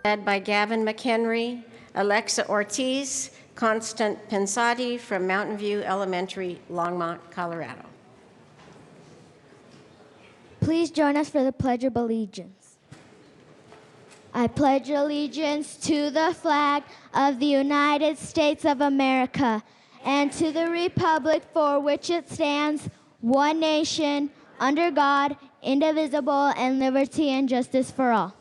led by Gavin McHenry, Alexa Ortiz, Constant Pensati from Mountain View Elementary, Longmont, Colorado. Please join us for the Pledge of Allegiance. I pledge allegiance to the flag of the United States of America and to the republic for which it stands, one nation, under God, indivisible, and liberty and justice for all.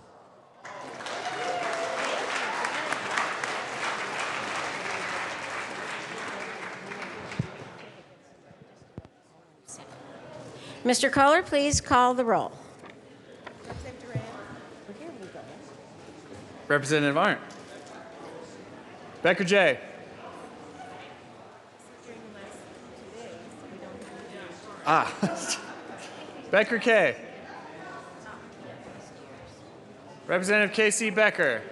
Mr. Kohler, please call the roll. Representative Arndt. Becker J. Becker K. Representative K.C. Becker.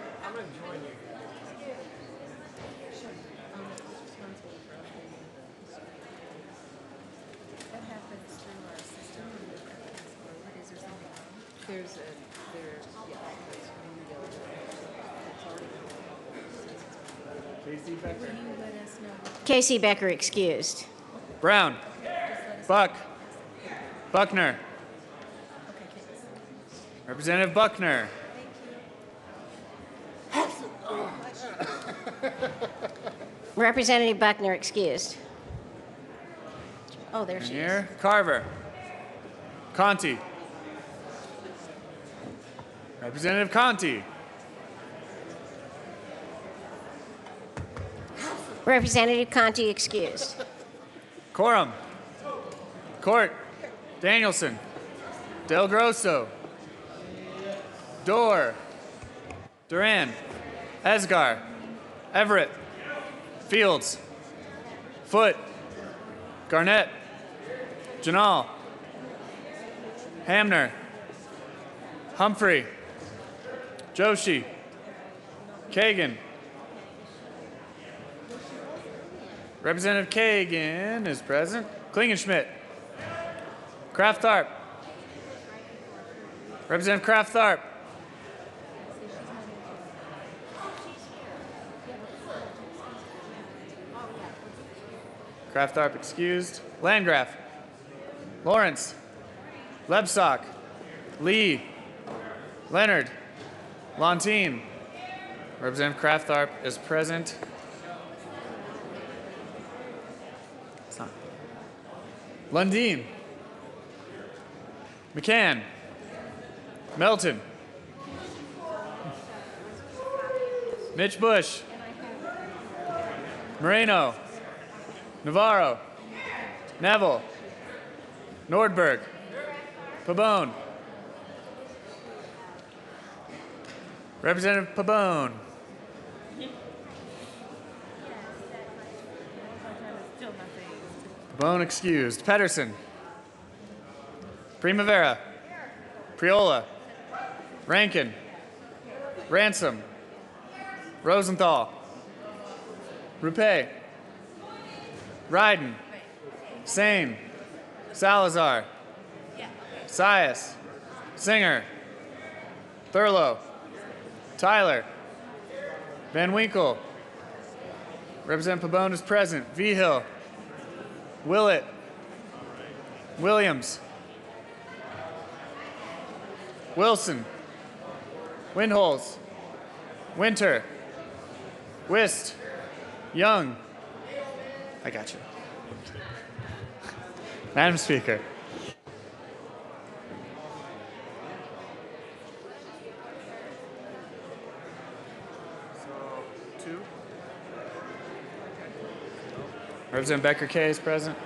Casey Becker excused. Brown. Buck. Buckner. Representative Buckner. Representative Buckner excused. Oh, there she is. Here. Carver. Conti. Representative Conti. Representative Conti excused. Corum. Court. Danielson. Del Grosso. Dorr. Duran. Esgar. Everett. Fields. Foote. Garnett. Janal. Hamner. Humphrey. Joshi. Kagan. Representative Kagan is present. Klingenschmidt. Kraft Tharp. Representative Kraft Tharp. Kraft Tharp excused. Landgraf. Lawrence. Lebsock. Lee. Leonard. Lontine. Representative Kraft Tharp is present. Lundeen. McCann. Melton. Mitch Bush. Moreno. Navarro. Neville. Nordberg. Pabon. Representative Pabon. Pabon excused. Pedersen. Primavera. Priola. Rankin. Ransom. Rosenthal. Rupe. Ryden. Sane. Salazar. Sias. Singer. Thurlow. Tyler. Van Winkle. Representative Pabon is present. Vigil. Willett. Williams. Wilson. Windholz. Winter. Wist. Young. I got you. Madam Speaker. So, 2. Representative Becker K is present.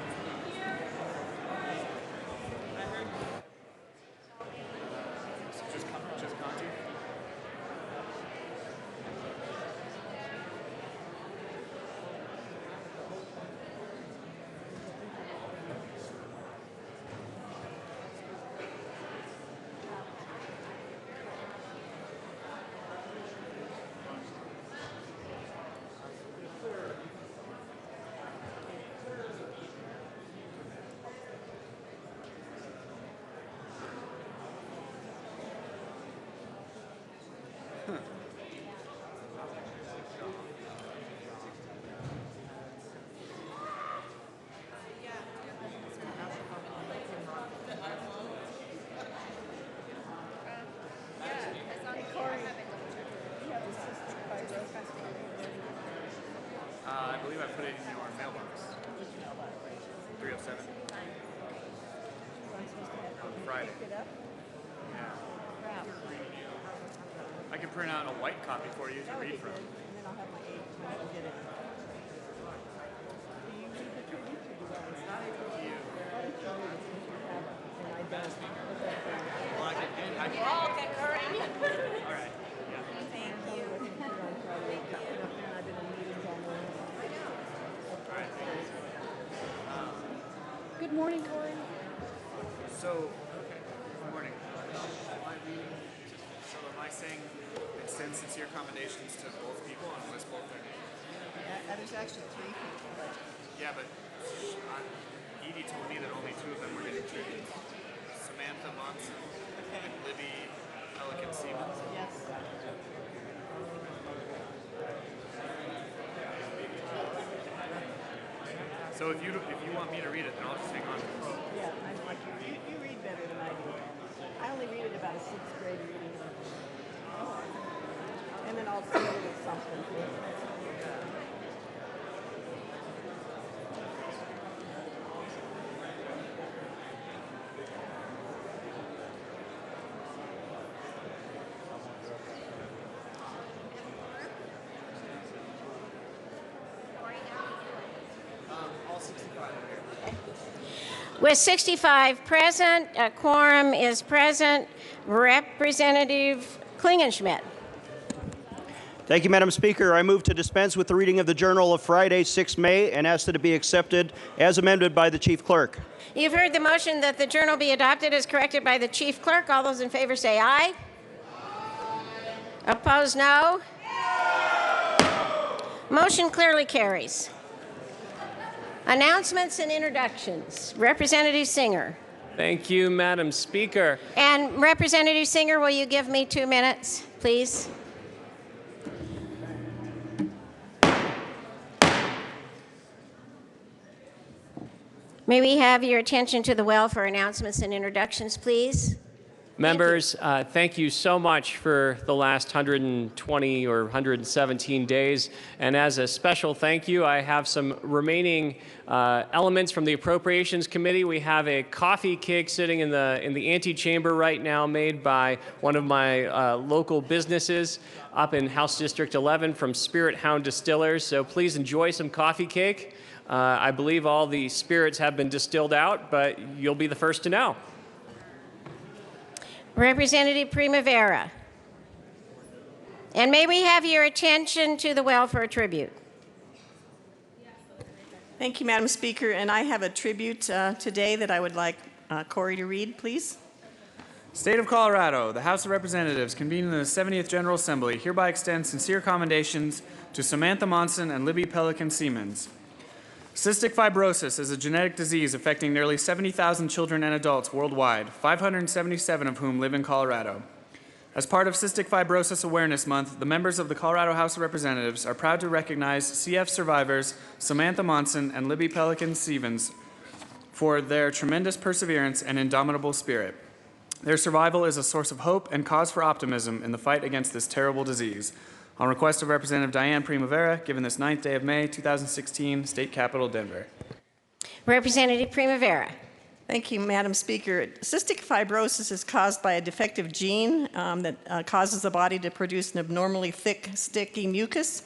Friday. Yeah. I can print out a white copy for you to read from. Good morning, Corey. So, good morning. So am I saying extend sincere commendations to both people and list both their names? There's actually 3 people. Yeah, but Edie told me that only 2 of them were getting tributes. Samantha Monson and Libby Pelican Siemens. Yes. So if you want me to read it, then I'll just hang on. Yeah, I'd like you read better than I do. I only read it about a 6th grade reading. And then I'll fill it with something. All 65 here. With 65 present, a quorum is present. Representative Klingenschmidt. Thank you, Madam Speaker. I move to dispense with the reading of the Journal of Friday, 6 May, and ask that it be accepted as amended by the Chief Clerk. You've heard the motion that the journal be adopted as corrected by the Chief Clerk. All those in favor say aye. Opposed, no. Motion clearly carries. Announcements and introductions. Representative Singer. Thank you, Madam Speaker. And Representative Singer, will you give me 2 minutes, please? May we have your attention to the well for announcements and introductions, please? Members, thank you so much for the last 120 or 117 days. And as a special thank you, I have some remaining elements from the Appropriations Committee. We have a coffee cake sitting in the antechamber right now, made by one of my local businesses up in House District 11 from Spirit Hound Distillers. So please enjoy some coffee cake. I believe all the spirits have been distilled out, but you'll be the first to know. Representative Primavera. And may we have your attention to the well for a tribute? Thank you, Madam Speaker. And I have a tribute today that I would like Corey to read, please. State of Colorado, the House of Representatives, convened in the 70th General Assembly, hereby extends sincere commendations to Samantha Monson and Libby Pelican Siemens. Cystic fibrosis is a genetic disease affecting nearly 70,000 children and adults worldwide, 577 of whom live in Colorado. As part of Cystic Fibrosis Awareness Month, the members of the Colorado House of Representatives are proud to recognize CF survivors Samantha Monson and Libby Pelican Siemens for their tremendous perseverance and indomitable spirit. Their survival is a source of hope and cause for optimism in the fight against this terrible disease. On request of Representative Diane Primavera, given this 9th day of May, 2016, State Capitol, Denver. Representative Primavera. Thank you, Madam Speaker. Cystic fibrosis is caused by a defective gene that causes the body to produce an abnormally thick, sticky mucus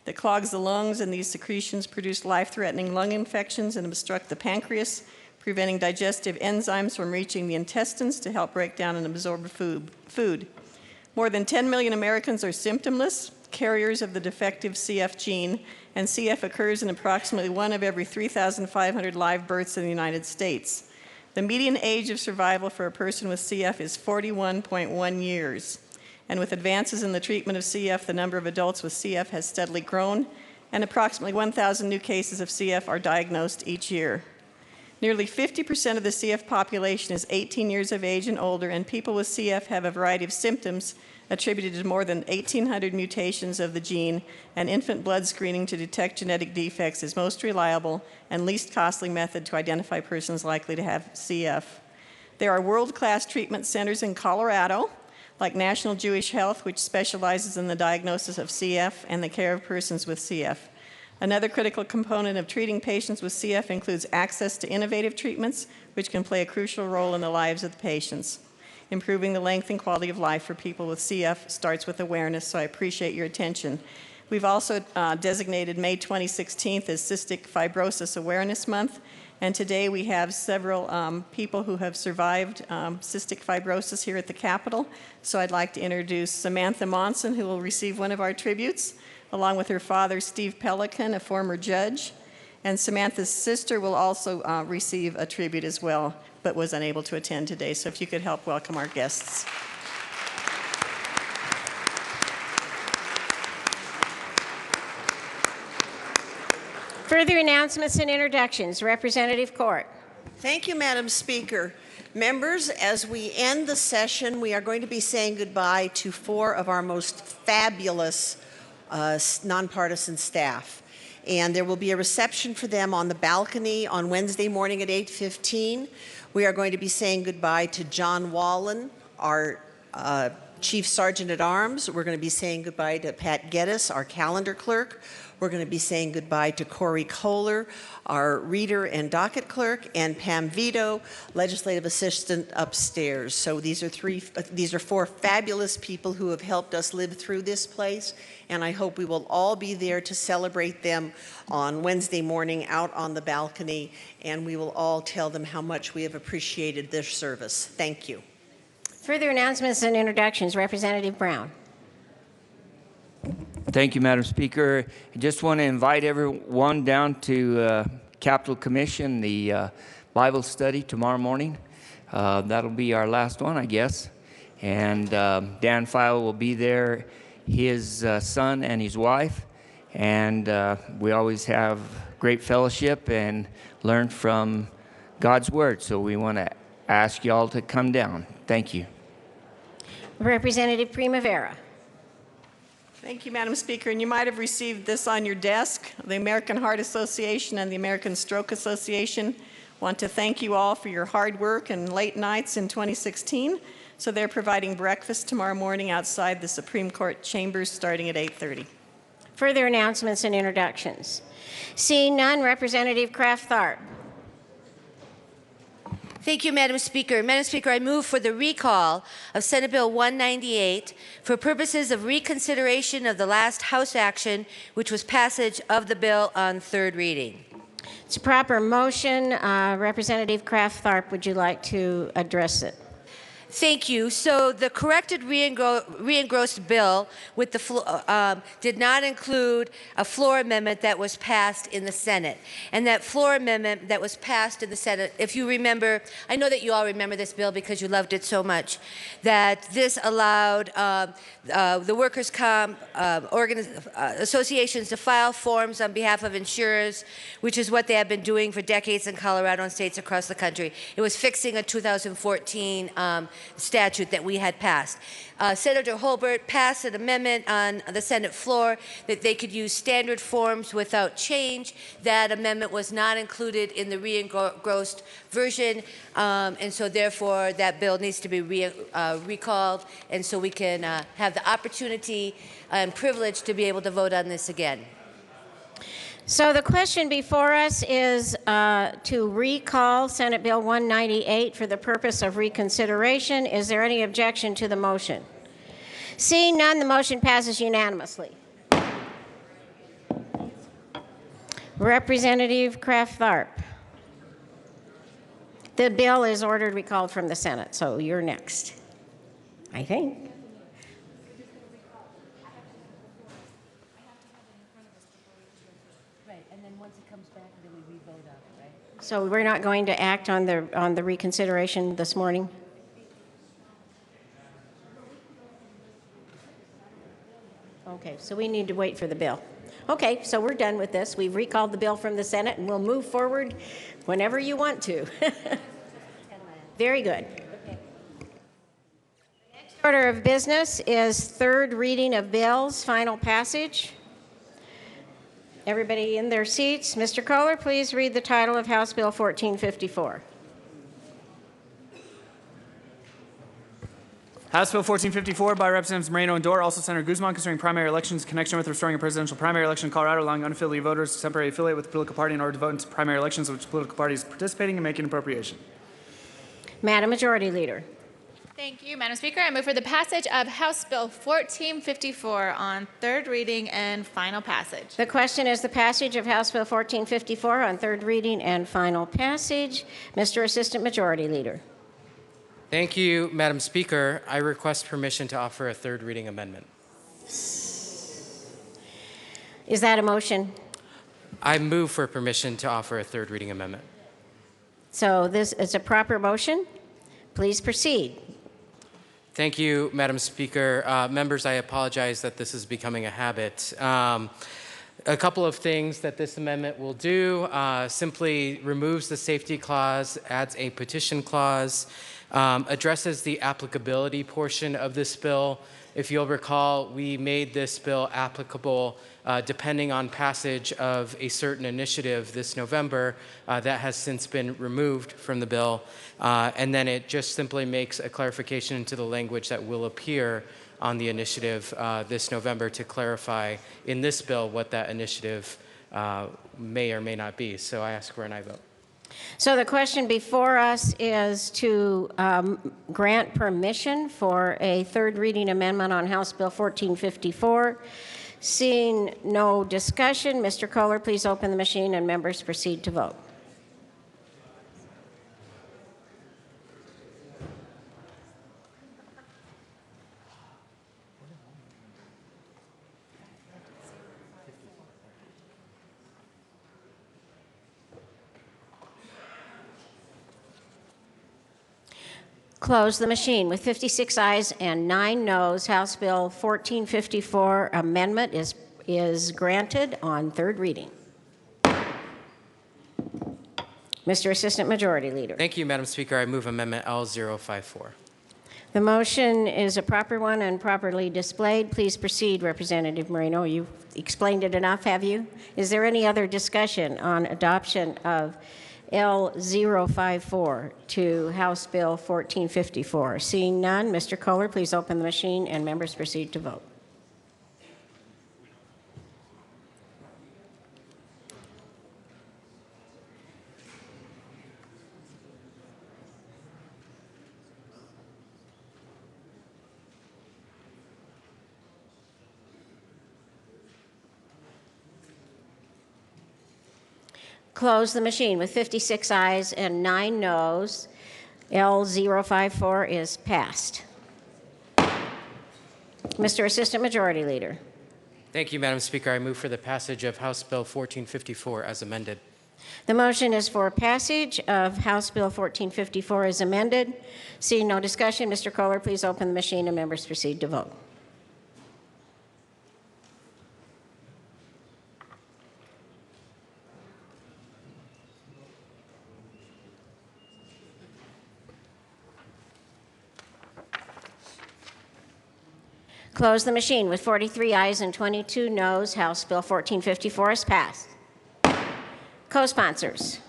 that clogs the lungs, and these secretions produce life-threatening lung infections and obstruct the pancreas, preventing digestive enzymes from reaching the intestines to help break down and absorb food. More than 10 million Americans are symptomless, carriers of the defective CF gene, and CF occurs in approximately 1 of every 3,500 live births in the United States. The median age of survival for a person with CF is 41.1 years. And with advances in the treatment of CF, the number of adults with CF has steadily grown, and approximately 1,000 new cases of CF are diagnosed each year. Nearly 50% of the CF population is 18 years of age and older, and people with CF have a variety of symptoms attributed to more than 1,800 mutations of the gene, and infant blood screening to detect genetic defects is most reliable and least costly method to identify persons likely to have CF. There are world-class treatment centers in Colorado, like National Jewish Health, which specializes in the diagnosis of CF and the care of persons with CF. Another critical component of treating patients with CF includes access to innovative treatments, which can play a crucial role in the lives of the patients. Improving the length and quality of life for people with CF starts with awareness, so I appreciate your attention. We've also designated May 2016 as Cystic Fibrosis Awareness Month, and today we have several people who have survived cystic fibrosis here at the Capitol. So I'd like to introduce Samantha Monson, who will receive one of our tributes, along with her father, Steve Pelican, a former judge. And Samantha's sister will also receive a tribute as well, but was unable to attend today. So if you could help welcome our guests. Further announcements and introductions. Representative Court. Thank you, Madam Speaker. Members, as we end the session, we are going to be saying goodbye to 4 of our most fabulous nonpartisan staff. And there will be a reception for them on the balcony on Wednesday morning at 8:15. We are going to be saying goodbye to John Wallen, our Chief Sergeant at Arms. We're going to be saying goodbye to Pat Geddes, our calendar clerk. We're going to be saying goodbye to Corey Kohler, our reader and docket clerk, and Pam Vito, legislative assistant upstairs. So these are 4 fabulous people who have helped us live through this place, and I hope we will all be there to celebrate them on Wednesday morning out on the balcony, and we will all tell them how much we have appreciated their service. Thank you. Further announcements and introductions. Representative Brown. Thank you, Madam Speaker. I just want to invite everyone down to Capitol Commission, the Bible study tomorrow morning. That'll be our last one, I guess. And Dan File will be there, his son and his wife. And we always have great fellowship and learn from God's Word. So we want to ask y'all to come down. Thank you. Representative Primavera. Thank you, Madam Speaker. And you might have received this on your desk. The American Heart Association and the American Stroke Association want to thank you all for your hard work and late nights in 2016. So they're providing breakfast tomorrow morning outside the Supreme Court chambers starting at 8:30. Further announcements and introductions. Seeing none, Representative Kraft-Tharp. Thank you, Madam Speaker. Madam Speaker, I move for the recall of Senate Bill 198 for purposes of reconsideration of the last House action, which was passage of the bill on 3rd reading. It's a proper motion. Representative Kraft-Tharp, would you like to address it? Thank you. So the corrected re-engrossed bill with the did not include a floor amendment that was passed in the Senate. And that floor amendment that was passed in the Senate, if you remember, I know that you all remember this bill because you loved it so much, that this allowed the workers' comp associations to file forms on behalf of insurers, which is what they have been doing for decades in Colorado and states across the country. It was fixing a 2014 statute that we had passed. Senator Holbert passed an amendment on the Senate floor that they could use standard forms without change. That amendment was not included in the re-engrossed version, and so therefore that bill needs to be recalled, and so we can have the opportunity and privilege to be able to vote on this again. So the question before us is to recall Senate Bill 198 for the purpose of reconsideration. Is there any objection to the motion? Seeing none, the motion passes unanimously. Representative Kraft-Tharp. The bill is ordered recalled from the Senate, so you're next, I think. So we're not going to act on the reconsideration this morning? Okay, so we need to wait for the bill. Okay, so we're done with this. We've recalled the bill from the Senate, and we'll move forward whenever you want to. Very good. Next order of business is third reading of bills, final passage. Everybody in their seats. Mr. Kohler, please read the title of House Bill 1454. House Bill 1454 by Representatives Moreno and Dorr, also Senator Guzman, concerning primary elections in connection with restoring a presidential primary election in Colorado, allowing unaffiliated voters to temporarily affiliate with a political party in order to vote in primary elections in which the political party is participating and making appropriation. Madam Majority Leader. Thank you, Madam Speaker. I move for the passage of House Bill 1454 on third reading and final passage. The question is the passage of House Bill 1454 on third reading and final passage. Mr. Assistant Majority Leader. Thank you, Madam Speaker. I request permission to offer a third reading amendment. Is that a motion? I move for permission to offer a third reading amendment. So this is a proper motion. Please proceed. Thank you, Madam Speaker. Members, I apologize that this is becoming a habit. A couple of things that this amendment will do simply removes the safety clause, adds a petition clause, addresses the applicability portion of this bill. If you'll recall, we made this bill applicable depending on passage of a certain initiative this November that has since been removed from the bill. And then it just simply makes a clarification into the language that will appear on the initiative this November to clarify in this bill what that initiative may or may not be. So I ask for an aye vote. So the question before us is to grant permission for a third reading amendment on House Bill 1454. Seeing no discussion, Mr. Kohler, please open the machine and members proceed to vote. Close the machine. With 56 ayes and 9 noes, House Bill 1454 amendment is granted on third reading. Mr. Assistant Majority Leader. Thank you, Madam Speaker. I move Amendment L054. The motion is a proper one and properly displayed. Please proceed, Representative Moreno. You've explained it enough, have you? Is there any other discussion on adoption of L054 to House Bill 1454? Seeing none, Mr. Kohler, please open the machine and members proceed to vote. Close the machine. With 56 ayes and 9 noes, L054 is passed. Mr. Assistant Majority Leader. Thank you, Madam Speaker. I move for the passage of House Bill 1454 as amended. The motion is for passage of House Bill 1454 as amended. Seeing no discussion, Mr. Kohler, please open the machine and members proceed to vote. Close the machine. With 43 ayes and 22 noes, House Bill 1454 is passed. Co-sponsors.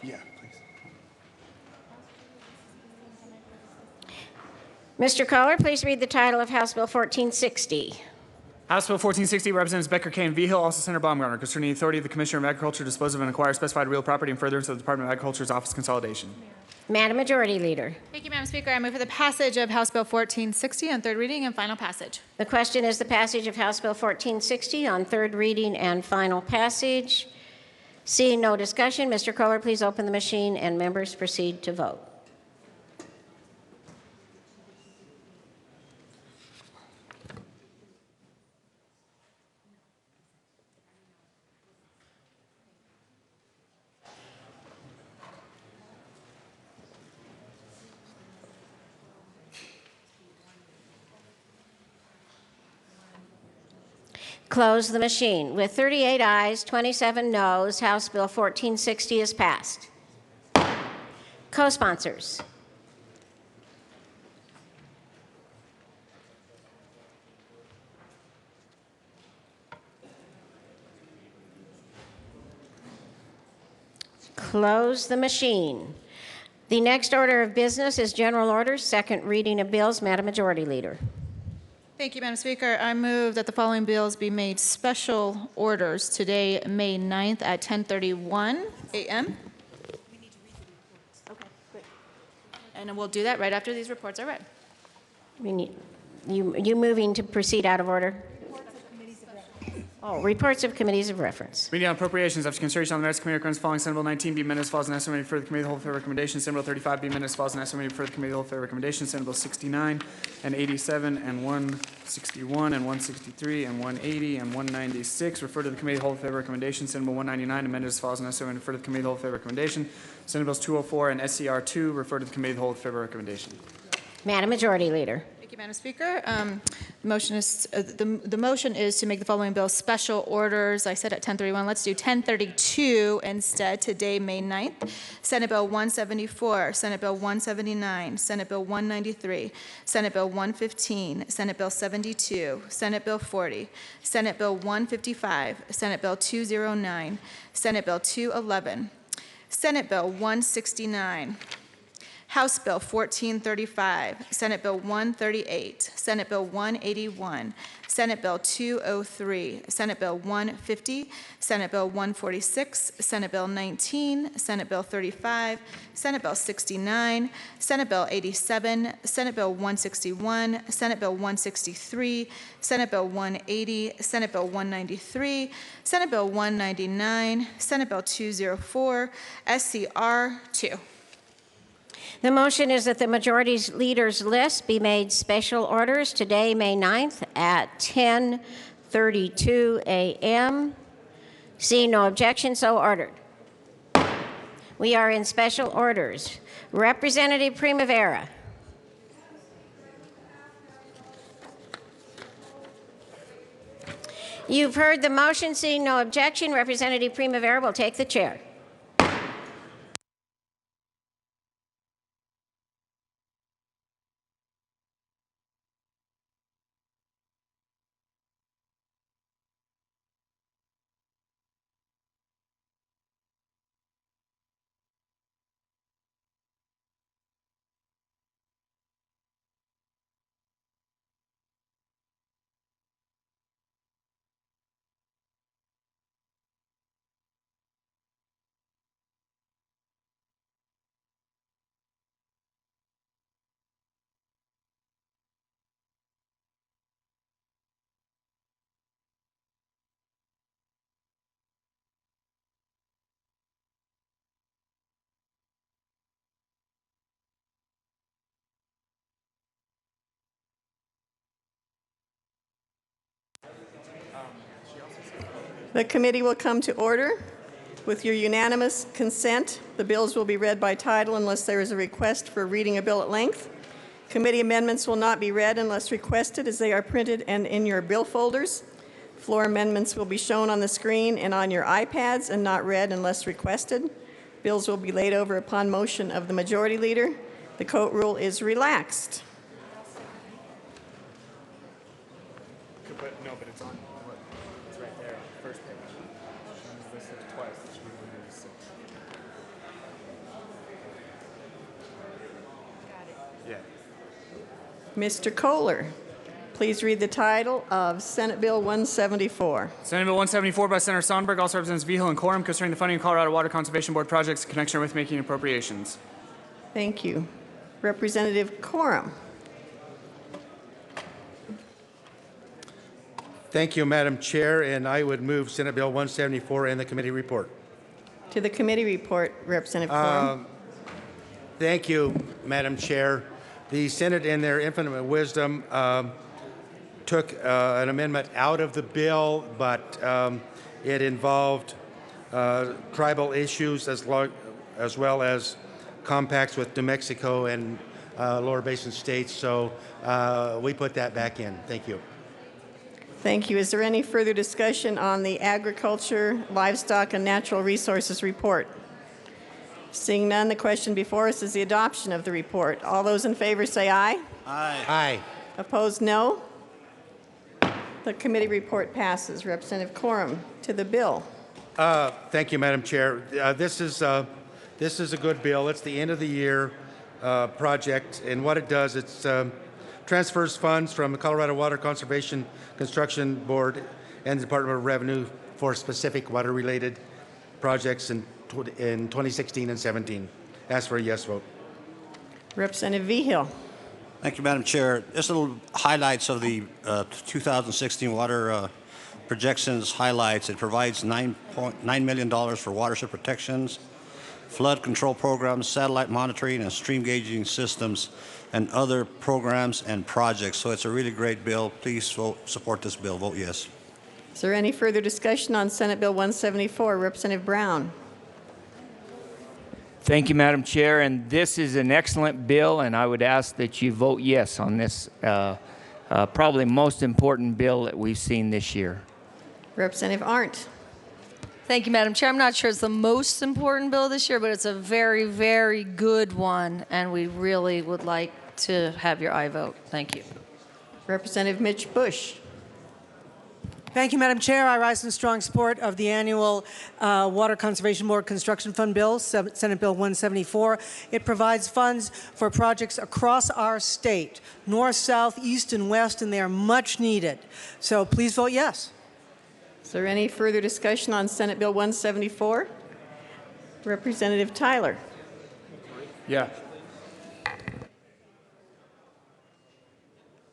Yeah, please. Mr. Kohler, please read the title of House Bill 1460. House Bill 1460, Representatives Becker, Kane, Vigil, also Senator Baumgartner, concerning the authority of the Commissioner of Agriculture to dispose of and acquire specified real property in furtherance of the Department of Agriculture's office consolidation. Madam Majority Leader. Thank you, Madam Speaker. I move for the passage of House Bill 1460 on third reading and final passage. The question is the passage of House Bill 1460 on third reading and final passage. Seeing no discussion, Mr. Kohler, please open the machine and members proceed to vote. Close the machine. With 38 ayes, 27 noes, House Bill 1460 is passed. Co-sponsors. close the machine. The next order of business is general orders, second reading of bills. Madam Majority Leader. Thank you, Madam Speaker. I move that the following bills be made special orders today, May 9th at 10:31 a.m. And we'll do that right after these reports are read. We need, you moving to proceed out of order? Oh, reports of committees of reference. Meeting on appropriations. After consideration on the merits committee recommends following Senate Bill 19 be amended as follows and estimated for the committee of the whole for recommendation. Senate Bill 35 be amended as follows and estimated for the committee of the whole for recommendation. Senate Bill 69 and 87 and 161 and 163 and 180 and 196 refer to the committee of the whole for recommendation. Senate Bill 199 amended as follows and estimated for the committee of the whole for recommendation. Senate Bills 204 and SCR 2 refer to the committee of the whole for recommendation. Madam Majority Leader. Thank you, Madam Speaker. The motion is to make the following bills special orders. I said at 10:31. Let's do 10:32 instead. Today, May 9th. Senate Bill 174, Senate Bill 179, Senate Bill 193, Senate Bill 115, Senate Bill 72, Senate Bill 40, Senate Bill 155, Senate Bill 209, Senate Bill 211, Senate Bill 169. House Bill 1435, Senate Bill 138, Senate Bill 181, Senate Bill 203, Senate Bill 150, Senate Bill 146, Senate Bill 19, Senate Bill 35, Senate Bill 69, Senate Bill 87, Senate Bill 161, Senate Bill 163, Senate Bill 180, Senate Bill 193, Senate Bill 199, Senate Bill 204, SCR 2. The motion is that the Majority Leader's list be made special orders today, May 9th at 10:32 a.m. Seeing no objection, so ordered. We are in special orders. Representative Primavera. You've heard the motion. Seeing no objection, Representative Primavera will take the chair. The committee will come to order. With your unanimous consent, the bills will be read by title unless there is a request for reading a bill at length. Committee amendments will not be read unless requested, as they are printed and in your bill folders. Floor amendments will be shown on the screen and on your iPads and not read unless requested. Bills will be laid over upon motion of the Majority Leader. The court rule is relaxed. No, but it's on. It's right there, first page. She's listed twice. Yeah. Mr. Kohler, please read the title of Senate Bill 174. Senate Bill 174 by Senator Sonberg also represents vehicle and quorum concerning the funding of Colorado Water Conservation Board projects in connection with making appropriations. Thank you. Representative Corum. Thank you, Madam Chair, and I would move Senate Bill 174 and the committee report. To the committee report, Representative Corum. Thank you, Madam Chair. The Senate, in their infinite wisdom, took an amendment out of the bill, but it involved tribal issues as well as compacts with New Mexico and lower basin states, so we put that back in. Thank you. Thank you. Is there any further discussion on the Agriculture, Livestock, and Natural Resources report? Seeing none, the question before us is the adoption of the report. All those in favor say aye. Aye. Aye. Opposed, no. The committee report passes. Representative Corum, to the bill. Thank you, Madam Chair. This is a good bill. It's the end of the year project, and what it does, it transfers funds from the Colorado Water Conservation Construction Board and the Department of Revenue for specific water-related projects in 2016 and 17. Ask for a yes vote. Representative Vigil. Thank you, Madam Chair. Just little highlights of the 2016 water projections highlights. It provides $9 million for watershed protections, flood control programs, satellite monitoring, and stream gauging systems, and other programs and projects. So it's a really great bill. Please support this bill. Vote yes. Is there any further discussion on Senate Bill 174? Representative Brown. Thank you, Madam Chair. And this is an excellent bill, and I would ask that you vote yes on this probably most important bill that we've seen this year. Representative Arndt. Thank you, Madam Chair. I'm not sure it's the most important bill this year, but it's a very, very good one, and we really would like to have your aye vote. Thank you. Representative Mitch Bush. Thank you, Madam Chair. I rise in strong support of the annual Water Conservation Board Construction Fund Bill, Senate Bill 174. It provides funds for projects across our state, north, south, east, and west, and they are much needed. So please vote yes. Is there any further discussion on Senate Bill 174? Representative Tyler. Yeah.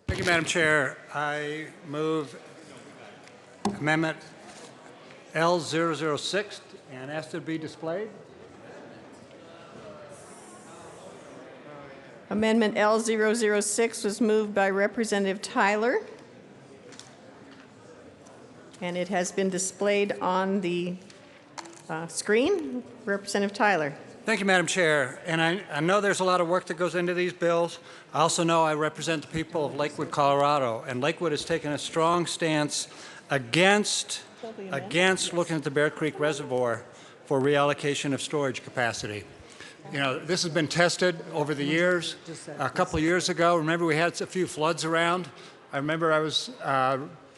Thank you, Madam Chair. I move Amendment L006 and ask to be displayed. Amendment L006 was moved by Representative Tyler, and it has been displayed on the screen. Representative Tyler. Thank you, Madam Chair. And I know there's a lot of work that goes into these bills. I also know I represent the people of Lakewood, Colorado, and Lakewood has taken a strong stance against looking at the Bear Creek Reservoir for reallocation of storage capacity. You know, this has been tested over the years. A couple of years ago, remember we had a few floods around. I remember I was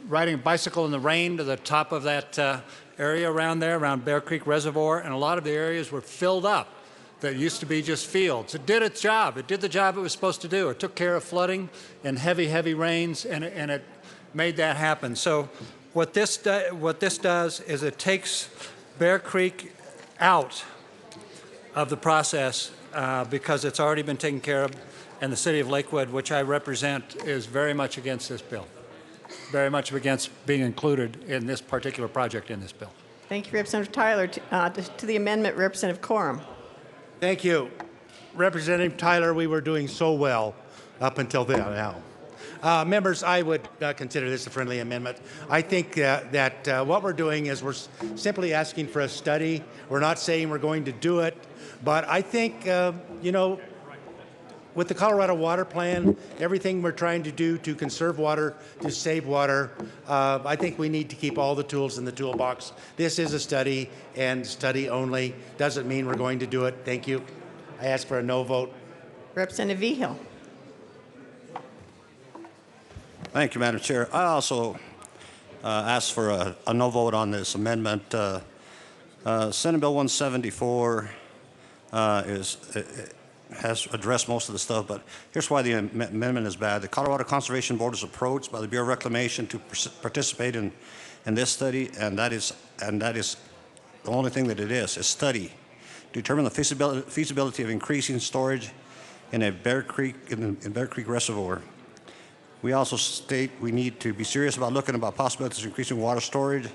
riding a bicycle in the rain to the top of that area around there, around Bear Creek Reservoir, and a lot of the areas were filled up that used to be just fields. It did its job. It did the job it was supposed to do. It took care of flooding and heavy, heavy rains, and it made that happen. So what this does is it takes Bear Creek out of the process because it's already been taken care of, and the city of Lakewood, which I represent, is very much against this bill. Very much against being included in this particular project in this bill. Thank you, Representative Tyler. To the amendment, Representative Corum. Thank you. Representative Tyler, we were doing so well up until now. Members, I would consider this a friendly amendment. I think that what we're doing is we're simply asking for a study. We're not saying we're going to do it, but I think, you know, with the Colorado Water Plan, everything we're trying to do to conserve water, to save water, I think we need to keep all the tools in the toolbox. This is a study, and study only. Doesn't mean we're going to do it. Thank you. I ask for a no vote. Representative Vigil. Thank you, Madam Chair. I also ask for a no vote on this amendment. Senate Bill 174 has addressed most of the stuff, but here's why the amendment is bad. The Colorado Conservation Board is approached by the Bureau of Reclamation to participate in this study, and that is the only thing that it is, a study to determine the feasibility of increasing storage in a Bear Creek Reservoir. We also state we need to be serious about looking about possibilities of increasing water storage,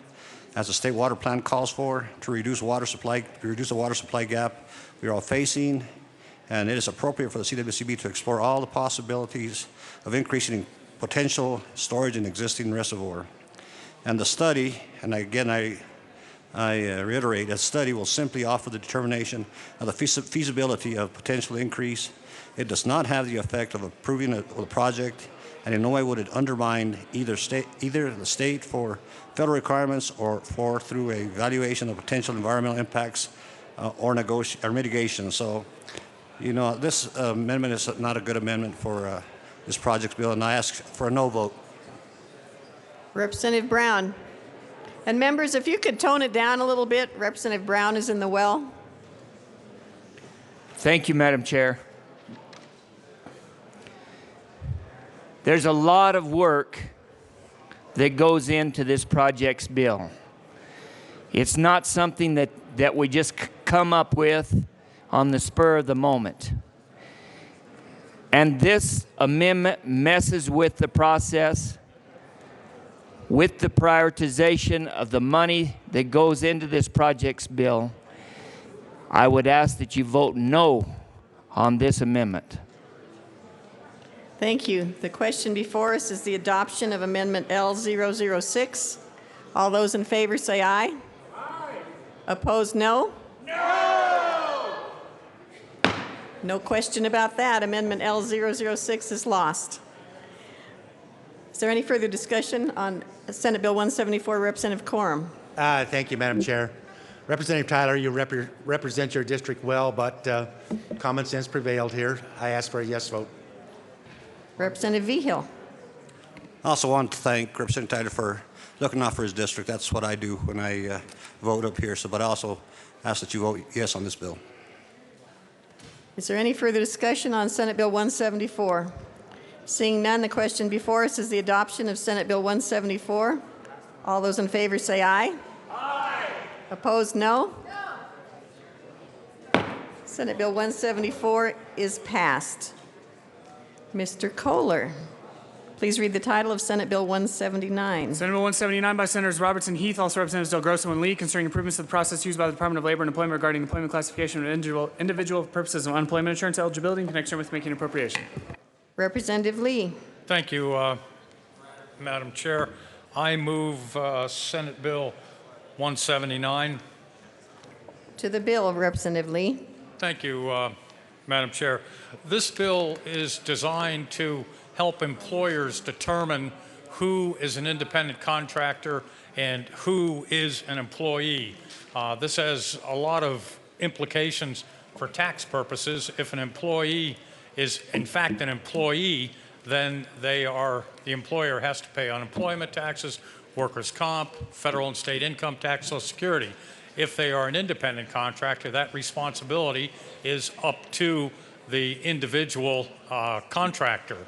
as the state water plan calls for, to reduce the water supply gap we are all facing. And it is appropriate for the CWCB to explore all the possibilities of increasing potential storage in existing reservoir. And the study, and again I reiterate, a study will simply offer the determination of the feasibility of potential increase. It does not have the effect of approving the project, and in no way would it undermine either the state for federal requirements or through a evaluation of potential environmental impacts or mitigation. So, you know, this amendment is not a good amendment for this project bill, and I ask for a no vote. Representative Brown. And members, if you could tone it down a little bit, Representative Brown is in the well. Thank you, Madam Chair. There's a lot of work that goes into this project's bill. It's not something that we just come up with on the spur of the moment. And this amendment messes with the process, with the prioritization of the money that goes into this project's bill. I would ask that you vote no on this amendment. Thank you. The question before us is the adoption of Amendment L006. All those in favor say aye. Aye. Opposed, no? No! No question about that. Amendment L006 is lost. Is there any further discussion on Senate Bill 174, Representative Corum? Thank you, Madam Chair. Representative Tyler, you represent your district well, but common sense prevailed here. I ask for a yes vote. Representative Vigil. I also want to thank Representative Tyler for looking out for his district. That's what I do when I vote up here. But I also ask that you vote yes on this bill. Is there any further discussion on Senate Bill 174? Seeing none, the question before us is the adoption of Senate Bill 174. All those in favor say aye. Aye. Opposed, no? No. Senate Bill 174 is passed. Mr. Kohler, please read the title of Senate Bill 179. Senate Bill 179 by Senators Robertson, Heath, also Representatives Del Grosso and Lee, concerning improvements to the process used by the Department of Labor and Employment regarding employment classification of individual purposes of unemployment insurance eligibility in connection with making appropriation. Representative Lee. Thank you, Madam Chair. I move Senate Bill 179. To the bill, Representative Lee. Thank you, Madam Chair. This bill is designed to help employers determine who is an independent contractor and who is an employee. This has a lot of implications for tax purposes. If an employee is in fact an employee, then the employer has to pay unemployment taxes, workers' comp, federal and state income tax, Social Security. If they are an independent contractor, that responsibility is up to the individual contractor.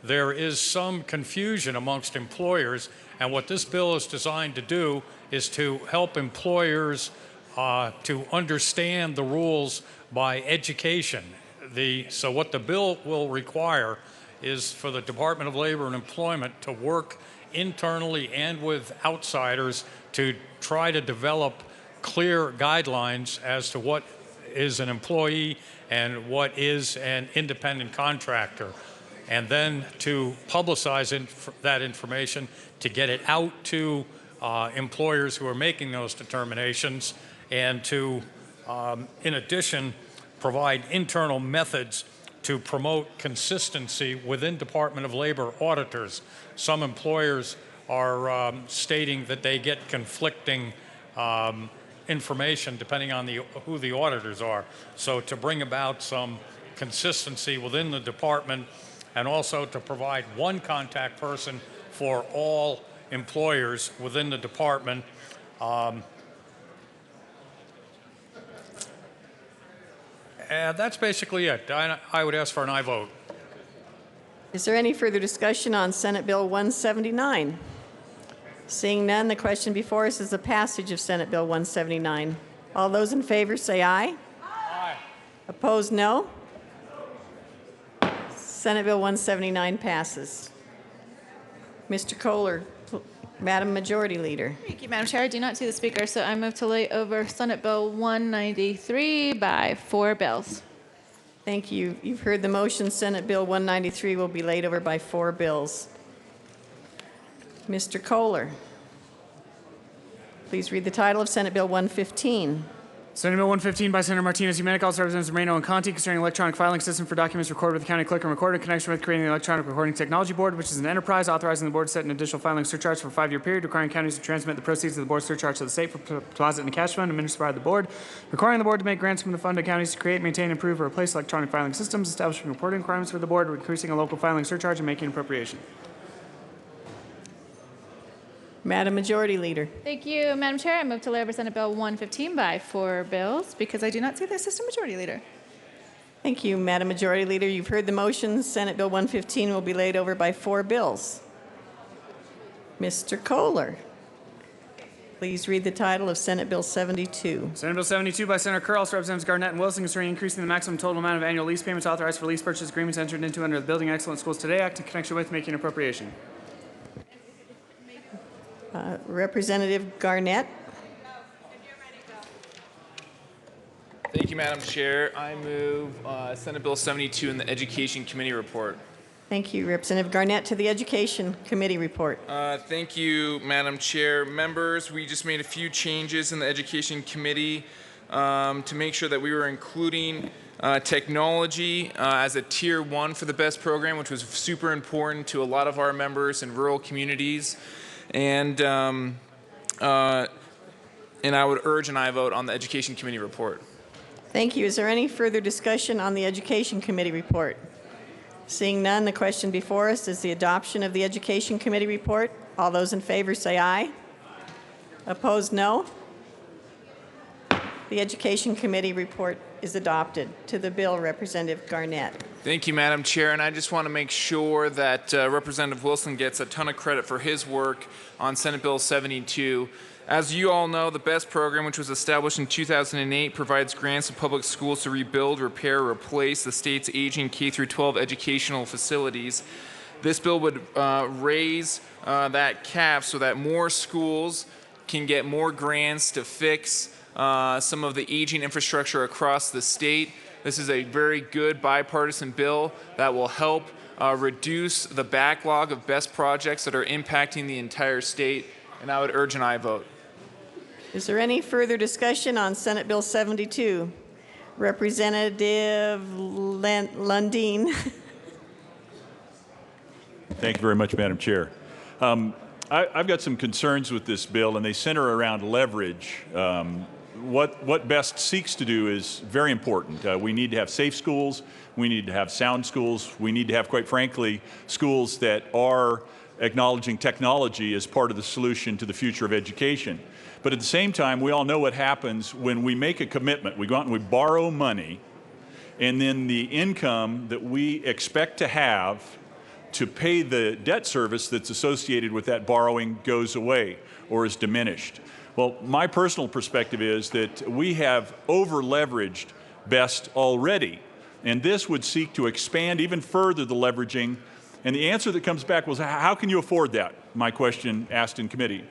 There is some confusion amongst employers, and what this bill is designed to do is to help employers to understand the rules by education. So what the bill will require is for the Department of Labor and Employment to work internally and with outsiders to try to develop clear guidelines as to what is an employee and what is an independent contractor, and then to publicize that information, to get it out to employers who are making those determinations, and to, in addition, provide internal methods to promote consistency within Department of Labor auditors. Some employers are stating that they get conflicting information depending on who the auditors are. So to bring about some consistency within the department, and also to provide one contact person for all employers within the department. And that's basically it. I would ask for an aye vote. Is there any further discussion on Senate Bill 179? Seeing none, the question before us is the passage of Senate Bill 179. All those in favor say aye. Aye. Opposed, no. Senate Bill 179 passes. Mr. Kohler, Madam Majority Leader. Thank you, Madam Chair. I do not see the speaker, so I move to lay over Senate Bill 193 by 4 bills. Thank you. You've heard the motion. Senate Bill 193 will be laid over by 4 bills. Mr. Kohler, please read the title of Senate Bill 115. Senate Bill 115 by Senator Martinez-Umenico, also Representatives Moreno and Conti, concerning electronic filing system for documents recorded with the county clerk and recorded in connection with creating the Electronic Recording Technology Board, which is an enterprise authorizing the board to set an additional filing surcharge for a 5-year period, requiring counties to transmit the proceeds of the board surcharge to the state for deposit in a cash fund administered by the board, requiring the board to make grants from the fund to counties to create, maintain, improve, or replace electronic filing systems, establishing reporting requirements for the board, increasing a local filing surcharge, and making appropriation. Madam Majority Leader. Thank you, Madam Chair. I move to lay over Senate Bill 115 by 4 bills because I do not see the Assistant Majority Leader. Thank you, Madam Majority Leader. You've heard the motion. Senate Bill 115 will be laid over by 4 bills. Mr. Kohler, please read the title of Senate Bill 72. Senate Bill 72 by Senator Curls, Representatives Garnett and Wilson concerning increasing the maximum total amount of annual lease payments authorized for lease purchase agreements entered into under the Building Excellent Schools Today Act in connection with making appropriation. Representative Garnett. Thank you, Madam Chair. I move Senate Bill 72 in the Education Committee report. Thank you, Representative Garnett, to the Education Committee report. Thank you, Madam Chair. Members, we just made a few changes in the Education Committee to make sure that we were including technology as a tier 1 for the BEST program, which was super important to a lot of our members in rural communities. And I would urge an aye vote on the Education Committee report. Thank you. Is there any further discussion on the Education Committee report? Seeing none, the question before us is the adoption of the Education Committee report. All those in favor say aye. Opposed, no. The Education Committee report is adopted. To the bill, Representative Garnett. Thank you, Madam Chair. And I just want to make sure that Representative Wilson gets a ton of credit for his work on Senate Bill 72. As you all know, the BEST program, which was established in 2008, provides grants to public schools to rebuild, repair, or replace the state's aging K-12 educational facilities. This bill would raise that cap so that more schools can get more grants to fix some of the aging infrastructure across the state. This is a very good bipartisan bill that will help reduce the backlog of BEST projects that are impacting the entire state, and I would urge an aye vote. Is there any further discussion on Senate Bill 72? Representative Lundin. Thank you very much, Madam Chair. I've got some concerns with this bill, and they center around leverage. What BEST seeks to do is very important. We need to have safe schools. We need to have sound schools. We need to have, quite frankly, schools that are acknowledging technology as part of the solution to the future of education. But at the same time, we all know what happens when we make a commitment. We go out and we borrow money, and then the income that we expect to have to pay the debt service that's associated with that borrowing goes away or is diminished. Well, my personal perspective is that we have over-leveraged BEST already, and this would seek to expand even further the leveraging. And the answer that comes back was, how can you afford that? My question asked in committee.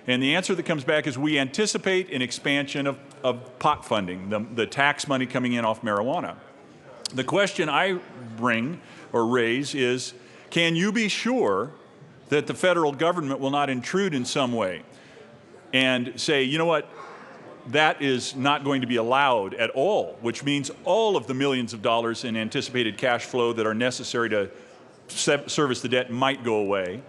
And the answer that comes back is we anticipate an expansion of pot funding, the tax money coming in off marijuana. The question I raise is, can you be sure that the federal government will not intrude in some way and say, you know what, that is not going to be allowed at all, which means all of the millions of dollars in anticipated cash flow that are necessary to service the debt might go away?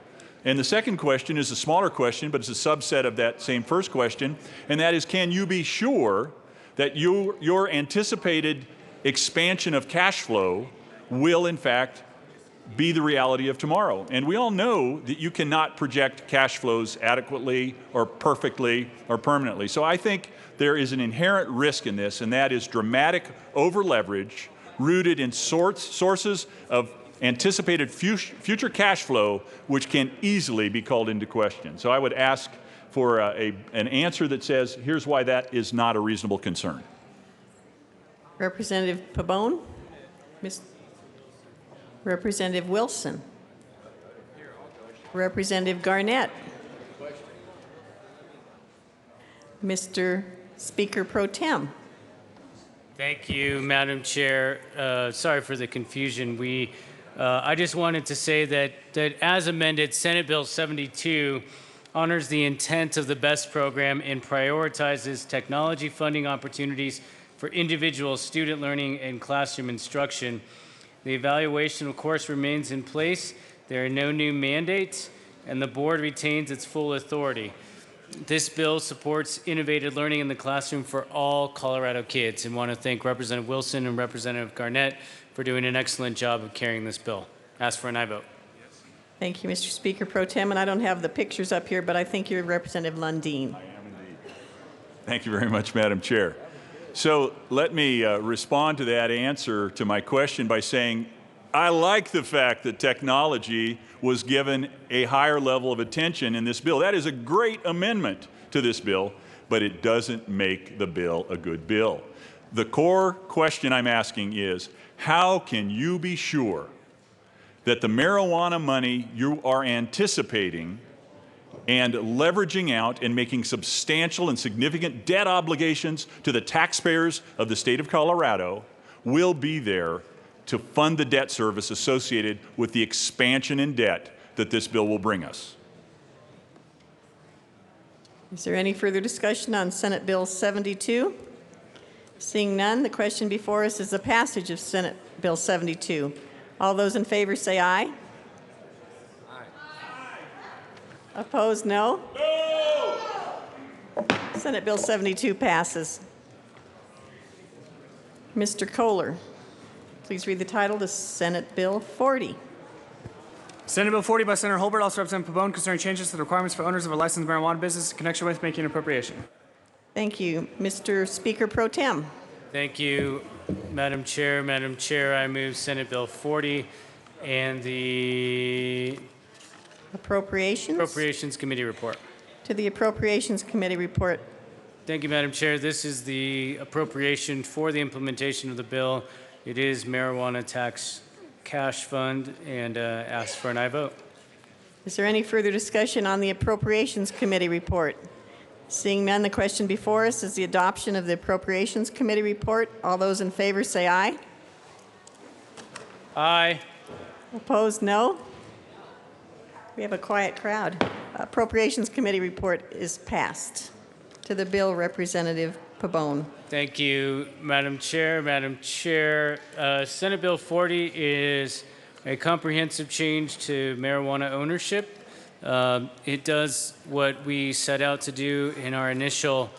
And the second question is a smaller question, but it's a subset of that same first question, and that is, can you be sure that your anticipated expansion of cash flow will, in fact, be the reality of tomorrow? And we all know that you cannot project cash flows adequately or perfectly or permanently. So I think there is an inherent risk in this, and that is dramatic over-leverage rooted in sources of anticipated future cash flow, which can easily be called into question. So I would ask for an answer that says, here's why that is not a reasonable concern. Representative Pabon. Representative Wilson. Representative Garnett. Mr. Speaker Pro Tem. Thank you, Madam Chair. Sorry for the confusion. I just wanted to say that as amended, Senate Bill 72 honors the intent of the BEST program and prioritizes technology funding opportunities for individual student learning and classroom instruction. The evaluation, of course, remains in place. There are no new mandates, and the board retains its full authority. This bill supports innovative learning in the classroom for all Colorado kids, and want to thank Representative Wilson and Representative Garnett for doing an excellent job of carrying this bill. Ask for an aye vote. Thank you, Mr. Speaker Pro Tem. And I don't have the pictures up here, but I think you're Representative Lundeen. Thank you very much, Madam Chair. So let me respond to that answer to my question by saying I like the fact that technology was given a higher level of attention in this bill. That is a great amendment to this bill, but it doesn't make the bill a good bill. The core question I'm asking is, how can you be sure that the marijuana money you are anticipating and leveraging out and making substantial and significant debt obligations to the taxpayers of the state of Colorado will be there to fund the debt service associated with the expansion in debt that this bill will bring us? Is there any further discussion on Senate Bill 72? Seeing none, the question before us is the passage of Senate Bill 72. All those in favor say aye. Opposed, no? No! Senate Bill 72 passes. Mr. Kohler, please read the title to Senate Bill 40. Senate Bill 40 by Senator Holbert, also Representative Pabon, concerning changes to the requirements for owners of a licensed marijuana business in connection with making an appropriation. Thank you. Mr. Speaker Pro Tem. Thank you, Madam Chair. Madam Chair, I move Senate Bill 40 and the Appropriations Committee report. To the Appropriations Committee report. Thank you, Madam Chair. This is the appropriation for the implementation of the bill. It is marijuana tax cash fund, and ask for an aye vote. Is there any further discussion on the Appropriations Committee report? Seeing none, the question before us is the adoption of the Appropriations Committee report. All those in favor say aye. Aye. Opposed, no. We have a quiet crowd. Appropriations Committee report is passed. To the bill, Representative Pabon. Thank you, Madam Chair. Madam Chair, Senate Bill 40 is a comprehensive change to marijuana ownership. It does what we set out to do in our initial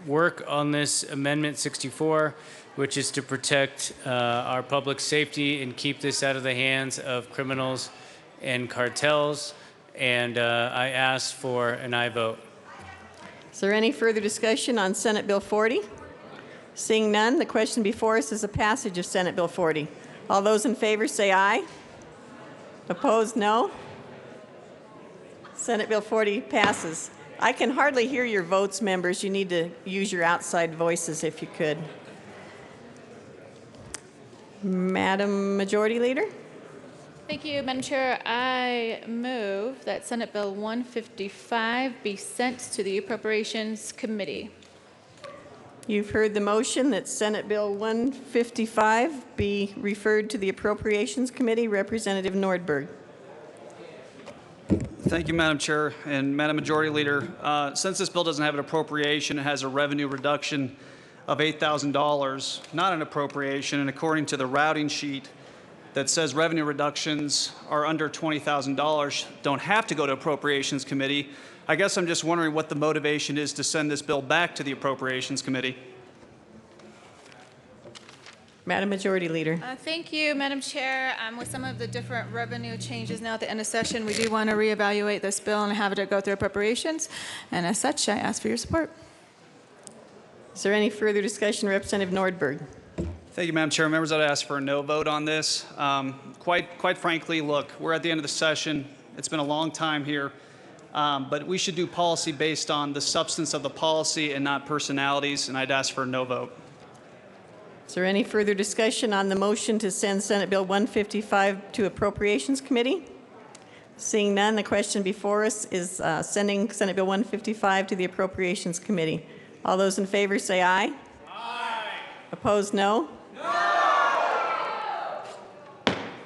work on this Amendment 64, which is to protect our public safety and keep this out of the hands of criminals and cartels. And I ask for an aye vote. Is there any further discussion on Senate Bill 40? Seeing none, the question before us is the passage of Senate Bill 40. All those in favor say aye. Opposed, no. Senate Bill 40 passes. I can hardly hear your votes, members. You need to use your outside voices if you could. Madam Majority Leader? Thank you, Madam Chair. I move that Senate Bill 155 be sent to the Appropriations Committee. You've heard the motion that Senate Bill 155 be referred to the Appropriations Committee. Representative Nordberg. Thank you, Madam Chair. And Madam Majority Leader, since this bill doesn't have an appropriation, it has a revenue reduction of $8,000, not an appropriation, and according to the routing sheet that says revenue reductions are under $20,000 don't have to go to Appropriations Committee. I guess I'm just wondering what the motivation is to send this bill back to the Appropriations Committee. Madam Majority Leader. Thank you, Madam Chair. With some of the different revenue changes now at the end of session, we do want to reevaluate this bill and have it go through appropriations. And as such, I ask for your support. Is there any further discussion? Representative Nordberg. Thank you, Madam Chair. Members, I'd ask for a no vote on this. Quite frankly, look, we're at the end of the session. It's been a long time here. But we should do policy based on the substance of the policy and not personalities, and I'd ask for a no vote. Is there any further discussion on the motion to send Senate Bill 155 to Appropriations Committee? Seeing none, the question before us is sending Senate Bill 155 to the Appropriations Committee. All those in favor say aye. Aye. Opposed, no?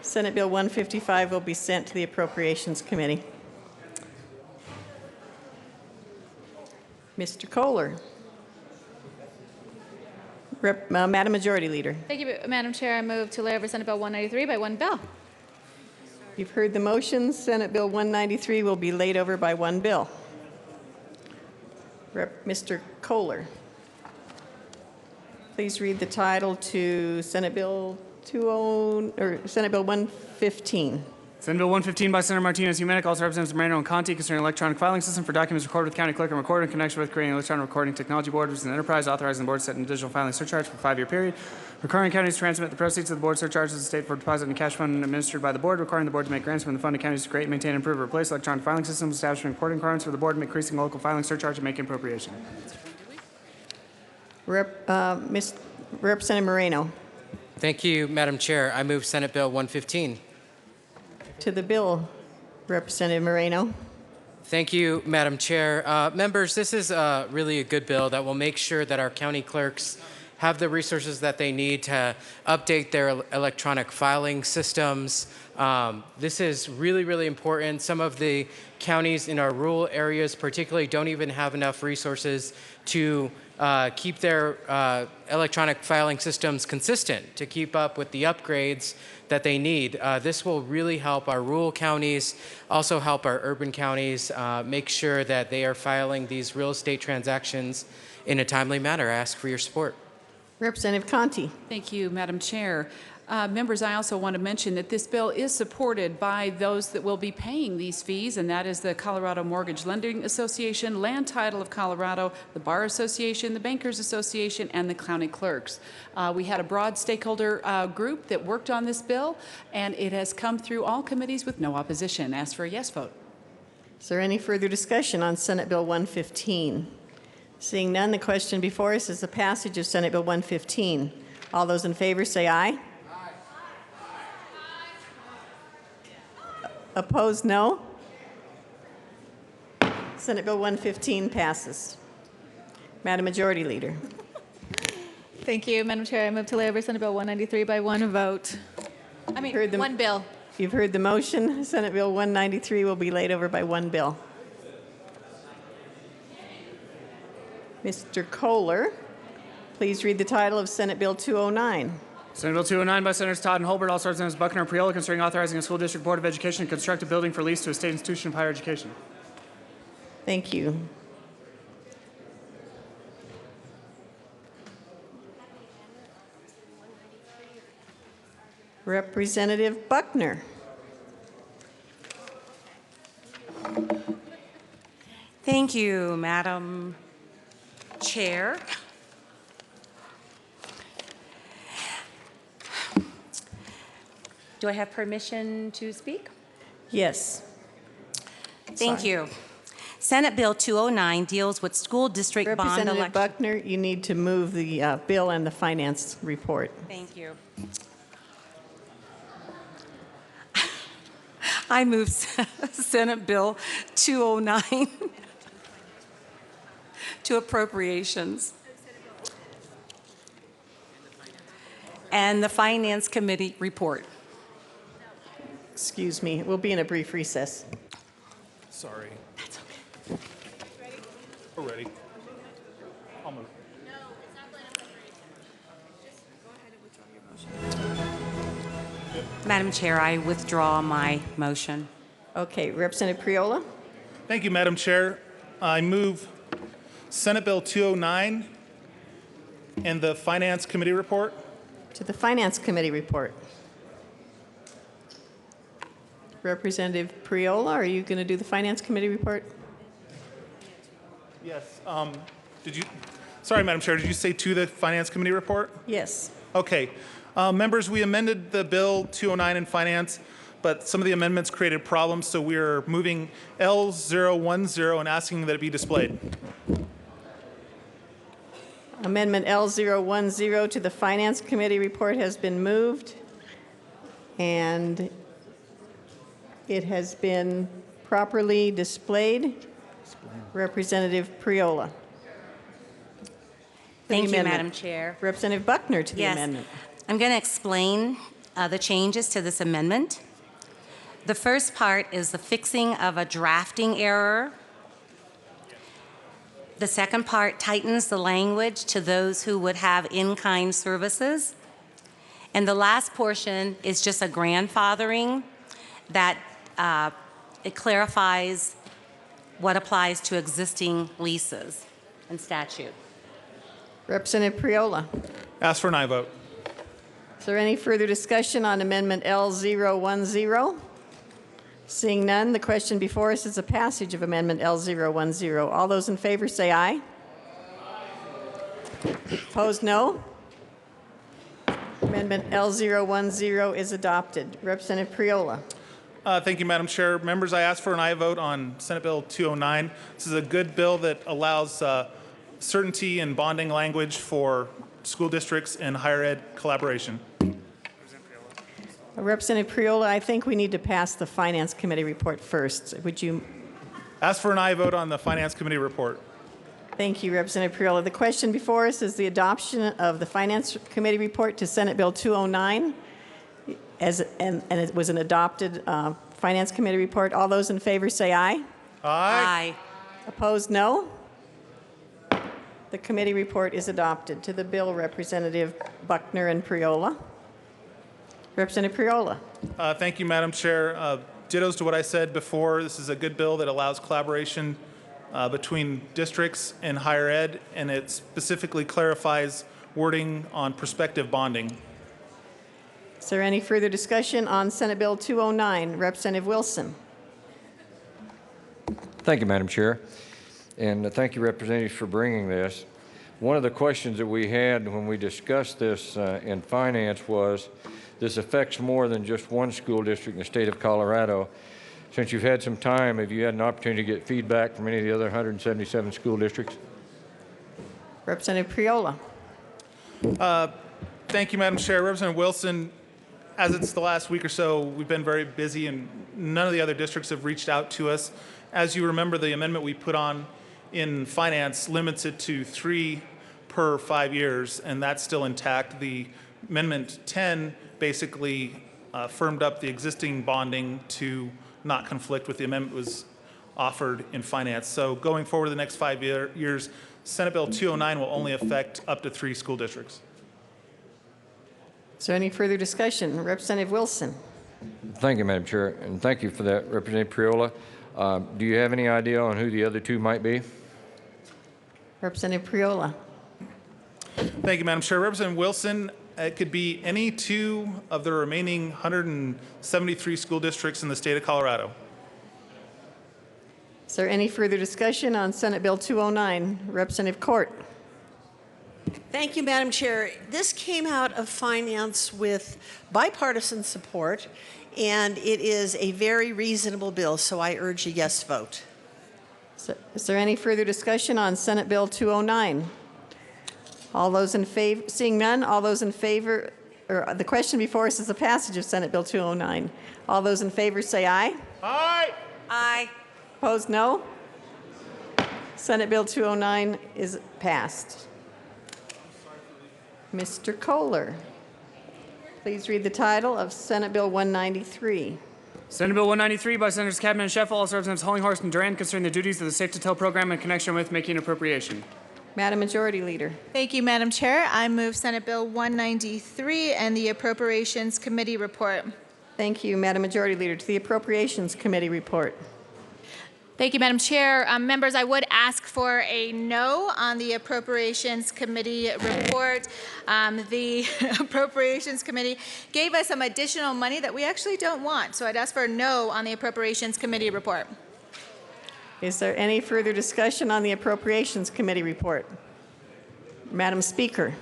Senate Bill 155 will be sent to the Appropriations Committee. Mr. Kohler. Madam Majority Leader. Thank you, Madam Chair. I move to lay over Senate Bill 193 by one bill. You've heard the motion. Senate Bill 193 will be laid over by one bill. Mr. Kohler. Please read the title to Senate Bill 115. Senate Bill 115 by Senator Martinez Humanic, also Representatives Moreno and Conti, concerning electronic filing system for documents recorded with county clerk and recorded in connection with creating an electronic recording technology board, which is an enterprise authorizing the board to set an digital filing surcharge for a 5-year period. Requiring counties to transmit the proceeds of the board surcharges to the state for deposit in a cash fund administered by the board. Requiring the board to make grants from the fund to counties to create, maintain, improve, or replace electronic filing systems. Establishing reporting requirements for the board, increasing local filing surcharge, and making appropriation. Representative Moreno. Thank you, Madam Chair. I move Senate Bill 115. To the bill, Representative Moreno. Thank you, Madam Chair. Members, this is really a good bill that will make sure that our county clerks have the resources that they need to update their electronic filing systems. This is really, really important. Some of the counties in our rural areas particularly don't even have enough resources to keep their electronic filing systems consistent, to keep up with the upgrades that they need. This will really help our rural counties, also help our urban counties make sure that they are filing these real estate transactions in a timely manner. I ask for your support. Representative Conti. Thank you, Madam Chair. Members, I also want to mention that this bill is supported by those that will be paying these fees, and that is the Colorado Mortgage Lending Association, Land Title of Colorado, the Bar Association, the Bankers Association, and the county clerks. We had a broad stakeholder group that worked on this bill, and it has come through all committees with no opposition. Ask for a yes vote. Is there any further discussion on Senate Bill 115? Seeing none, the question before us is the passage of Senate Bill 115. All those in favor say aye. Opposed, no. Senate Bill 115 passes. Madam Majority Leader. Thank you, Madam Chair. I move to lay over Senate Bill 193 by one vote. One bill. You've heard the motion. Senate Bill 193 will be laid over by one bill. Mr. Kohler, please read the title of Senate Bill 209. Senate Bill 209 by Senators Todd and Holbert, also Representatives Buckner and Priola, concerning authorizing a school district board of education to construct a building for lease to a state institution of higher education. Thank you. Representative Buckner. Thank you, Madam Chair. Do I have permission to speak? Yes. Thank you. Senate Bill 209 deals with school district bond election. Representative Buckner, you need to move the bill and the finance report. Thank you. I move Senate Bill 209 to appropriations and the Finance Committee report. Excuse me, we'll be in a brief recess. Sorry. That's okay. We're ready. I'll move. Madam Chair, I withdraw my motion. Okay, Representative Priola. Thank you, Madam Chair. I move Senate Bill 209 and the Finance Committee report. To the Finance Committee report. Representative Priola, are you going to do the Finance Committee report? Yes. Sorry, Madam Chair, did you say to the Finance Committee report? Yes. Okay. Members, we amended the Bill 209 in Finance, but some of the amendments created problems, so we are moving L010 and asking that it be displayed. Amendment L010 to the Finance Committee report has been moved, and it has been properly displayed. Representative Priola. Thank you, Madam Chair. Representative Buckner to the amendment. I'm going to explain the changes to this amendment. The first part is the fixing of a drafting error. The second part tightens the language to those who would have in-kind services. And the last portion is just a grandfathering that it clarifies what applies to existing leases and statute. Representative Priola. Ask for an aye vote. Is there any further discussion on Amendment L010? Seeing none, the question before us is the passage of Amendment L010. All those in favor say aye. Opposed, no. Amendment L010 is adopted. Representative Priola. Thank you, Madam Chair. Members, I ask for an aye vote on Senate Bill 209. This is a good bill that allows certainty and bonding language for school districts and higher ed collaboration. Representative Priola, I think we need to pass the Finance Committee report first. Would you? Ask for an aye vote on the Finance Committee report. Thank you, Representative Priola. The question before us is the adoption of the Finance Committee report to Senate Bill 209, and it was an adopted Finance Committee report. All those in favor say aye. Aye. Opposed, no. The committee report is adopted. To the bill, Representative Buckner and Priola. Representative Priola. Thank you, Madam Chair. Dittos to what I said before. This is a good bill that allows collaboration between districts and higher ed, and it specifically clarifies wording on prospective bonding. Is there any further discussion on Senate Bill 209? Representative Wilson. Thank you, Madam Chair. And thank you, representatives, for bringing this. One of the questions that we had when we discussed this in finance was, this affects more than just one school district in the state of Colorado. Since you've had some time, have you had an opportunity to get feedback from any of the other 177 school districts? Representative Priola. Thank you, Madam Chair. Representative Wilson, as it's the last week or so, we've been very busy and none of the other districts have reached out to us. As you remember, the amendment we put on in finance limits it to 3 per 5 years, and that's still intact. The Amendment 10 basically firmed up the existing bonding to not conflict with the amendment that was offered in finance. So going forward the next 5 years, Senate Bill 209 will only affect up to 3 school districts. Is there any further discussion? Representative Wilson. Thank you, Madam Chair, and thank you for that, Representative Priola. Do you have any idea on who the other 2 might be? Representative Priola. Thank you, Madam Chair. Representative Wilson, it could be any 2 of the remaining 173 school districts in the state of Colorado. Is there any further discussion on Senate Bill 209? Representative Court. Thank you, Madam Chair. This came out of finance with bipartisan support, and it is a very reasonable bill, so I urge a yes vote. Is there any further discussion on Senate Bill 209? All those in favor, seeing none, all those in favor, or the question before us is the passage of Senate Bill 209. All those in favor say aye. Aye. Aye. Opposed, no. Senate Bill 209 is passed. Mr. Kohler, please read the title of Senate Bill 193. Senate Bill 193 by Senators Cabinet and Sheffield, also Representatives Hollinghorst and Duran, concerning the duties of the Safe to Tell program in connection with making an appropriation. Madam Majority Leader. Thank you, Madam Chair. I move Senate Bill 193 and the Appropriations Committee report. Thank you, Madam Majority Leader. To the Appropriations Committee report. Thank you, Madam Chair. Members, I would ask for a no on the Appropriations Committee report. The Appropriations Committee gave us some additional money that we actually don't want, so I'd ask for a no on the Appropriations Committee report. Is there any further discussion on the Appropriations Committee report? Madam Speaker.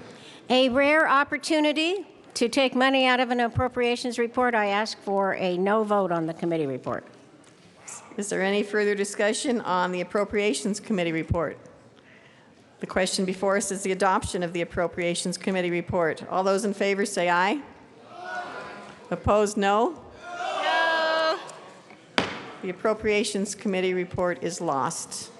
A rare opportunity to take money out of an appropriations report. I ask for a no vote on the committee report. Is there any further discussion on the Appropriations Committee report? The question before us is the adoption of the Appropriations Committee report. All those in favor say aye. Aye. Opposed, no. No. The Appropriations Committee report is lost.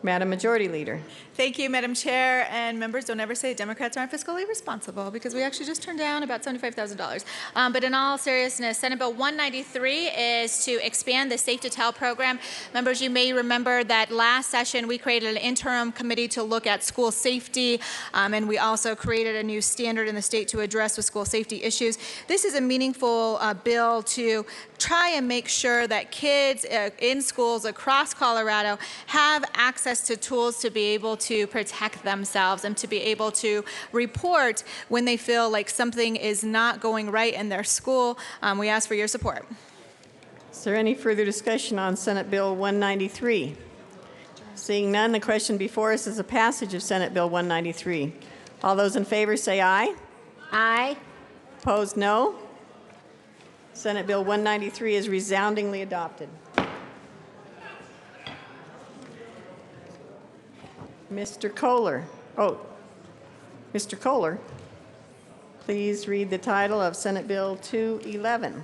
Madam Majority Leader. Thank you, Madam Chair. And members, don't ever say Democrats aren't fiscally responsible, because we actually just turned down about $75,000. But in all seriousness, Senate Bill 193 is to expand the Safe to Tell program. Members, you may remember that last session we created an interim committee to look at school safety, and we also created a new standard in the state to address with school safety issues. This is a meaningful bill to try and make sure that kids in schools across Colorado have access to tools to be able to protect themselves and to be able to report when they feel like something is not going right in their school. We ask for your support. Is there any further discussion on Senate Bill 193? Seeing none, the question before us is the passage of Senate Bill 193. All those in favor say aye. Aye. Opposed, no. Senate Bill 193 is resoundingly adopted. Mr. Kohler. Oh, Mr. Kohler, please read the title of Senate Bill 211.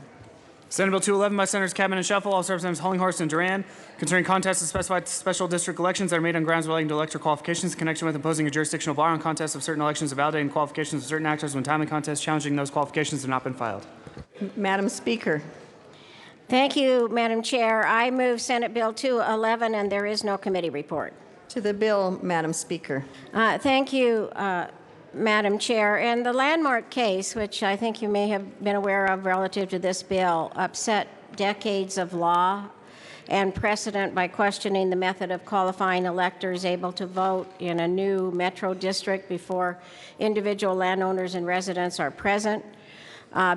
Senate Bill 211 by Senators Cabot and Shuffle, also Representatives Hollinghorst and Duran, concerning contests of specified special district elections that are made on grounds relating to elector qualifications in connection with imposing a jurisdictional bar on contests of certain elections, invalidating qualifications of certain actors when timely contests challenging those qualifications have not been filed. Madam Speaker. Thank you, Madam Chair. I move Senate Bill 211, and there is no committee report. To the bill, Madam Speaker. Thank you, Madam Chair. And the landmark case, which I think you may have been aware of relative to this bill, upset decades of law and precedent by questioning the method of qualifying electors able to vote in a new metro district before individual landowners and residents are present.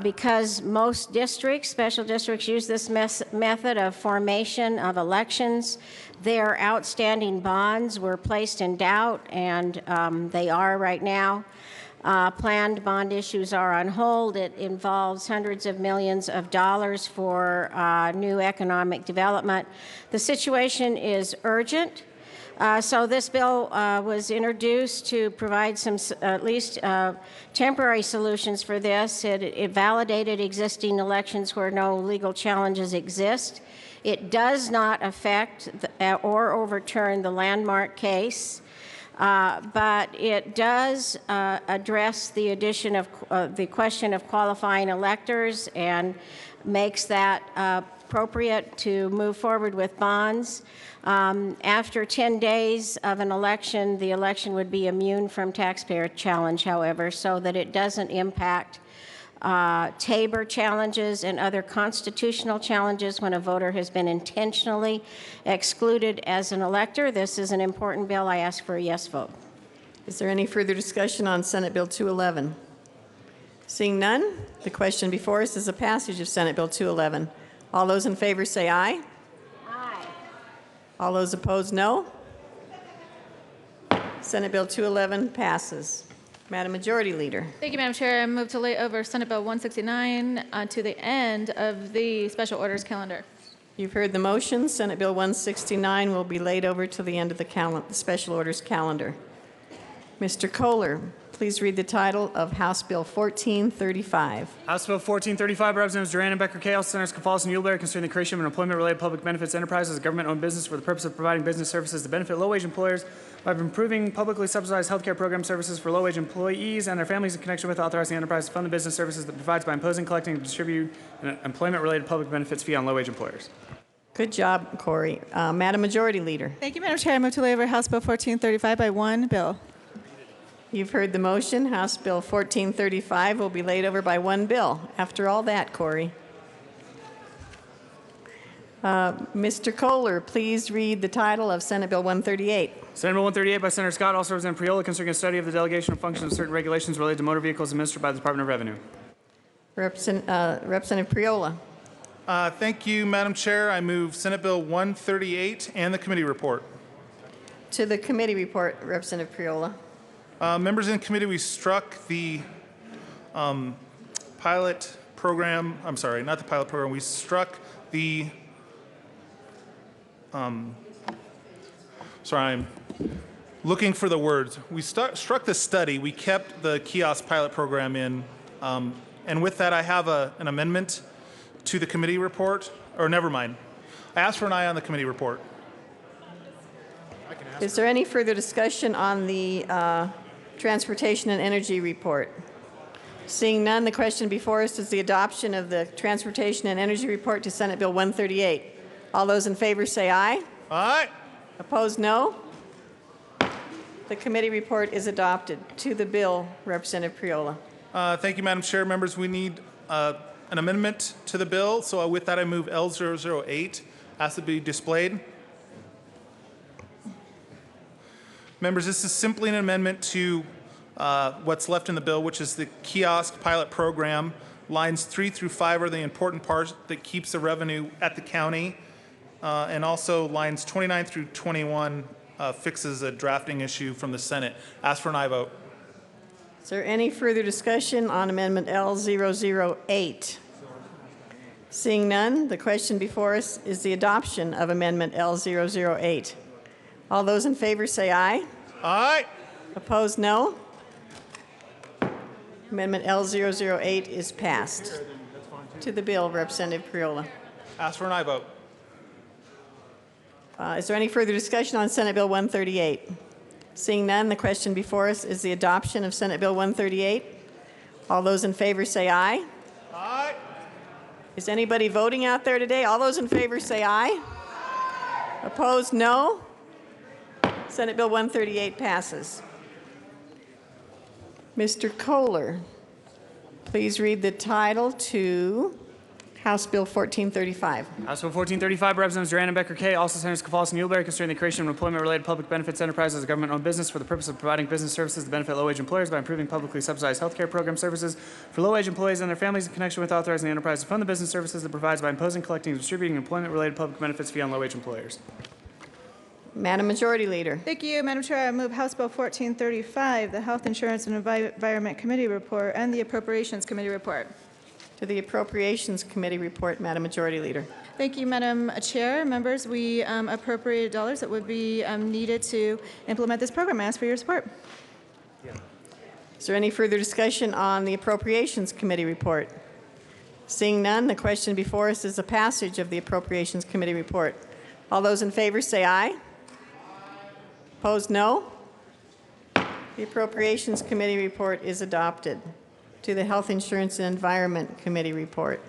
Because most districts, special districts, use this method of formation of elections, their outstanding bonds were placed in doubt, and they are right now. Planned bond issues are on hold. It involves hundreds of millions of dollars for new economic development. The situation is urgent. So this bill was introduced to provide some at least temporary solutions for this. It validated existing elections where no legal challenges exist. It does not affect or overturn the landmark case, but it does address the addition of the question of qualifying electors and makes that appropriate to move forward with bonds. After 10 days of an election, the election would be immune from taxpayer challenge, however, so that it doesn't impact Tabor challenges and other constitutional challenges when a voter has been intentionally excluded as an elector. This is an important bill. I ask for a yes vote. Is there any further discussion on Senate Bill 211? Seeing none, the question before us is the passage of Senate Bill 211. All those in favor say aye. Aye. All those opposed, no. Senate Bill 211 passes. Madam Majority Leader. Thank you, Madam Chair. I move to lay over Senate Bill 169 to the end of the special orders calendar. You've heard the motion. Senate Bill 169 will be laid over to the end of the special orders calendar. Mr. Kohler, please read the title of House Bill 1435. House Bill 1435 by Representatives Duran and Becker Kale, Senators Gonzalez and Muhleberry, concerning the creation of an employment-related public benefits enterprise as a government-owned business for the purpose of providing business services to benefit low-wage employers by improving publicly subsidized health care program services for low-wage employees and their families in connection with authorizing the enterprise to fund the business services that provides by imposing, collecting, and distributing an employment-related public benefits fee on low-wage employers. Good job, Corey. Madam Majority Leader. Thank you, Madam Chair. I move to lay over House Bill 1435 by one bill. You've heard the motion. House Bill 1435 will be laid over by one bill. After all that, Corey. Mr. Kohler, please read the title of Senate Bill 138. Senate Bill 138 by Senator Scott, also Representative Priola, concerning a study of the delegation of functions of certain regulations related to motor vehicles administered by the Department of Revenue. Representative Priola. Thank you, Madam Chair. I move Senate Bill 138 and the committee report. To the committee report, Representative Priola. Members in committee, we struck the pilot program. I'm sorry, not the pilot program. We struck the sorry, I'm looking for the words. We struck the study. We kept the kiosk pilot program in. And with that, I have an amendment to the committee report. Or never mind. I asked for an aye on the committee report. Is there any further discussion on the Transportation and Energy report? Seeing none, the question before us is the adoption of the Transportation and Energy report to Senate Bill 138. All those in favor say aye. Aye. Opposed, no. The committee report is adopted. To the bill, Representative Priola. Thank you, Madam Chair. Members, we need an amendment to the bill. So with that, I move L008 has to be displayed. Members, this is simply an amendment to what's left in the bill, which is the kiosk pilot program. Lines 3 through 5 are the important parts that keeps the revenue at the county. And also lines 29 through 21 fixes a drafting issue from the Senate. Ask for an aye vote. Is there any further discussion on Amendment L008? Seeing none, the question before us is the adoption of Amendment L008. All those in favor say aye. Aye. Opposed, no. Amendment L008 is passed. To the bill, Representative Priola. Ask for an aye vote. Is there any further discussion on Senate Bill 138? Seeing none, the question before us is the adoption of Senate Bill 138. All those in favor say aye. Aye. Is anybody voting out there today? All those in favor say aye. Opposed, no. Senate Bill 138 passes. Mr. Kohler, please read the title to House Bill 1435. House Bill 1435, Representatives Duran and Becker Kay, also Senators Cafalas and Muhleberry, concerning the creation of employment-related public benefits enterprise as a government-owned business for the purpose of providing business services to benefit low-wage employers by improving publicly subsidized health care program services for low-wage employees and their families in connection with authorizing the enterprise to fund the business services it provides by imposing, collecting, and distributing employment-related public benefits fee on low-wage employers. Madam Majority Leader. Thank you, Madam Chair. I move House Bill 1435, the Health Insurance and Environment Committee report, and the Appropriations Committee report. To the Appropriations Committee report, Madam Majority Leader. Thank you, Madam Chair. Members, we appropriated dollars that would be needed to implement this program. I ask for your support. Is there any further discussion on the Appropriations Committee report? Seeing none, the question before us is the passage of the Appropriations Committee report. All those in favor say aye. Opposed, no. The Appropriations Committee report is adopted. To the Health Insurance and Environment Committee report.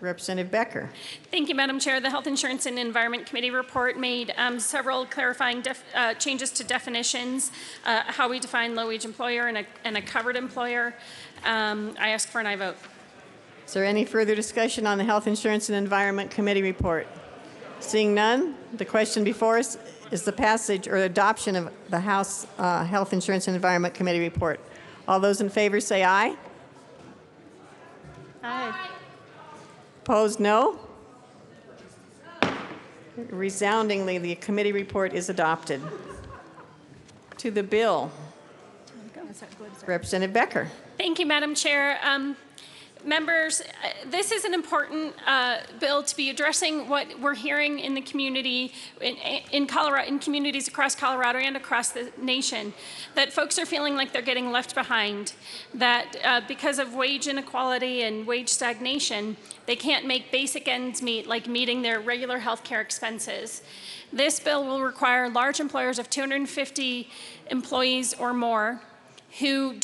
Representative Becker. Thank you, Madam Chair. The Health Insurance and Environment Committee report made several clarifying changes to definitions, how we define low-wage employer and a covered employer. I ask for an aye vote. Is there any further discussion on the Health Insurance and Environment Committee report? Seeing none, the question before us is the passage or adoption of the House Health Insurance and Environment Committee report. All those in favor say aye. Aye. Opposed, no. Resoundingly, the committee report is adopted. To the bill. Representative Becker. Thank you, Madam Chair. Members, this is an important bill to be addressing what we're hearing in the community, in Colorado, in communities across Colorado and across the nation, that folks are feeling like they're getting left behind, that because of wage inequality and wage stagnation, they can't make basic ends meet, like meeting their regular health care expenses. This bill will require large employers of 250 employees or more who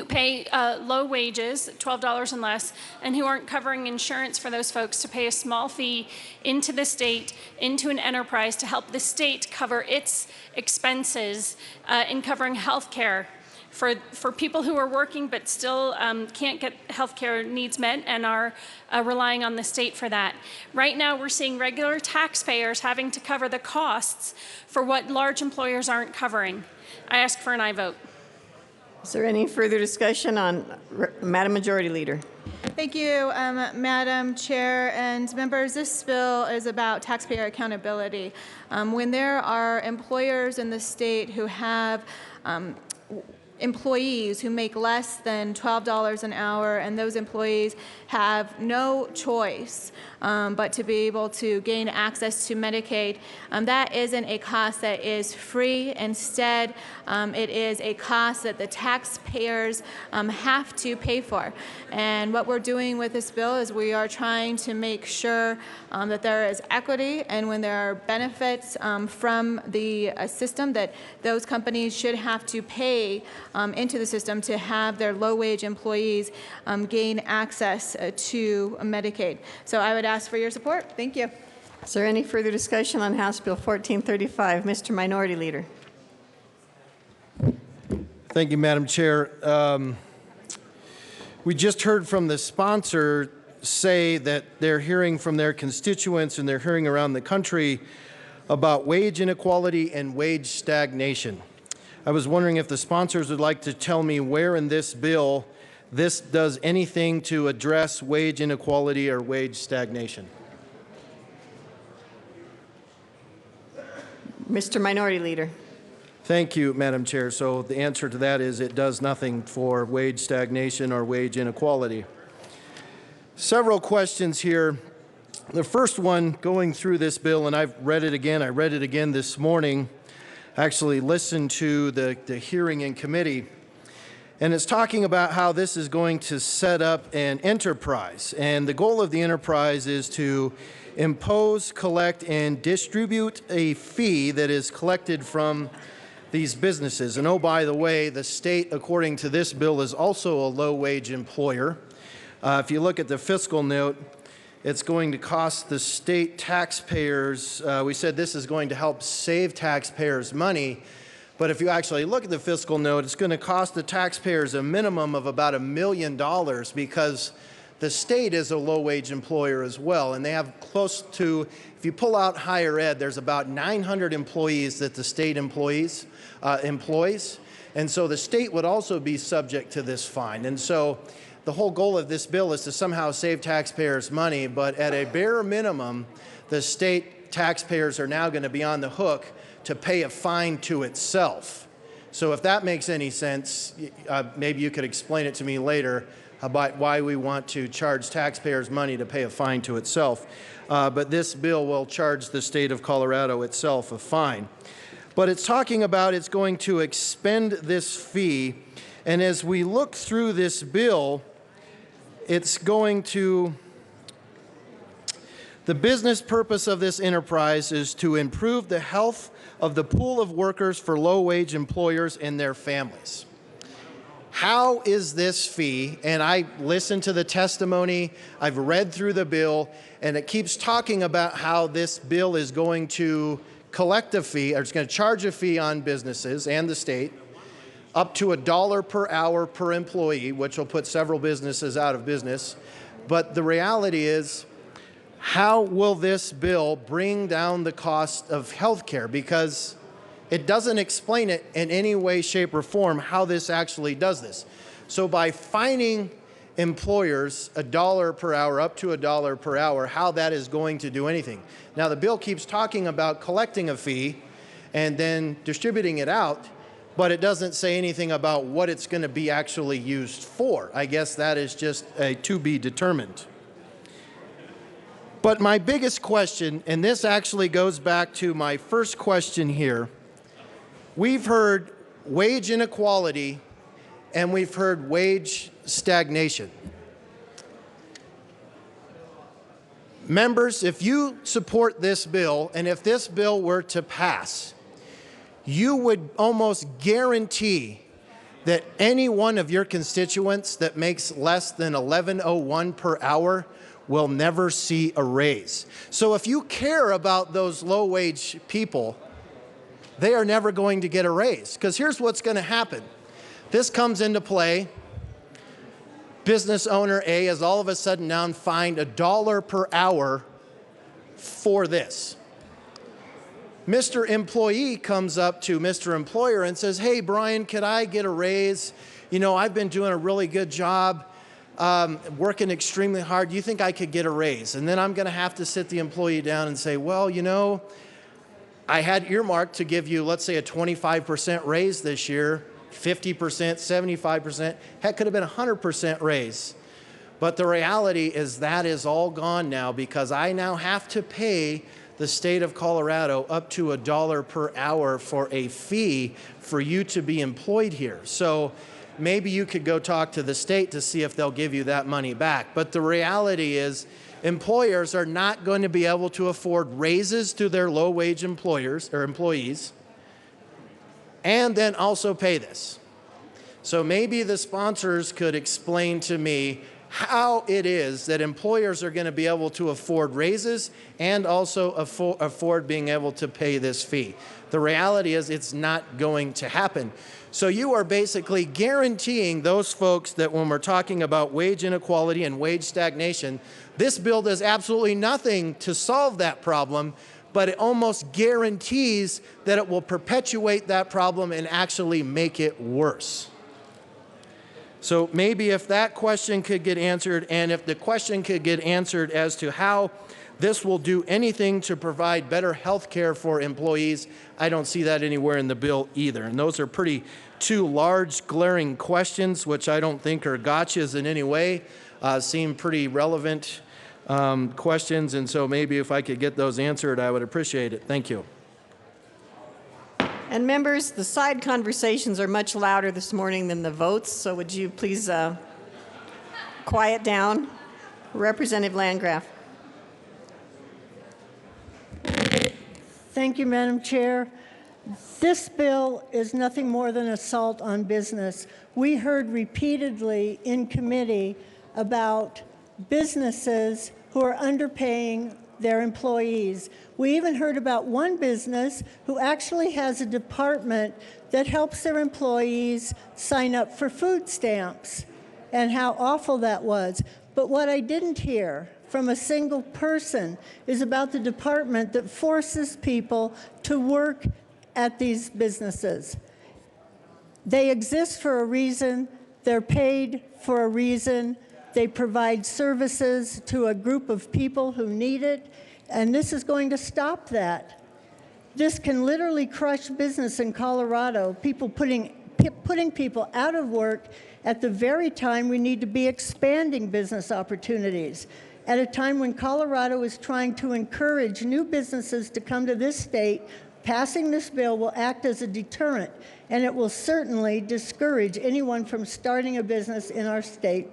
pay low wages, $12 and less, and who aren't covering insurance for those folks to pay a small fee into the state, into an enterprise to help the state cover its expenses in covering health care for people who are working but still can't get health care needs met and are relying on the state for that. Right now, we're seeing regular taxpayers having to cover the costs for what large employers aren't covering. I ask for an aye vote. Is there any further discussion on Madam Majority Leader? Thank you, Madam Chair and members. This bill is about taxpayer accountability. When there are employers in the state who have employees who make less than $12 an hour, and those employees have no choice but to be able to gain access to Medicaid. That isn't a cost that is free. Instead, it is a cost that the taxpayers have to pay for. And what we're doing with this bill is we are trying to make sure that there is equity, and when there are benefits from the system, that those companies should have to pay into the system to have their low-wage employees gain access to Medicaid. So I would ask for your support. Thank you. Is there any further discussion on House Bill 1435? Mr. Minority Leader. Thank you, Madam Chair. We just heard from the sponsor say that they're hearing from their constituents and they're hearing around the country about wage inequality and wage stagnation. I was wondering if the sponsors would like to tell me where in this bill this does anything to address wage inequality or wage stagnation. Mr. Minority Leader. Thank you, Madam Chair. So the answer to that is it does nothing for wage stagnation or wage inequality. Several questions here. The first one, going through this bill, and I've read it again. I read it again this morning. Actually listened to the hearing in committee. And it's talking about how this is going to set up an enterprise. And the goal of the enterprise is to impose, collect, and distribute a fee that is collected from these businesses. And oh, by the way, the state, according to this bill, is also a low-wage employer. If you look at the fiscal note, it's going to cost the state taxpayers, we said this is going to help save taxpayers money, but if you actually look at the fiscal note, it's going to cost the taxpayers a minimum of about $1 million because the state is a low-wage employer as well, and they have close to, if you pull out higher ed, there's about 900 employees that the state employs, and so the state would also be subject to this fine. And so the whole goal of this bill is to somehow save taxpayers money, but at a bare minimum, the state taxpayers are now going to be on the hook to pay a fine to itself. So if that makes any sense, maybe you could explain it to me later about why we want to charge taxpayers money to pay a fine to itself. But this bill will charge the state of Colorado itself a fine. But it's talking about it's going to expend this fee, and as we look through this bill, it's going to, the business purpose of this enterprise is to improve the health of the pool of workers for low-wage employers and their families. How is this fee, and I listened to the testimony, I've read through the bill, and it keeps talking about how this bill is going to collect a fee, or it's going to charge a fee on businesses and the state, up to $1 per hour per employee, which will put several businesses out of business. But the reality is, how will this bill bring down the cost of health care? Because it doesn't explain it in any way, shape, or form how this actually does this. So by fining employers $1 per hour, up to $1 per hour, how that is going to do anything. Now the bill keeps talking about collecting a fee and then distributing it out, but it doesn't say anything about what it's going to be actually used for. I guess that is just a to be determined. But my biggest question, and this actually goes back to my first question here, we've heard wage inequality and we've heard wage stagnation. Members, if you support this bill, and if this bill were to pass, you would almost guarantee that any one of your constituents that makes less than $11.01 per hour will never see a raise. So if you care about those low-wage people, they are never going to get a raise. Because here's what's going to happen. This comes into play. Business owner A is all of a sudden now fined $1 per hour for this. Mr. Employee comes up to Mr. Employer and says, hey, Brian, could I get a raise? You know, I've been doing a really good job, working extremely hard. Do you think I could get a raise? And then I'm going to have to sit the employee down and say, well, you know, I had earmarked to give you, let's say, a 25% raise this year, 50%, 75%, heck, could have been a 100% raise. But the reality is that is all gone now because I now have to pay the state of Colorado up to $1 per hour for a fee for you to be employed here. So maybe you could go talk to the state to see if they'll give you that money back. But the reality is employers are not going to be able to afford raises to their low-wage employers or employees and then also pay this. So maybe the sponsors could explain to me how it is that employers are going to be able to afford raises and also afford being able to pay this fee. The reality is it's not going to happen. So you are basically guaranteeing those folks that when we're talking about wage inequality and wage stagnation, this bill does absolutely nothing to solve that problem, but it almost guarantees that it will perpetuate that problem and actually make it worse. So maybe if that question could get answered, and if the question could get answered as to how this will do anything to provide better health care for employees, I don't see that anywhere in the bill either. And those are pretty two large, glaring questions, which I don't think are gotchas in any way, seem pretty relevant questions. And so maybe if I could get those answered, I would appreciate it. Thank you. And members, the side conversations are much louder this morning than the votes, so would you please quiet down? Representative Landgraf. Thank you, Madam Chair. This bill is nothing more than assault on business. We heard repeatedly in committee about businesses who are underpaying their employees. We even heard about one business who actually has a department that helps their employees sign up for food stamps and how awful that was. But what I didn't hear from a single person is about the department that forces people to work at these businesses. They exist for a reason, they're paid for a reason, they provide services to a group of people who need it, and this is going to stop that. This can literally crush business in Colorado, people putting people out of work at the very time we need to be expanding business opportunities. At a time when Colorado is trying to encourage new businesses to come to this state, passing this bill will act as a deterrent, and it will certainly discourage anyone from starting a business in our state.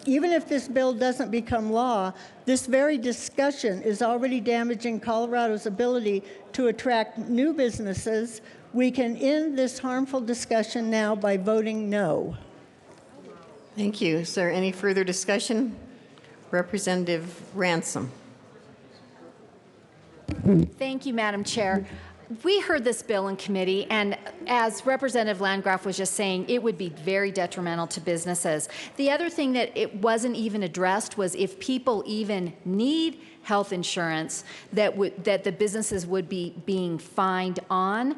Even if this bill doesn't become law, this very discussion is already damaging Colorado's ability to attract new businesses. We can end this harmful discussion now by voting no. Thank you. Is there any further discussion? Representative Ransom. Thank you, Madam Chair. We heard this bill in committee, and as Representative Landgraf was just saying, it would be very detrimental to businesses. The other thing that it wasn't even addressed was if people even need health insurance, that the businesses would be being fined on.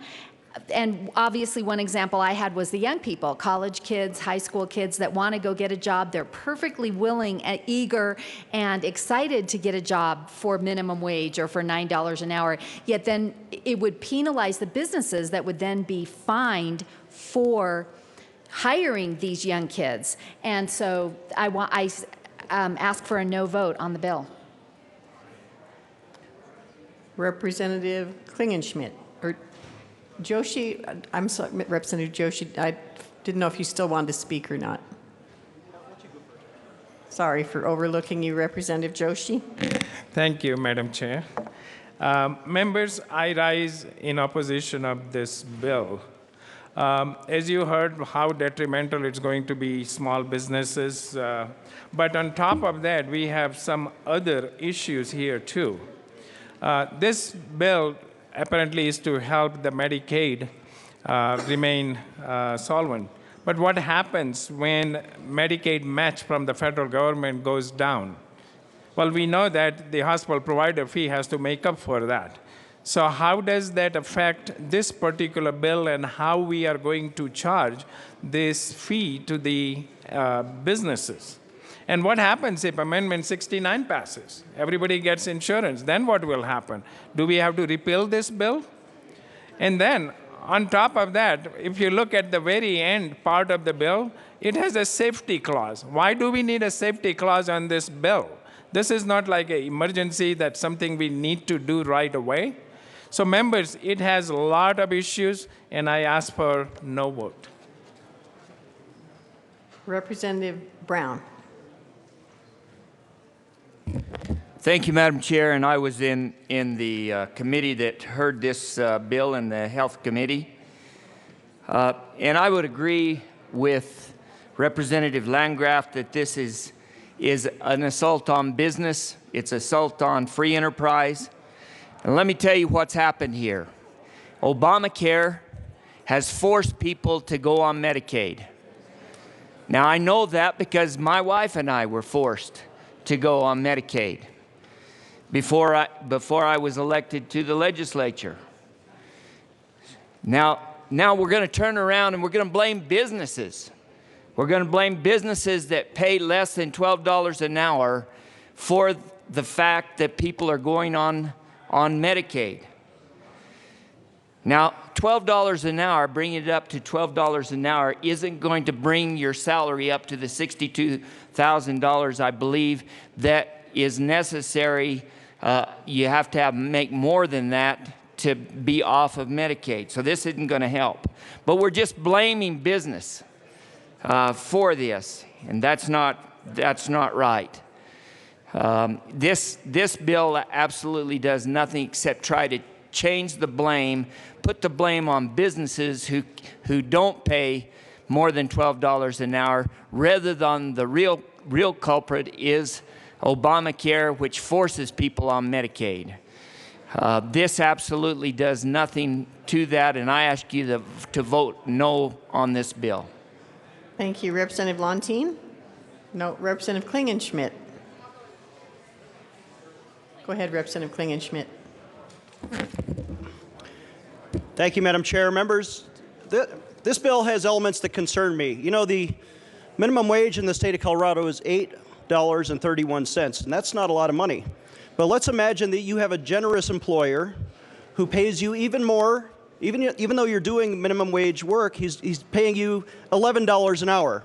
And obviously one example I had was the young people, college kids, high school kids that want to go get a job. They're perfectly willing, and eager, and excited to get a job for minimum wage or for $9 an hour. Yet then it would penalize the businesses that would then be fined for hiring these young kids. And so I ask for a no vote on the bill. Representative Klingenschmidt. Joshi, I'm sorry, Representative Joshi, I didn't know if you still wanted to speak or not. Sorry for overlooking you, Representative Joshi. Thank you, Madam Chair. Members, I rise in opposition of this bill. As you heard, how detrimental it's going to be small businesses. But on top of that, we have some other issues here too. This bill apparently is to help the Medicaid remain solvent. But what happens when Medicaid match from the federal government goes down? Well, we know that the hospital provider fee has to make up for that. So how does that affect this particular bill, and how we are going to charge this fee to the businesses? And what happens if Amendment 69 passes? Everybody gets insurance. Then what will happen? Do we have to repeal this bill? And then, on top of that, if you look at the very end part of the bill, it has a safety clause. Why do we need a safety clause on this bill? This is not like an emergency, that's something we need to do right away. So members, it has a lot of issues, and I ask for no vote. Representative Brown. Thank you, Madam Chair, and I was in the committee that heard this bill in the Health Committee. And I would agree with Representative Landgraf that this is an assault on business. It's assault on free enterprise. And let me tell you what's happened here. Obamacare has forced people to go on Medicaid. Now, I know that because my wife and I were forced to go on Medicaid before I was elected to the legislature. Now we're going to turn around and we're going to blame businesses We're going to blame businesses that pay less than $12 an hour for the fact that people are going on Medicaid. Now, $12 an hour, bringing it up to $12 an hour, isn't going to bring your salary up to the $62,000, I believe, that is necessary. You have to make more than that to be off of Medicaid. So this isn't going to help. But we're just blaming business for this, and that's not right. This bill absolutely does nothing except try to change the blame, put the blame on businesses who don't pay more than $12 an hour, rather than the real culprit is Obamacare, which forces people on Medicaid. This absolutely does nothing to that, and I ask you to vote no on this bill. Thank you. Representative Lontine? No. Representative Klingenschmidt? Go ahead, Representative Klingenschmidt. Thank you, Madam Chair. Members, this bill has elements that concern me. You know, the minimum wage in the state of Colorado is $8.31, and that's not a lot of money. But let's imagine that you have a generous employer who pays you even more, even though you're doing minimum wage work, he's paying you $11 an hour.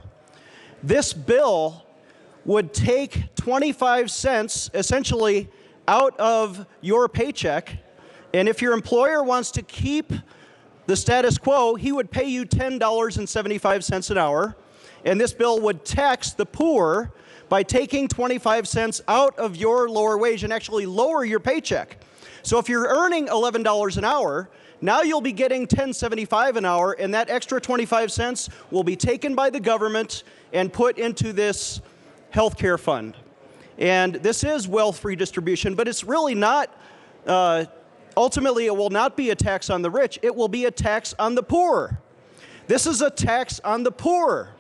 This bill would take 25 cents essentially out of your paycheck, and if your employer wants to keep the status quo, he would pay you $10.75 an hour, and this bill would tax the poor by taking 25 cents out of your lower wage and actually lower your paycheck. So if you're earning $11 an hour, now you'll be getting $10.75 an hour, and that extra 25 cents will be taken by the government and put into this health care fund. And this is wealth redistribution, but it's really not, ultimately it will not be a tax on the rich, it will be a tax on the poor. This is a tax on the poor.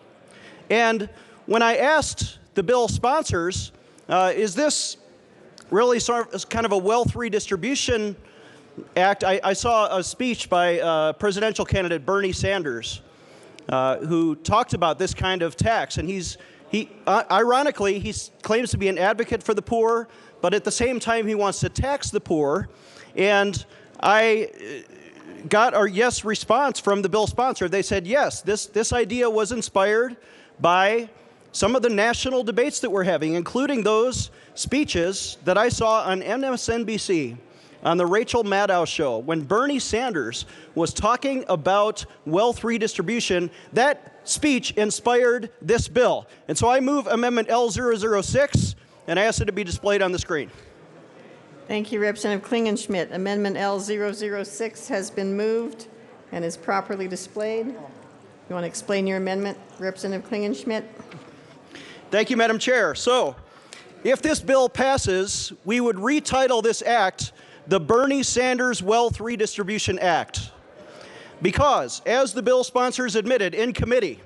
And when I asked the bill sponsors, is this really sort of kind of a wealth redistribution act, I saw a speech by presidential candidate Bernie Sanders, who talked about this kind of tax, and ironically, he claims to be an advocate for the poor, but at the same time, he wants to tax the poor. And I got a yes response from the bill sponsor. They said, yes, this idea was inspired by some of the national debates that we're having, including those speeches that I saw on MSNBC on the Rachel Maddow show. When Bernie Sanders was talking about wealth redistribution, that speech inspired this bill. And so I move Amendment L006, and I ask it to be displayed on the screen. Thank you, Representative Klingenschmidt. Amendment L006 has been moved and is properly displayed. You want to explain your amendment, Representative Klingenschmidt? Thank you, Madam Chair. So, if this bill passes, we would retitle this act the Bernie Sanders Wealth Redistribution Act. Because, as the bill sponsors admitted in committee,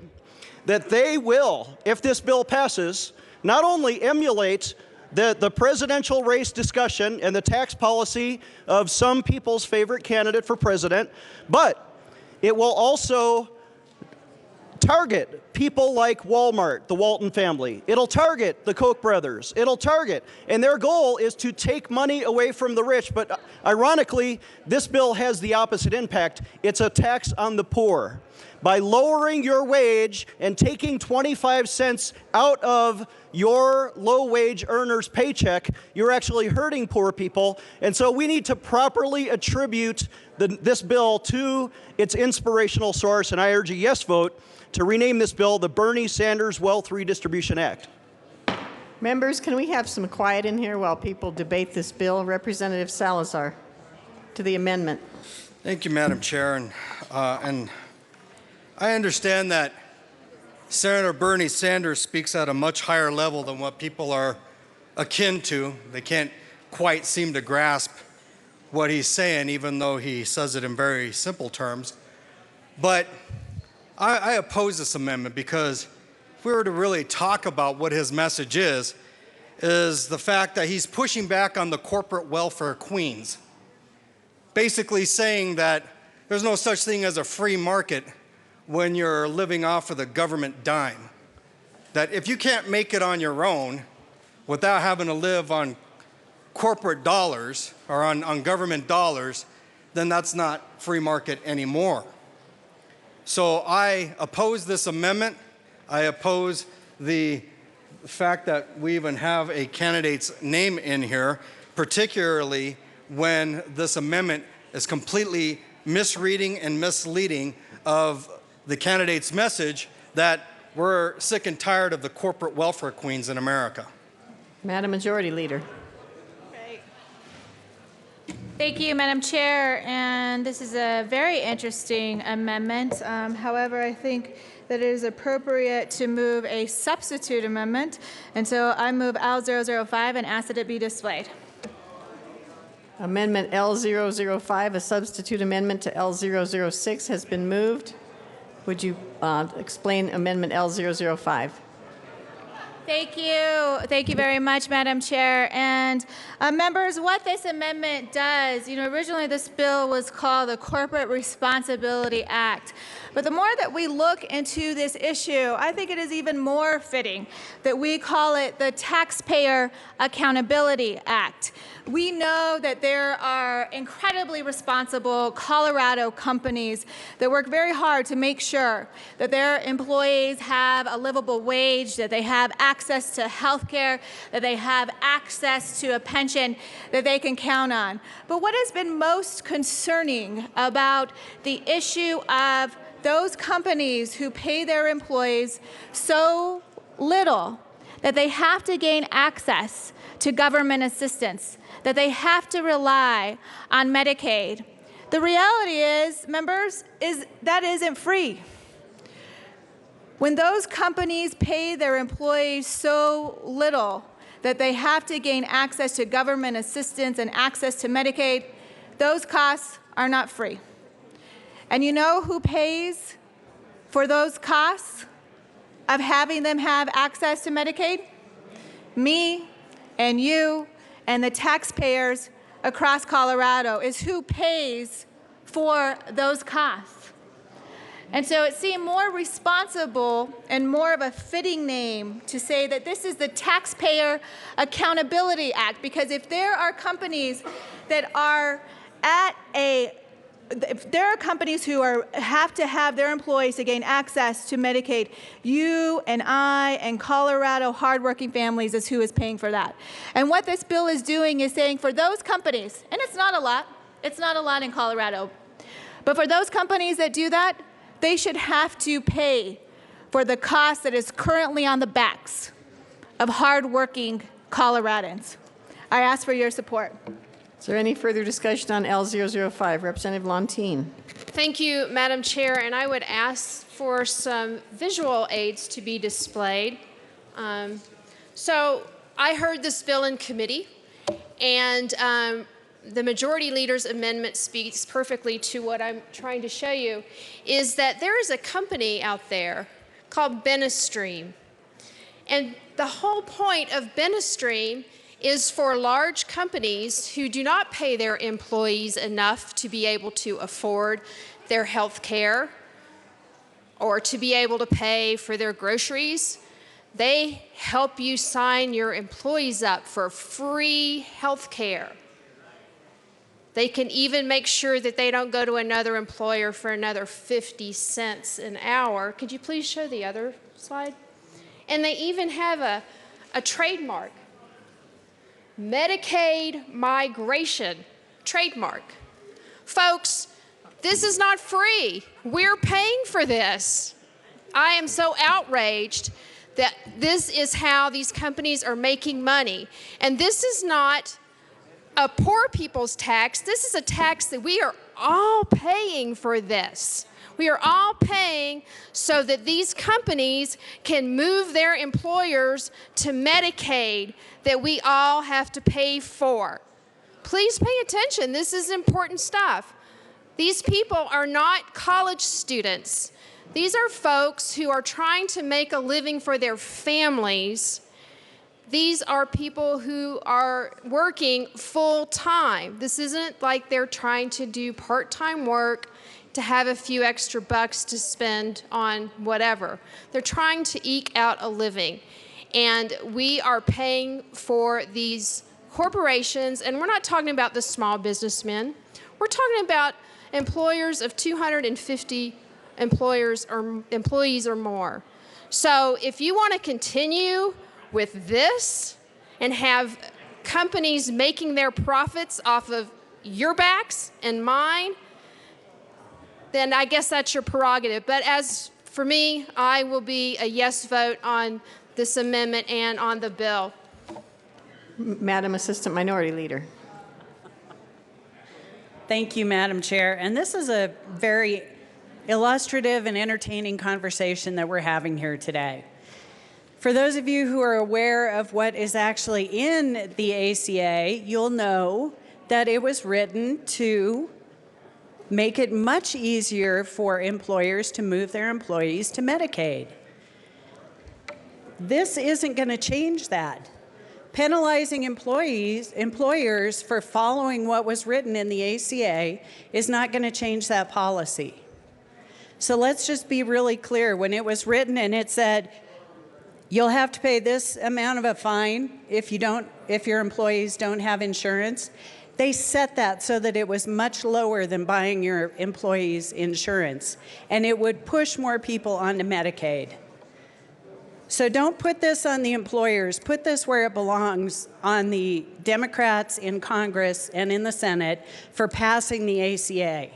that they will, if this bill passes, not only emulate the presidential race discussion and the tax policy of some people's favorite candidate for president, but it will also target people like Walmart, the Walton family. It'll target the Koch brothers. It'll target, and their goal is to take money away from the rich. But ironically, this bill has the opposite impact. It's a tax on the poor. By lowering your wage and taking 25 cents out of your low-wage earner's paycheck, you're actually hurting poor people. And so we need to properly attribute this bill to its inspirational source, and I urge a yes vote to rename this bill the Bernie Sanders Wealth Redistribution Act. Members, can we have some quiet in here while people debate this bill? Representative Salazar, to the amendment. Thank you, Madam Chair. And I understand that Senator Bernie Sanders speaks at a much higher level than what people are akin to. They can't quite seem to grasp what he's saying, even though he says it in very simple terms. But I oppose this amendment because if we were to really talk about what his message is the fact that he's pushing back on the corporate welfare queens, basically saying that there's no such thing as a free market when you're living off of the government dime. that if you can't make it on your own without having to live on corporate dollars or on government dollars, then that's not free market anymore. So I oppose this amendment. I oppose the fact that we even have a candidate's name in here, particularly when this amendment is completely misreading and misleading of the candidate's message that we're sick and tired of the corporate welfare queens in America. Madam Majority Leader. Thank you, Madam Chair. And this is a very interesting amendment. However, I think that it is appropriate to move a substitute amendment. And so I move L005 and ask that it be displayed. Amendment L005, a substitute amendment to L006, has been moved. Would you explain Amendment L005? Thank you. Thank you very much, Madam Chair. And members, what this amendment does, originally this bill was called the Corporate Responsibility Act. But the more that we look into this issue, I think it is even more fitting that we call it the Taxpayer Accountability Act. We know that there are incredibly responsible Colorado companies that work very hard to make sure that their employees have a livable wage, that they have access to health care, that they have access to a pension that they can count on. But what has been most concerning about the issue of those companies who pay their employees so little that they have to gain access to government assistance, that they have to rely on Medicaid. The reality is, members, is that isn't free. When those companies pay their employees so little that they have to gain access to government assistance and access to Medicaid, those costs are not free. And you know who pays for those costs of having them have access to Medicaid? Me and you and the taxpayers across Colorado is who pays for those costs. And so it seemed more responsible and more of a fitting name to say that this is the Taxpayer Accountability Act, because if there are companies that are if there are companies who have to have their employees to gain access to Medicaid, you and I and Colorado hardworking families is who is paying for that. And what this bill is doing is saying for those companies, and it's not a lot in Colorado, but for those companies that do that, they should have to pay for the cost that is currently on the backs of hardworking Coloradans. I ask for your support. Is there any further discussion on L005? Representative Lontine. Thank you, Madam Chair, and I would ask for some visual aids to be displayed. So I heard this bill in committee, and the Majority Leader's amendment speaks perfectly to what I'm trying to show you, is that there is a company out there called Benestream. And the whole point of Benestream is for large companies who do not pay their employees enough to be able to afford their health care or to be able to pay for their groceries. They help you sign your employees up for free health care. They can even make sure that they don't go to another employer for another 50 cents an hour. Could you please show the other slide? And they even have a trademark. Medicaid migration trademark. Folks, this is not free. We're paying for this. I am so outraged that this is how these companies are making money. And this is not a poor people's tax. This is a tax that we are all paying for this. We are all paying so that these companies can move their employers to Medicaid that we all have to pay for. Please pay attention. This is important stuff. These people are not college students. These are folks who are trying to make a living for their families, These are people who are working full time. This isn't like they're trying to do part-time work to have a few extra bucks to spend on whatever. They're trying to eke out a living. And we are paying for these corporations, and we're not talking about the small businessmen. We're talking about employers of 250 employees or more. So if you want to continue with this and have companies making their profits off of your backs and mine, then I guess that's your prerogative. But as for me, I will be a yes vote on this amendment and on the bill. Madam Assistant Minority Leader. Thank you, Madam Chair. And this is a very illustrative and entertaining conversation that we're having here today. For those of you who are aware of what is actually in the ACA, you'll know that it was written to make it much easier for employers to move their employees to Medicaid. This isn't going to change that. Penalizing employers for following what was written in the ACA is not going to change that policy. So let's just be really clear. When it was written and it said, you'll have to pay this amount of a fine if your employees don't have insurance, they set that so that it was much lower than buying your employees insurance, and it would push more people onto Medicaid. So don't put this on the employers. Put this where it belongs, on the Democrats in Congress and in the Senate for passing the ACA.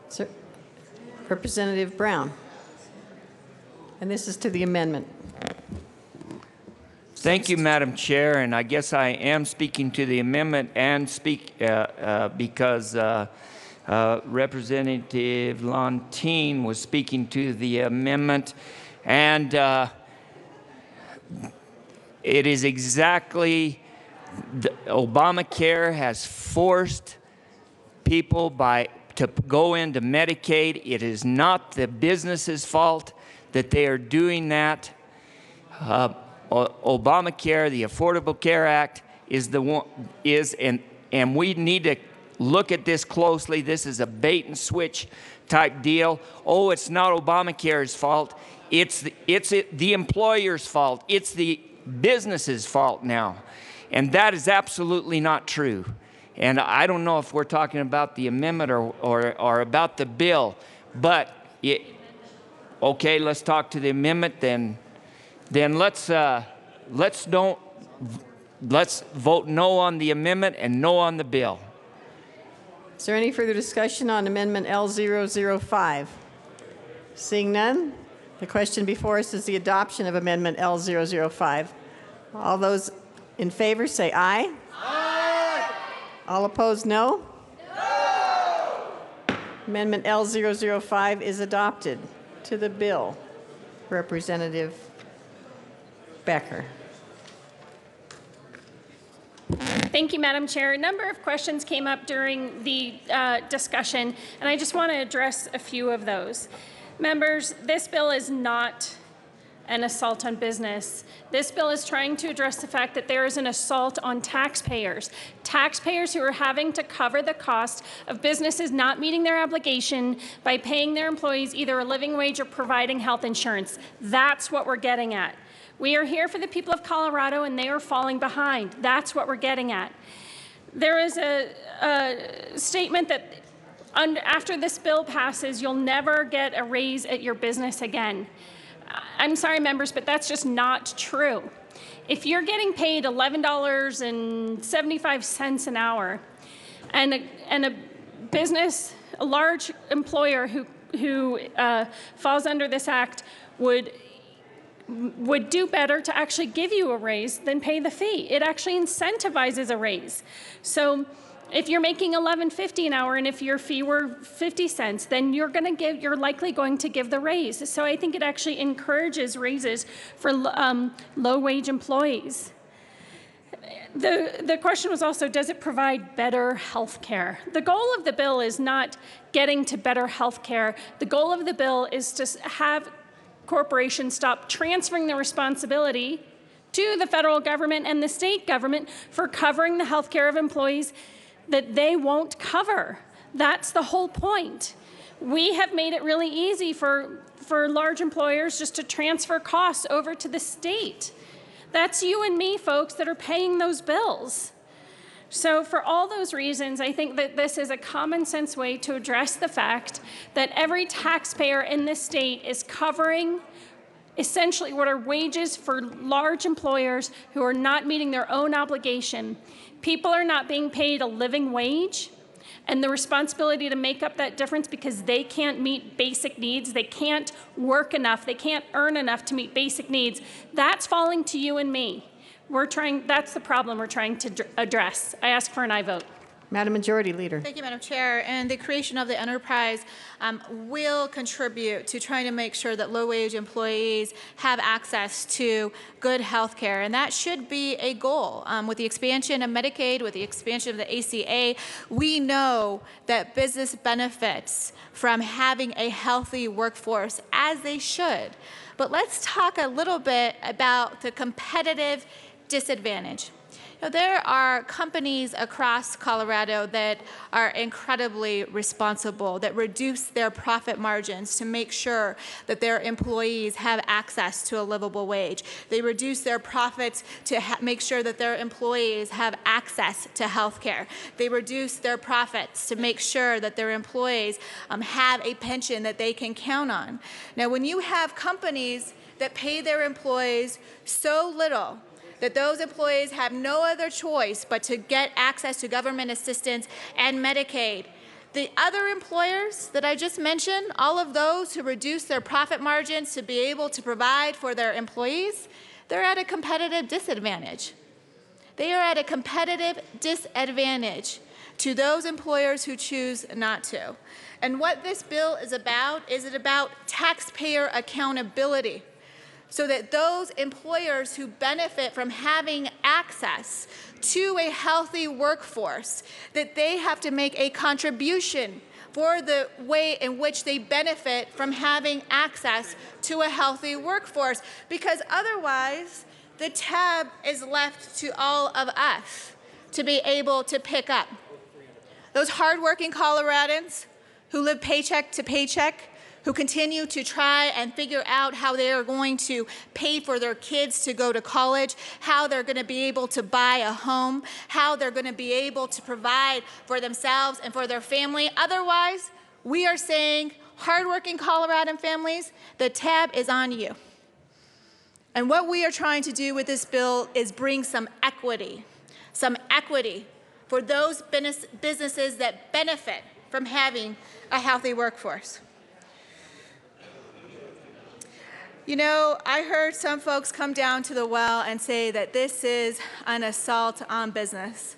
Sir, Representative Brown. And this is to the amendment. Thank you, Madam Chair, and I guess I am speaking to the amendment and because Representative Lontine was speaking to the amendment, and it is exactly, Obamacare has forced people to go into Medicaid. It is not the business's fault that they are doing that. Obamacare, the Affordable Care Act, and we need to look at this closely. This is a bait and switch type deal. Oh, it's not Obamacare's fault. It's the employer's fault. It's the business's fault now. And that is absolutely not true. And I don't know if we're talking about the amendment or about the bill, but okay, let's talk to the amendment then let's vote no on the amendment and no on the bill. Is there any further discussion on Amendment L005? Seeing none, the question before us is the adoption of Amendment L005. All those in favor say aye. Aye. All opposed, no? No. Amendment L005 is adopted. To the bill, Representative Becker. Thank you, Madam Chair. A number of questions came up during the discussion, and I just want to address a few of those. Members, this bill is not an assault on business. This bill is trying to address the fact that there is an assault on taxpayers. Taxpayers who are having to cover the cost of businesses not meeting their obligation by paying their employees either a living wage or providing health insurance. That's what we're getting at. We are here for the people of Colorado, and they are falling behind. That's what we're getting at. There is a statement that after this bill passes, you'll never get a raise at your business again. I'm sorry, members, but that's just not true. If you're getting paid $11.75 an hour, and a business, a large employer who falls under this act would do better to actually give you a raise than pay the fee. It actually incentivizes a raise. So if you're making $11.50 an hour and if your fee were 50 cents, then you're likely going to give the raise. So I think it actually encourages raises for low-wage employees. The question was also, does it provide better health care? The goal of the bill is not getting to better health care. The goal of the bill is to have corporations stop transferring the responsibility to the federal government and the state government for covering the health care of employees that they won't cover. That's the whole point. We have made it really easy for large employers just to transfer costs over to the state. That's you and me, folks, that are paying those bills. So for all those reasons, I think that this is a common sense way to address the fact that every taxpayer in this state is covering essentially what are wages for large employers who are not meeting their own obligation. People are not being paid a living wage, and the responsibility to make up that difference because they can't meet basic needs, they can't work enough, they can't earn enough to meet basic needs, that's falling to you and me. That's the problem we're trying to address. I ask for an aye vote. Madam Majority Leader. Thank you, Madam Chair. And the creation of the enterprise will contribute to trying to make sure that low-wage employees have access to good health care. And that should be a goal. With the expansion of Medicaid, with the expansion of the ACA, we know that business benefits from having a healthy workforce, as they should. But let's talk a little bit about the competitive disadvantage. There are companies across Colorado that are incredibly responsible, that reduce their profit margins to make sure that their employees have access to a livable wage. They reduce their profits to make sure that their employees have access to health care. They reduce their profits to make sure that their employees have a pension that they can count on. Now, when you have companies that pay their employees so little that those employees have no other choice but to get access to government assistance and Medicaid, the other employers that I just mentioned, all of those who reduce their profit margins to be able to provide for their employees, they're at a competitive disadvantage. They are at a competitive disadvantage to those employers who choose not to. And what this bill is about taxpayer accountability, so that those employers who benefit from having access to a healthy workforce, that they have to make a contribution for the way in which they benefit from having access to a healthy workforce, because otherwise the tab is left to all of us to be able to pick up. Those hardworking Coloradans who live paycheck to paycheck, who continue to try and figure out how they are going to pay for their kids to go to college, how they're going to be able to buy a home, how they're going to be able to provide for themselves and for their family. Otherwise, we are saying, hardworking Coloradan families, the tab is on you. And what we are trying to do with this bill is bring some equity for those businesses that benefit from having a healthy workforce. You know, I heard some folks come down to the well and say that this is an assault on business,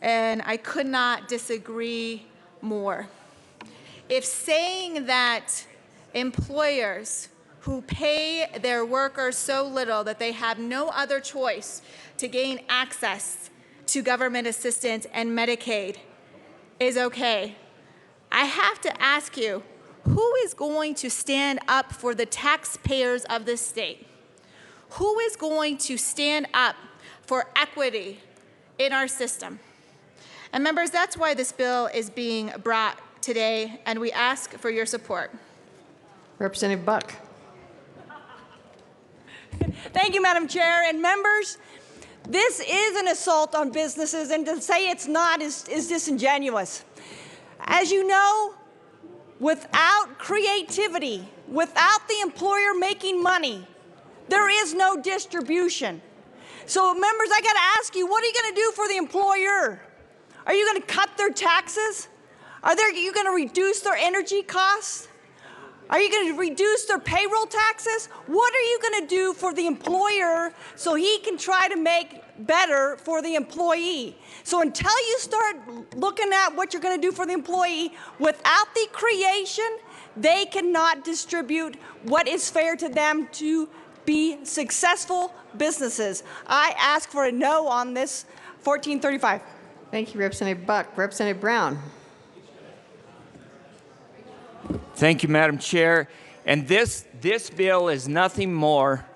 and I could not disagree more. If saying that employers who pay their workers so little that they have no other choice to gain access to government assistance and Medicaid is okay, I have to ask you, who is going to stand up for the taxpayers of this state? Who is going to stand up for equity in our system? And members, that's why this bill is being brought today, and we ask for your support. Representative Buck. Thank you, Madam Chair. And members, this is an assault on businesses, and to say it's not is disingenuous. As you know, without creativity, without the employer making money, there is no distribution. So members, I got to ask you, what are you going to do for the employer? Are you going to cut their taxes? Are you going to reduce their energy costs? Are you going to reduce their payroll taxes? What are you going to do for the employer so he can try to make better for the employee? So until you start looking at what you're going to do for the employee, without the creation, they cannot distribute what is fair to them to be successful businesses. I ask for a no on this 1435. Thank you, Representative Buck. Representative Brown. Thank you, Madam Chair. And this bill is nothing more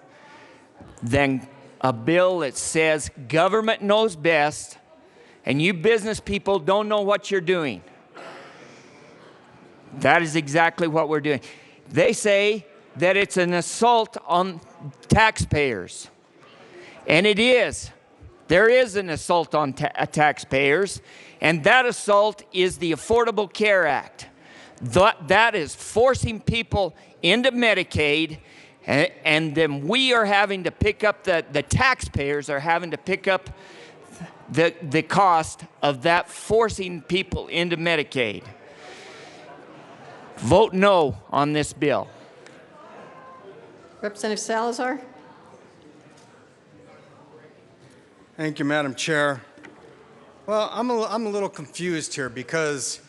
than a bill that says government knows best and you business people don't know what you're doing. That is exactly what we're doing. They say that it's an assault on taxpayers. And it is. There is an assault on taxpayers, and that assault is the Affordable Care Act. That is forcing people into Medicaid, and then we are having to pick up, the taxpayers are having to pick up the cost of that, forcing people into Medicaid. Vote no on this bill. Representative Salazar? Thank you, Madam Chair. Well, I'm a little confused here because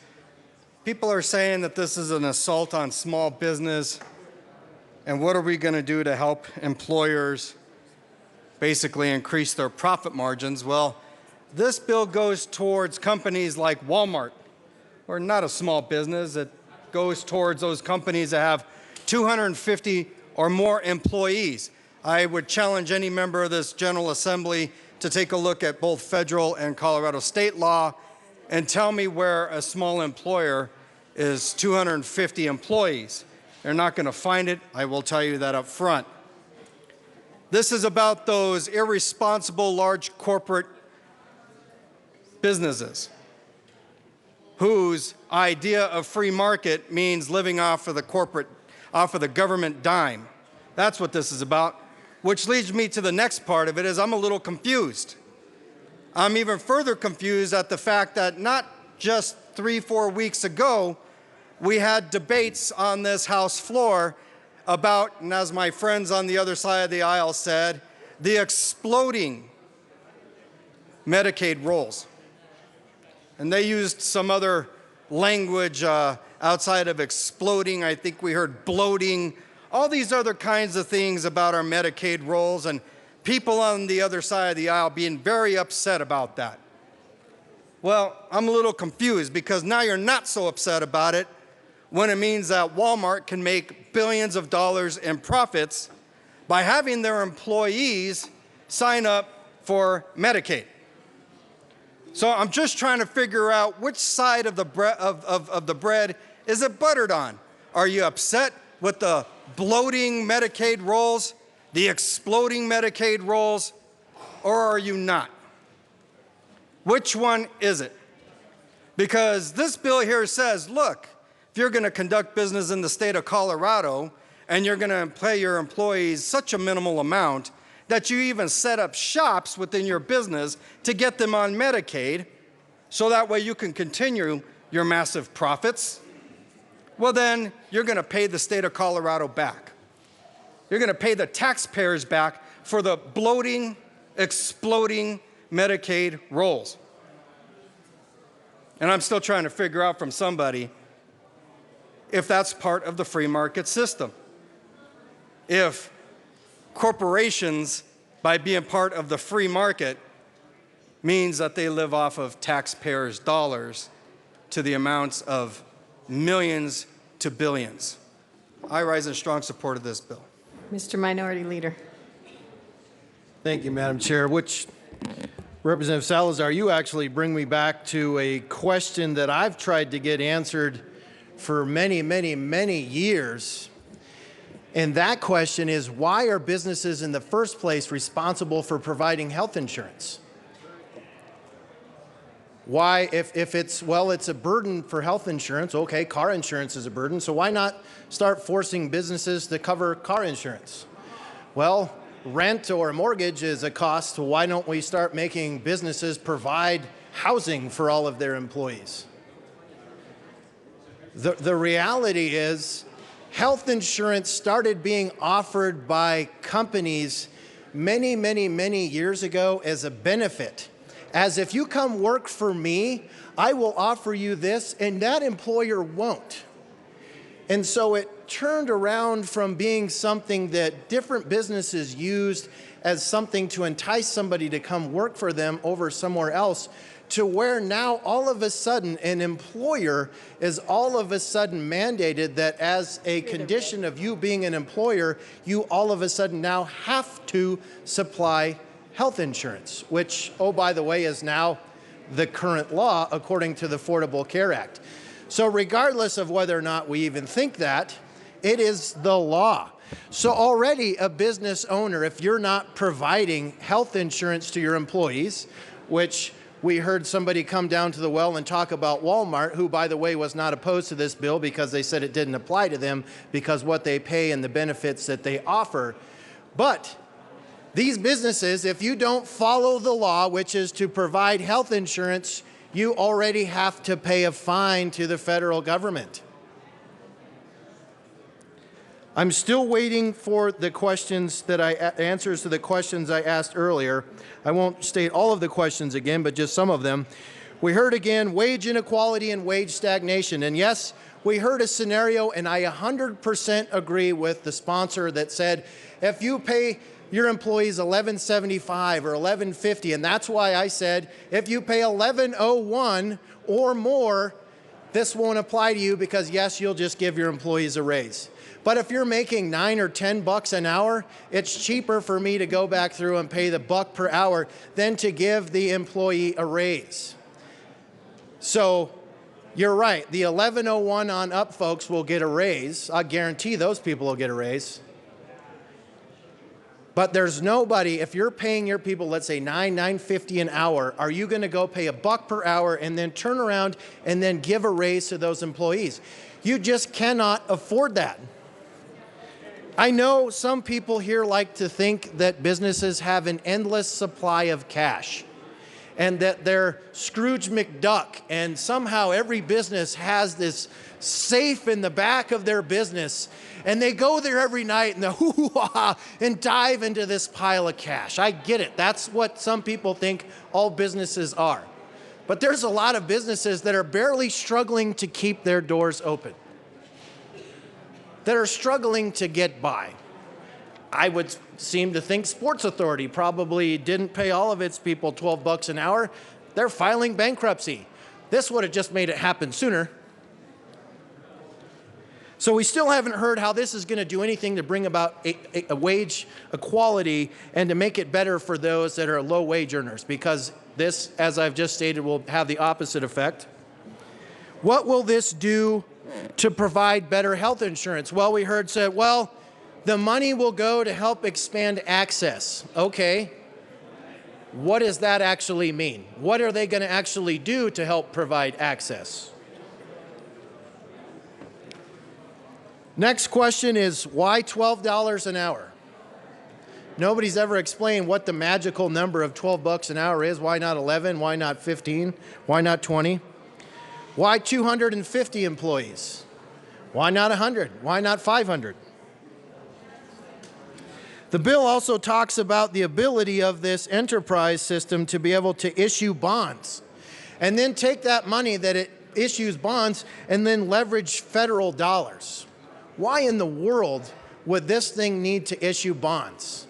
people are saying that this is an assault on small business, and what are we going to do to help employers basically increase their profit margins? Well, this bill goes towards companies like Walmart, or not a small business. It goes towards those companies that have 250 or more employees. I would challenge any member of this General Assembly to take a look at both federal and Colorado state law and tell me where a small employer is 250 employees. They're not going to find it. I will tell you that up front. This is about those irresponsible large corporate businesses whose idea of free market means living off of the government dime. That's what this is about, which leads me to the next part of it is I'm a little confused. I'm even further confused at the fact that not just 3-4 weeks ago, we had debates on this House floor about, and as my friends on the other side of the aisle said, the exploding Medicaid rolls. And they used some other language outside of exploding. I think we heard bloating, all these other kinds of things about our Medicaid rolls, and people on the other side of the aisle being very upset about that. Well, I'm a little confused because now you're not so upset about it when it means that Walmart can make billions of dollars in profits by having their employees sign up for Medicaid. So I'm just trying to figure out which side of the bread is it buttered on. Are you upset with the bloating Medicaid rolls, the exploding Medicaid rolls, or are you not? Which one is it? Because this bill here says, look, if you're going to conduct business in the state of Colorado and you're going to pay your employees such a minimal amount that you even set up shops within your business to get them on Medicaid so that way you can continue your massive profits, well then you're going to pay the state of Colorado back. You're going to pay the taxpayers back for the bloating, exploding Medicaid rolls. And I'm still trying to figure out from somebody if that's part of the free market system. If corporations, by being part of the free market, means that they live off of taxpayers' dollars to the amounts of millions to billions. I rise in strong support of this bill. Mr. Minority Leader. Thank you, Madam Chair. Which, Representative Salazar, you actually bring me back to a question that I've tried to get answered for many, many, many years. And that question is, why are businesses in the first place responsible for providing health insurance? Why, if it's, well, it's a burden for health insurance, okay, car insurance is a burden, so why not start forcing businesses to cover car insurance? Well, rent or mortgage is a cost, so why don't we start making businesses provide housing for all of their employees? The reality is, health insurance started being offered by companies many, many, many years ago as a benefit. As if you come work for me, I will offer you this, and that employer won't. And so it turned around from being something that different businesses used as something to entice somebody to come work for them over somewhere else to where now all of a sudden an employer is all of a sudden mandated that as a condition of you being an employer, you all of a sudden now have to supply health insurance, which, oh, by the way, is now the current law according to the Affordable Care Act. So regardless of whether or not we even think that, it is the law. So already a business owner, if you're not providing health insurance to your employees, which we heard somebody come down to the well and talk about Walmart, who, by the way, was not opposed to this bill because they said it didn't apply to them because what they pay and the benefits that they offer. But these businesses, if you don't follow the law, which is to provide health insurance, you already have to pay a fine to the federal government. I'm still waiting for the questions that answers to the questions I asked earlier. I won't state all of the questions again, but just some of them. We heard again wage inequality and wage stagnation. And yes, we heard a scenario, and I 100% agree with the sponsor that said, if you pay your employees $11.75 or $11.50, and that's why I said, if you pay $11.01 or more, this won't apply to you because yes, you'll just give your employees a raise. But if you're making $9 or $10 an hour, it's cheaper for me to go back through and pay the buck per hour than to give the employee a raise. So you're right, the 1101 on up folks will get a raise. I guarantee those people will get a raise. But there's nobody, if you're paying your people, let's say $9.50 an hour, are you gonna go pay a buck per hour and then turn around and then give a raise to those employees? You just cannot afford that. I know some people here like to think that businesses have an endless supply of cash and that they're Scrooge McDuck and somehow every business has this safe in the back of their business and they go there every night and they hoo-ha and dive into this pile of cash. I get it. That's what some people think all businesses are. But there's a lot of businesses that are barely struggling to keep their doors open, that are struggling to get by. I would seem to think Sports Authority probably didn't pay all of its people $12 an hour. They're filing bankruptcy. This would have just made it happen sooner. So we still haven't heard how this is going to do anything to bring about a wage equality and to make it better for those that are low wage earners, because this, as I've just stated, will have the opposite effect. What will this do to provide better health insurance? Well, we heard said, well, the money will go to help expand access. Okay. What does that actually mean? What are they going to actually do to help provide access? Next question is, why $12 an hour? Nobody's ever explained what the magical number of $12 an hour is. Why not 11? Why not 15? Why not 20? Why 250 employees? Why not 100? Why not 500? The bill also talks about the ability of this enterprise system to be able to issue bonds and then take that money that it issues bonds and then leverage federal dollars. Why in the world would this thing need to issue bonds?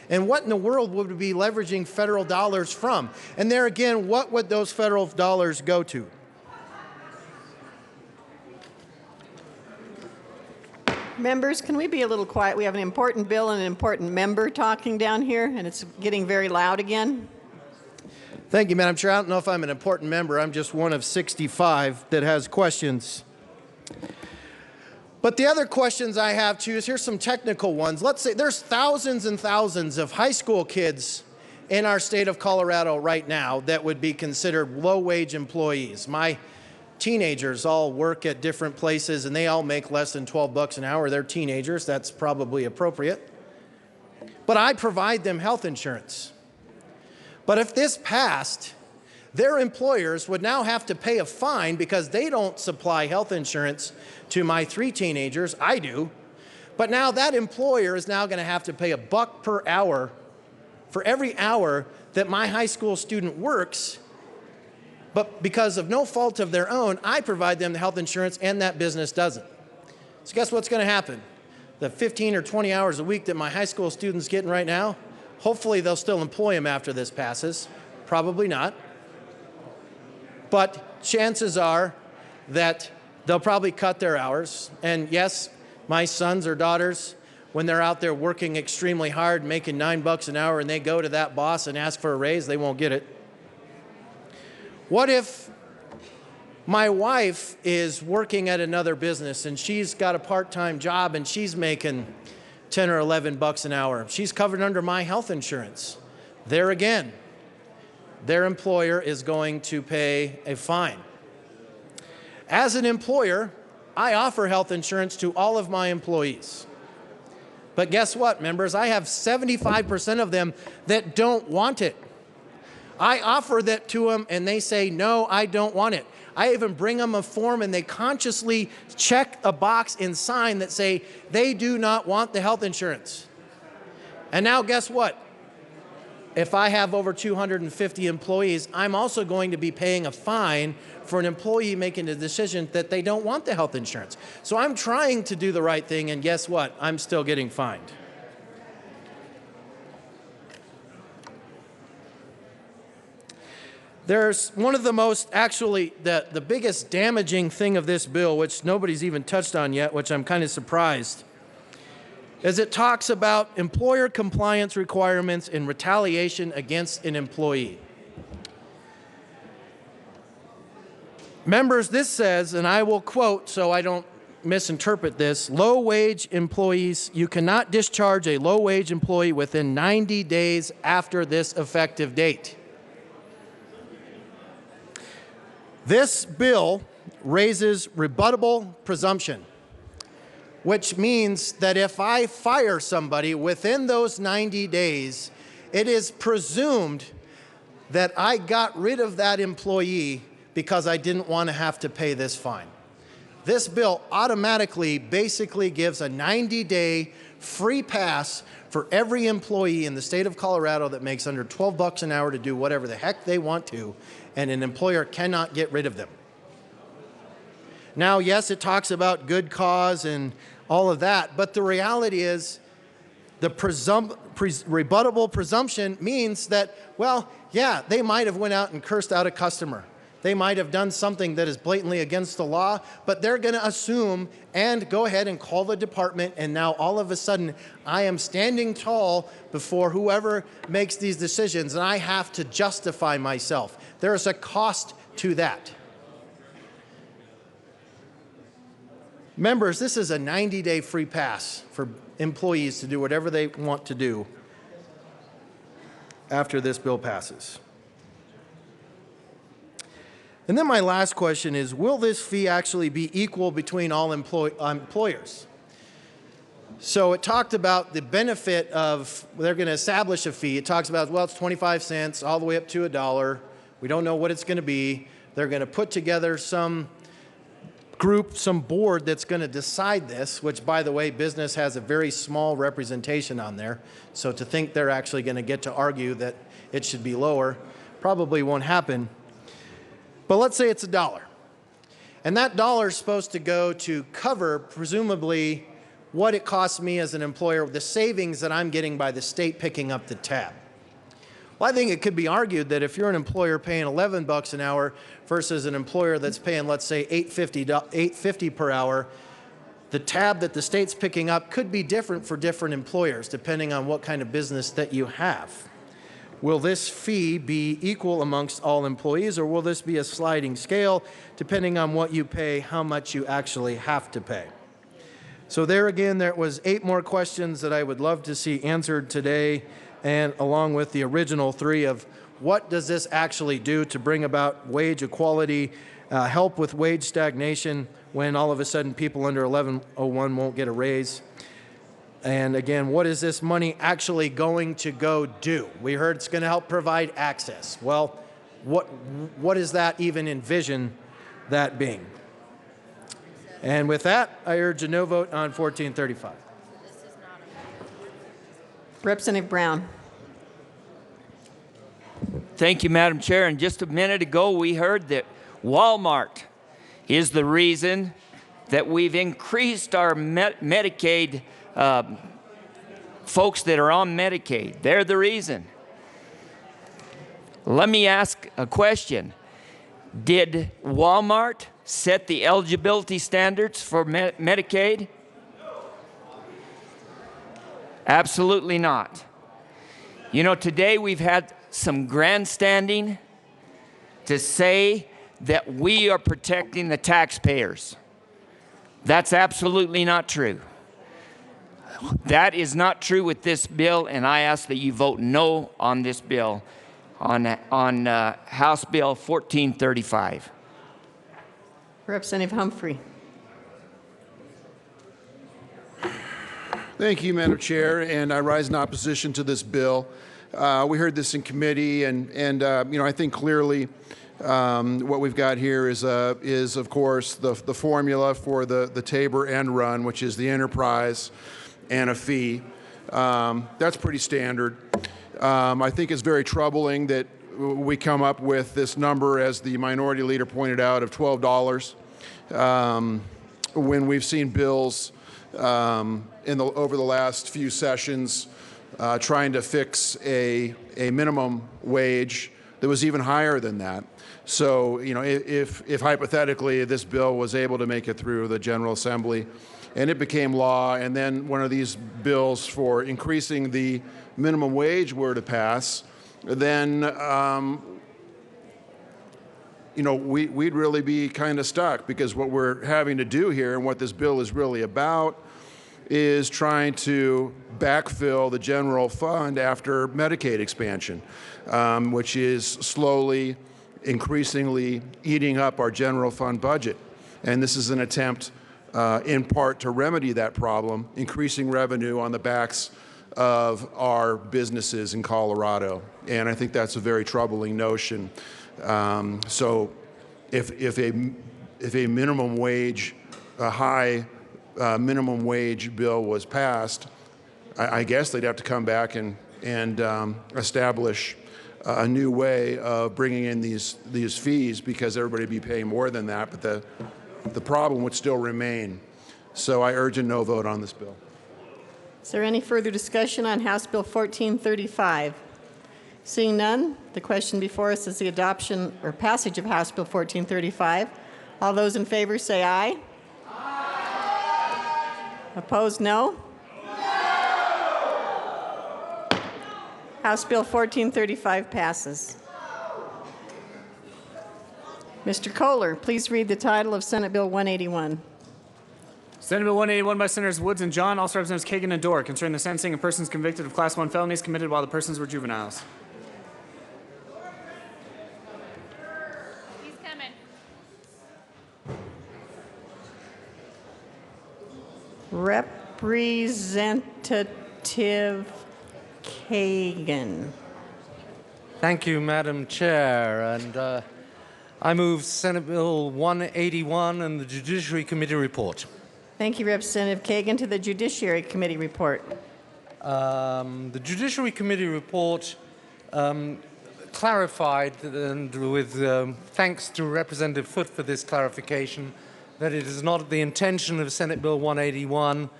And what in the world would it be leveraging federal dollars from? And there again, what would those federal dollars go to? Members, can we be a little quiet? We have an important bill and an important member talking down here, and it's getting very loud again. Thank you, Madam Chair. I don't know if I'm an important member. I'm just one of 65 that has questions. But the other questions I have too is, here's some technical ones. Let's say there's thousands and thousands of high school kids in our state of Colorado right now that would be considered low-wage employees. My teenagers all work at different places and they all make less than $12 an hour. They're teenagers. That's probably appropriate. But I provide them health insurance. But if this passed, their employers would now have to pay a fine because they don't supply health insurance to my 3 teenagers. I do. But now that employer is now going to have to pay a buck per hour for every hour that my high school student works. But because of no fault of their own, I provide them the health insurance and that business doesn't. So guess what's going to happen? The 15 or 20 hours a week that my high school student's getting right now, hopefully they'll still employ him after this passes. Probably not. but chances are that they'll probably cut their hours. And yes, my sons or daughters, when they're out there working extremely hard, making $9 an hour, and they go to that boss and ask for a raise, they won't get it. What if my wife is working at another business and she's got a part-time job and she's making 10 or 11 bucks an hour? She's covered under my health insurance. There again, their employer is going to pay a fine. As an employer, I offer health insurance to all of my employees. But guess what, members? I have 75% of them that don't want it. I offer that to them and they say, no, I don't want it. I even bring them a form and they consciously check a box and sign that say they do not want the health insurance. And now guess what? If I have over 250 employees, I'm also going to be paying a fine for an employee making a decision that they don't want the health insurance. So I'm trying to do the right thing, and guess what? I'm still getting fined. There's one of the most, actually, the biggest damaging thing of this bill, which nobody's even touched on yet, which I'm kind of surprised, is it talks about employer compliance requirements in retaliation against an employee. Members, this says, and I will quote so I don't misinterpret this, low-wage employees, you cannot discharge a low-wage employee within 90 days after this effective date. This bill raises rebuttable presumption, which means that if I fire somebody within those 90 days, it is presumed that I got rid of that employee because I didn't want to have to pay this fine. This bill automatically basically gives a 90-day free pass for every employee in the state of Colorado that makes under 12 bucks an hour to do whatever the heck they want to, and an employer cannot get rid of them. Now, yes, it talks about good cause and all of that, but the reality is the rebuttable presumption means that, well, yeah, they might have went out and cursed out a customer. They might have done something that is blatantly against the law, but they're going to assume and go ahead and call the department, and now all of a sudden I am standing tall before whoever makes these decisions, and I have to justify myself. There is a cost to that. Members, this is a 90-day free pass for employees to do whatever they want to do after this bill passes. And then my last question is, will this fee actually be equal between all employers? So it talked about the benefit of, they're going to establish a fee. It talks about, well, it's 25 cents all the way up to $1. We don't know what it's going to be. They're going to put together some group, some board that's going to decide this, which, by the way, business has a very small representation on there. So to think they're actually going to get to argue that it should be lower probably won't happen. But let's say it's $1. And that $1 is supposed to go to cover, presumably, what it costs me as an employer, the savings that I'm getting by the state picking up the tab. Well, I think it could be argued that if you're an employer paying 11 bucks an hour versus an employer that's paying, let's say, $8.50 per hour, the tab that the state's picking up could be different for different employers, depending on what kind of business that you have. Will this fee be equal amongst all employees, or will this be a sliding scale, depending on what you pay, how much you actually have to pay? So there again, there was 8 more questions that I would love to see answered today, and along with the original 3 of what does this actually do to bring about wage equality, help with wage stagnation when all of a sudden people under 1101 won't get a raise. And again, what is this money actually going to go do? We heard it's going to help provide access. Well, what does that even envision that being? And with that, I urge a no vote on 1435. Representative Brown. Thank you, Madam Chair. And just a minute ago, we heard that Walmart is the reason that we've increased our Medicaid folks that are on Medicaid. They're the reason. Let me ask a question. Did Walmart set the eligibility standards for Medicaid? Absolutely not. You know, today we've had some grandstanding to say that we are protecting the taxpayers. That's absolutely not true. That is not true with this bill, and I ask that you vote no on this bill, on House Bill 1435. Representative Humphrey. Thank you, Madam Chair, and I rise in opposition to this bill. We heard this in committee, and you know, I think clearly what we've got here is of course the formula for the Tabor end run, which is the enterprise and a fee. That's pretty standard. I think it's very troubling that we come up with this number, as the minority leader pointed out, of $12 when we've seen bills over the last few sessions trying to fix a minimum wage that was even higher than that. So, you know, if hypothetically this bill was able to make it through the General Assembly and it became law, and then one of these bills for increasing the minimum wage were to pass, then you know, we'd really be kind of stuck, because what we're having to do here and what this bill is really about is trying to backfill the general fund after Medicaid expansion, which is slowly, increasingly eating up our general fund budget. And this is an attempt in part to remedy that problem, increasing revenue on the backs of our businesses in Colorado. And I think that's a very troubling notion. So if a minimum wage, a high minimum wage bill was passed, I guess they'd have to come back and establish a new way of bringing in these fees, because everybody would be paying more than that, but the problem would still remain. So I urge a no vote on this bill. Is there any further discussion on House Bill 1435? Seeing none, the question before us is the adoption or passage of House Bill 1435. All those in favor say aye. Opposed, no? House Bill 1435 passes. Mr. Kohler, please read the title of Senate Bill 181. Senate Bill 181 by Senators Woods and John, also Representatives Kagan and Dorr, concerning the sentencing of persons convicted of Class 1 felonies committed while the persons were juveniles. He's coming. Representative Kagan. Thank you, Madam Chair. And I move Senate Bill 181 and the Judiciary Committee report. Thank you, Representative Kagan. To the Judiciary Committee report. The Judiciary Committee report clarified, and with thanks to Representative Foote for this clarification, that it is not the intention of Senate Bill 181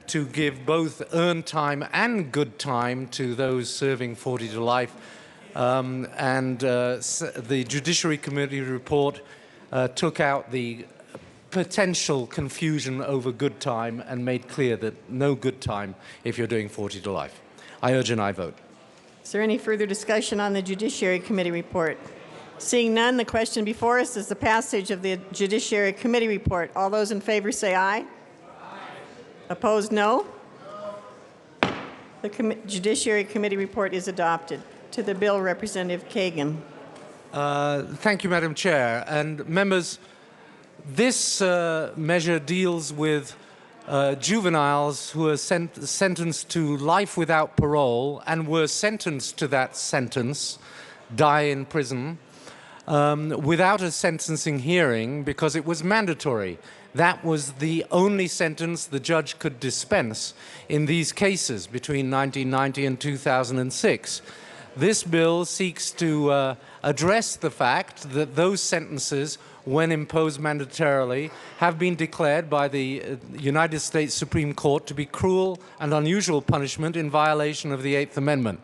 to give both earned time and good time to those serving 40 to life. The Judiciary Committee report took out the potential confusion over good time and made clear that no good time if you're doing 40 to life. I urge an aye vote. Is there any further discussion on the Judiciary Committee report? Seeing none, the question before us is the passage of the Judiciary Committee report. All those in favor say aye. Opposed, no? The Judiciary Committee report is adopted. To the bill, Representative Kagan. Thank you, Madam Chair. And members, this measure deals with juveniles who are sentenced to life without parole and were sentenced to that sentence, die in prison, without a sentencing hearing because it was mandatory. That was the only sentence the judge could dispense in these cases between 1990 and 2006. This bill seeks to address the fact that those sentences, when imposed mandatorily, have been declared by the United States Supreme Court to be cruel and unusual punishment in violation of the Eighth Amendment.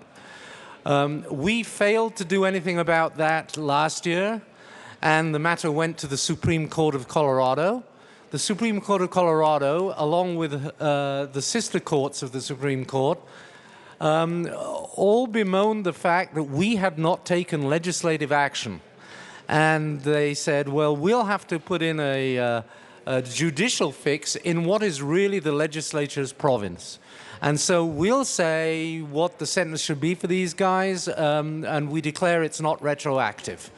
We failed to do anything about that last year, and the matter went to the Supreme Court of Colorado. The Supreme Court of Colorado, along with the sister courts of the Supreme Court, all bemoaned the fact that we had not taken legislative action. And they said, well, we'll have to put in a judicial fix in what is really the legislature's province. And so we'll say what the sentence should be for these guys, and we declare it's not retroactive.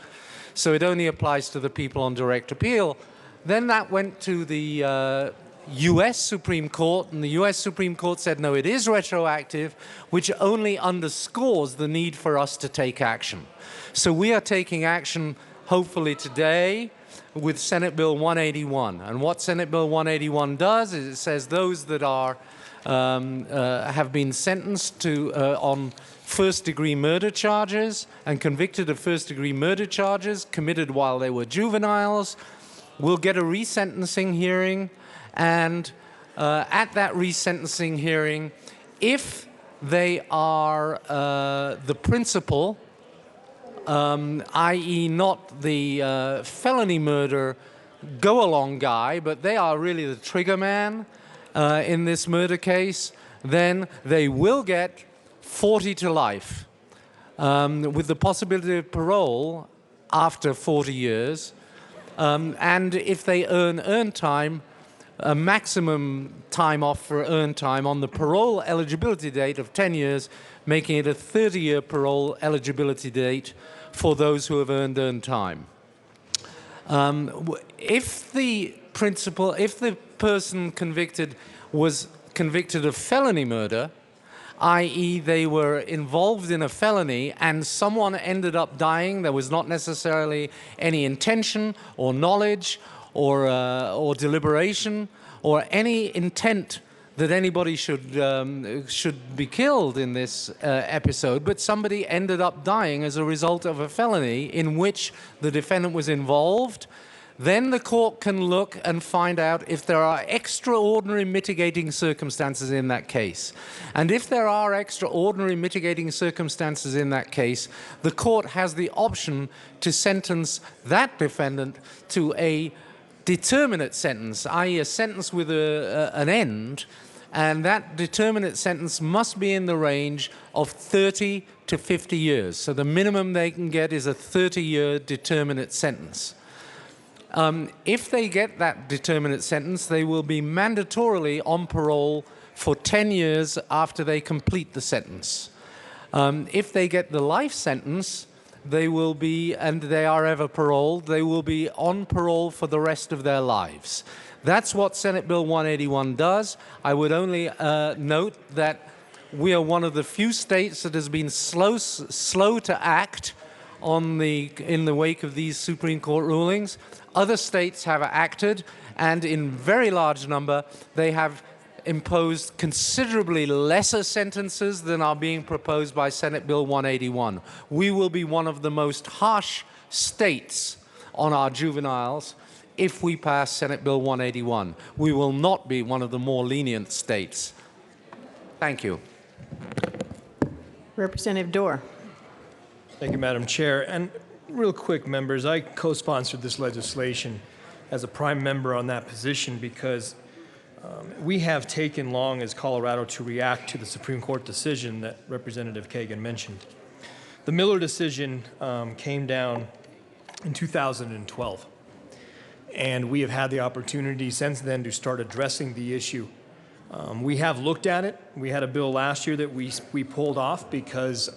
So it only applies to the people on direct appeal. Then that went to the U.S. Supreme Court, and the U.S. Supreme Court said, no, it is retroactive, which only underscores the need for us to take action. So we are taking action, hopefully today, with Senate Bill 181. And what Senate Bill 181 does is it says those that are have been sentenced to on first-degree murder charges and convicted of first-degree murder charges committed while they were juveniles will get a resentencing hearing, and at that resentencing hearing, if they are the principal, i.e. not the felony murder go-along guy, but they are really the trigger man in this murder case, then they will get 40 to life, with the possibility of parole after 40 years. And if they earn time, a maximum time off for earned time on the parole eligibility date of 10 years, making it a 30-year parole eligibility date for those who have earned time. If the person convicted was convicted of felony murder, i.e. they were involved in a felony and someone ended up dying, there was not necessarily any intention or knowledge or deliberation or any intent that anybody should be killed in this episode, but somebody ended up dying as a result of a felony in which the defendant was involved, then the court can look and find out if there are extraordinary mitigating circumstances in that case. And if there are extraordinary mitigating circumstances in that case, the court has the option to sentence that defendant to a determinate sentence, i.e. a sentence with an end, and that determinate sentence must be in the range of 30 to 50 years. So the minimum they can get is a 30-year determinate sentence. If they get that determinate sentence, they will be mandatorily on parole for 10 years after they complete the sentence. If they get the life sentence, they will be, and they are ever paroled, they will be on parole for the rest of their lives. That's what Senate Bill 181 does. I would only note that we are one of the few states that has been slow to act in the wake of these Supreme Court rulings. Other states have acted, and in very large number, they have imposed considerably lesser sentences than are being proposed by Senate Bill 181. We will be one of the most harsh states on our juveniles if we pass Senate Bill 181. We will not be one of the more lenient states. Thank you. Representative Dorr. Thank you, Madam Chair. And real quick, members, I co-sponsored this legislation as a prime member on that position because we have taken long as Colorado to react to the Supreme Court decision that Representative Kagan mentioned. The Miller decision came down in 2012, and we have had the opportunity since then to start addressing the issue. We have looked at it. We had a bill last year that we pulled off because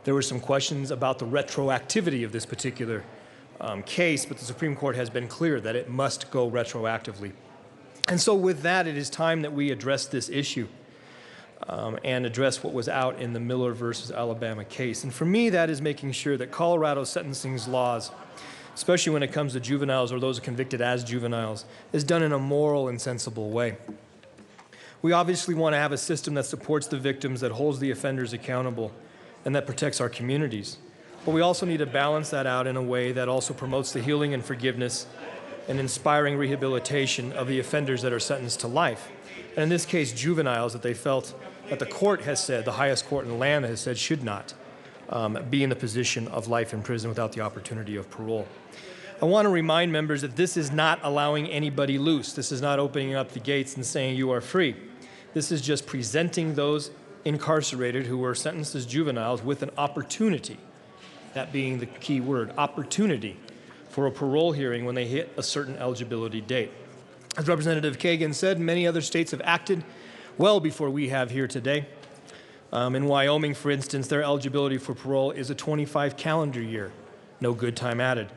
there were some questions about the retroactivity of this particular case, but the Supreme Court has been clear that it must go retroactively. And so with that, it is time that we address this issue and address what was out in the Miller versus Alabama case. And for me, that is making sure that Colorado's sentencing laws, especially when it comes to juveniles or those convicted as juveniles, is done in a moral and sensible way. We obviously want to have a system that supports the victims, that holds the offenders accountable, and that protects our communities. But we also need to balance that out in a way that also promotes the healing and forgiveness and inspiring rehabilitation of the offenders that are sentenced to life. And in this case, juveniles that they felt that the court has said, the highest court in the land has said should not be in the position of life in prison without the opportunity of parole. I want to remind members that this is not allowing anybody loose. This is not opening up the gates and saying you are free. This is just presenting those incarcerated who were sentenced as juveniles with an opportunity, that being the key word, opportunity, for a parole hearing when they hit a certain eligibility date. As Representative Kagan said, many other states have acted well before we have here today. In Wyoming, for instance, their eligibility for parole is a 25 calendar year, no good time added.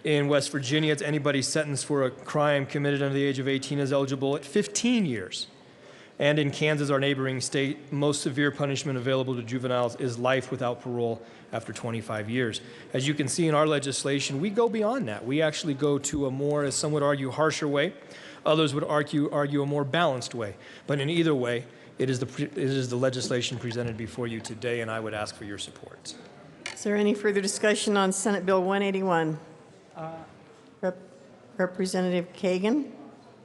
In West Virginia, it's anybody sentenced for a crime committed under the age of 18 is eligible at 15 years. And in Kansas, our neighboring state, most severe punishment available to juveniles is life without parole after 25 years. As you can see in our legislation, we go beyond that. We actually go to a more, as some would argue, harsher way. Others would argue a more balanced way. But in either way, it is the legislation presented before you today, and I would ask for your support. Is there any further discussion on Senate Bill 181? Representative Kagan?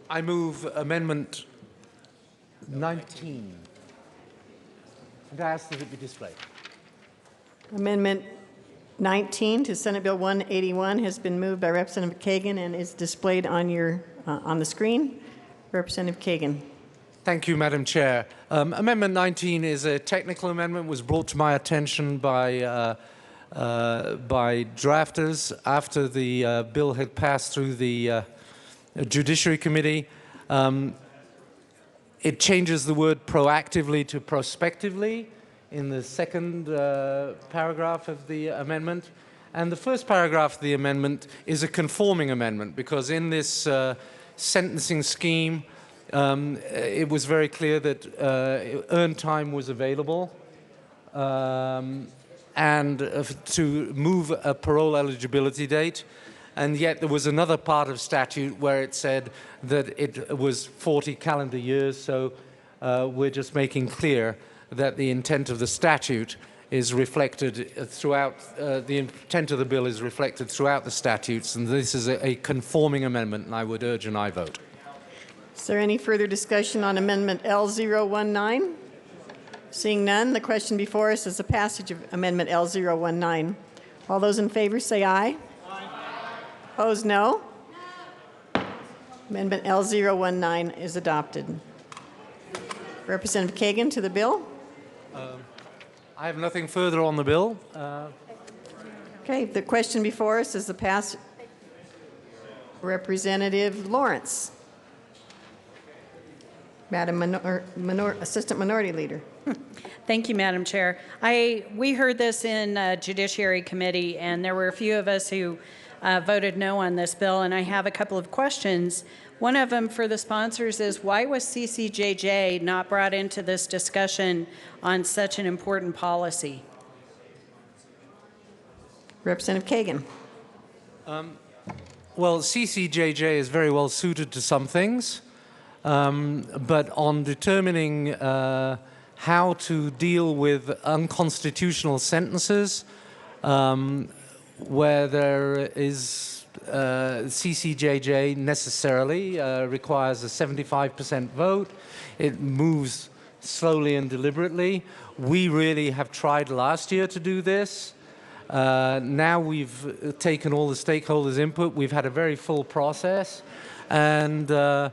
I move Amendment 19. And I ask that it be displayed. Amendment 19 to Senate Bill 181 has been moved by Representative Kagan and is displayed on your on the screen. Representative Kagan. Thank you, Madam Chair. Amendment 19 is a technical amendment, was brought to my attention by drafters after the bill had passed through the Judiciary Committee. It changes the word proactively to prospectively in the second paragraph of the amendment. And the first paragraph of the amendment is a conforming amendment because in this sentencing scheme, it was very clear that earned time was available and to move a parole eligibility date. And yet there was another part of statute where it said that it was 40 calendar years. So we're just making clear that the intent of the statute is reflected throughout, the intent of the bill is reflected throughout the statutes, and this is a conforming amendment, and I would urge an aye vote. Is there any further discussion on Amendment L019? Seeing none, the question before us is the passage of Amendment L019. All those in favor say aye. Opposed, no. Amendment L019 is adopted. Representative Kagan to the bill. I have nothing further on the bill. Okay, the question before us is the pass. Representative Lawrence. Madam Assistant Minority Leader. Thank you, Madam Chair. We heard this in Judiciary Committee, and there were a few of us who voted no on this bill, and I have a couple of questions. One of them for the sponsors is, why was CCJJ not brought into this discussion on such an important policy? Representative Kagan. Well, CCJJ is very well suited to some things, but on determining how to deal with unconstitutional sentences, where there is CCJJ necessarily requires a 75% vote. It moves slowly and deliberately. We really have tried last year to do this. Now we've taken all the stakeholders' input. We've had a very full process. And I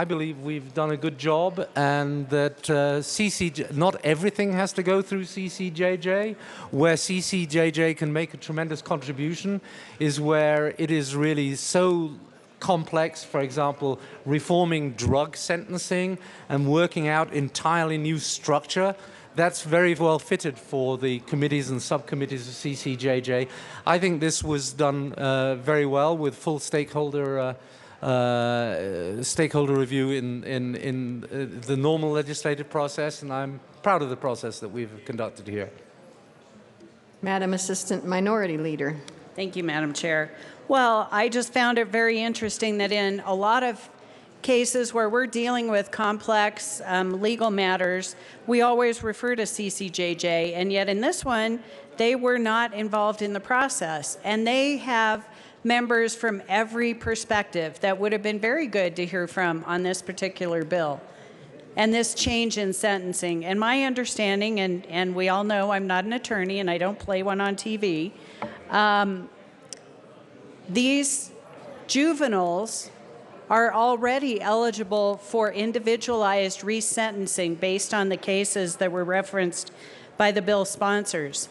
believe we've done a good job, and that not everything has to go through CCJJ. Where CCJJ can make a tremendous contribution is where it is really so complex, for example, reforming drug sentencing and working out entirely new structure. That's very well fitted for the committees and subcommittees of CCJJ. I think this was done very well with full stakeholder review in the normal legislative process, and I'm proud of the process that we've conducted here. Madam Assistant Minority Leader. Thank you, Madam Chair. Well, I just found it very interesting that in a lot of cases where we're dealing with complex legal matters, we always refer to CCJJ, and yet in this one, they were not involved in the process, and they have members from every perspective that would have been very good to hear from on this particular bill. and this change in sentencing. And my understanding, and we all know I'm not an attorney and I don't play one on TV, these juveniles are already eligible for individualized resentencing based on the cases that were referenced by the bill sponsors.